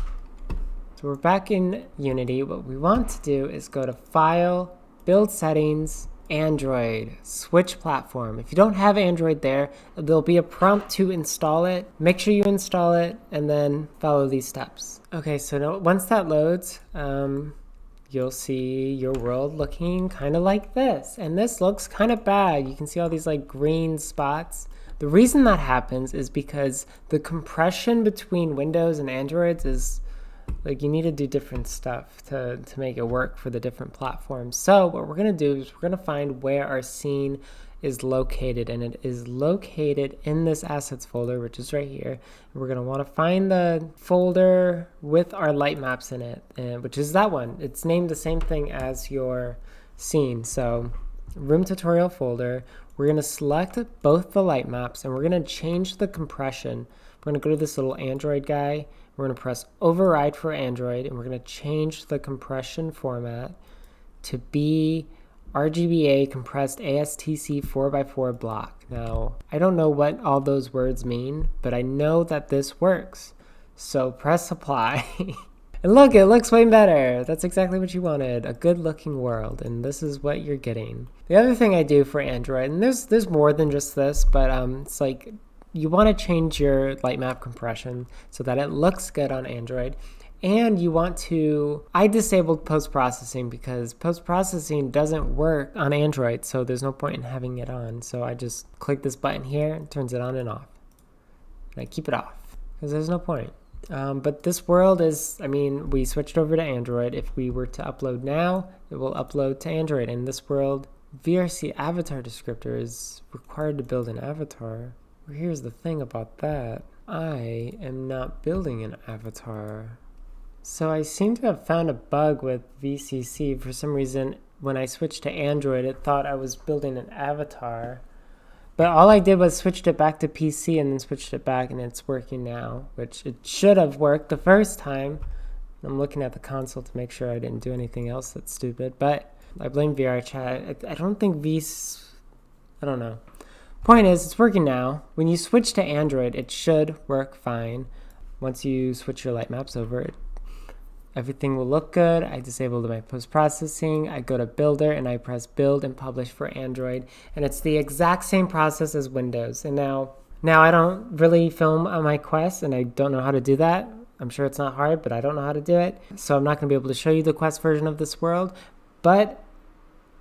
So we're back in Unity. What we want to do is go to File, Build Settings, Android, switch platform. If you don't have Android there, there'll be a prompt to install it. Make sure you install it and then follow these steps. Okay, so now, once that loads, you'll see your world looking kind of like this. And this looks kind of bad. You can see all these like green spots. The reason that happens is because the compression between Windows and Androids is like you need to do different stuff to make it work for the different platforms. So what we're going to do is we're going to find where our scene is located, and it is located in this assets folder, which is right here. And we're going to want to find the folder with our light maps in it, which is that one. It's named the same thing as your scene. So room tutorial folder, we're going to select both the light maps and we're going to change the compression. We're going to go to this little Android guy. We're going to press override for Android, and we're going to change the compression format to be RGBA compressed ASTC 4x4 block. Now, I don't know what all those words mean, but I know that this works. So press apply. And look, it looks way better. That's exactly what you wanted, a good looking world, and this is what you're getting. The other thing I do for Android, and there's more than just this, but it's like you want to change your light map compression so that it looks good on Android. And you want to, I disabled post-processing because post-processing doesn't work on Android, so there's no point in having it on. So I just click this button here, it turns it on and off. And I keep it off because there's no point. But this world is, I mean, we switched over to Android. If we were to upload now, it will upload to Android. In this world, VRC avatar descriptor is required to build an avatar. Well, here's the thing about that. I am not building an avatar. So I seem to have found a bug with VCC. For some reason, when I switched to Android, it thought I was building an avatar. But all I did was switched it back to PC and then switched it back, and it's working now, which it should have worked the first time. I'm looking at the console to make sure I didn't do anything else that's stupid, but I blame VRChat. I don't think I don't know. Point is, it's working now. When you switch to Android, it should work fine. Once you switch your light maps over, everything will look good. I disabled my post-processing. I go to Builder and I press Build and Publish for Android. And it's the exact same process as Windows. And now I don't really film on my Quest, and I don't know how to do that. I'm sure it's not hard, but I don't know how to do it. So I'm not going to be able to show you the Quest version of this world. But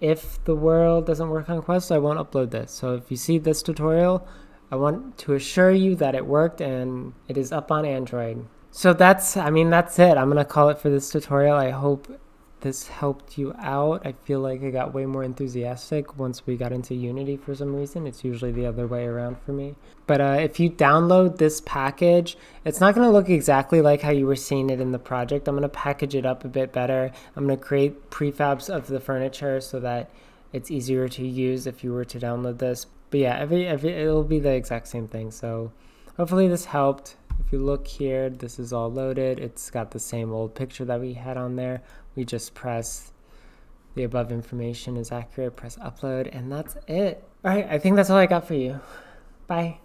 if the world doesn't work on Quest, I won't upload this. So if you see this tutorial, I want to assure you that it worked and it is up on Android. So that's it. I'm going to call it for this tutorial. I hope this helped you out. I feel like I got way more enthusiastic once we got into Unity for some reason. It's usually the other way around for me. But if you download this package, it's not going to look exactly like how you were seeing it in the project. I'm going to package it up a bit better. I'm going to create prefabs of the furniture so that it's easier to use if you were to download this. But yeah, it'll be the exact same thing. So hopefully this helped. If you look here, this is all loaded. It's got the same old picture that we had on there. We just press the above information is accurate, press upload, and that's it. All right, I think that's all I got for you. Bye.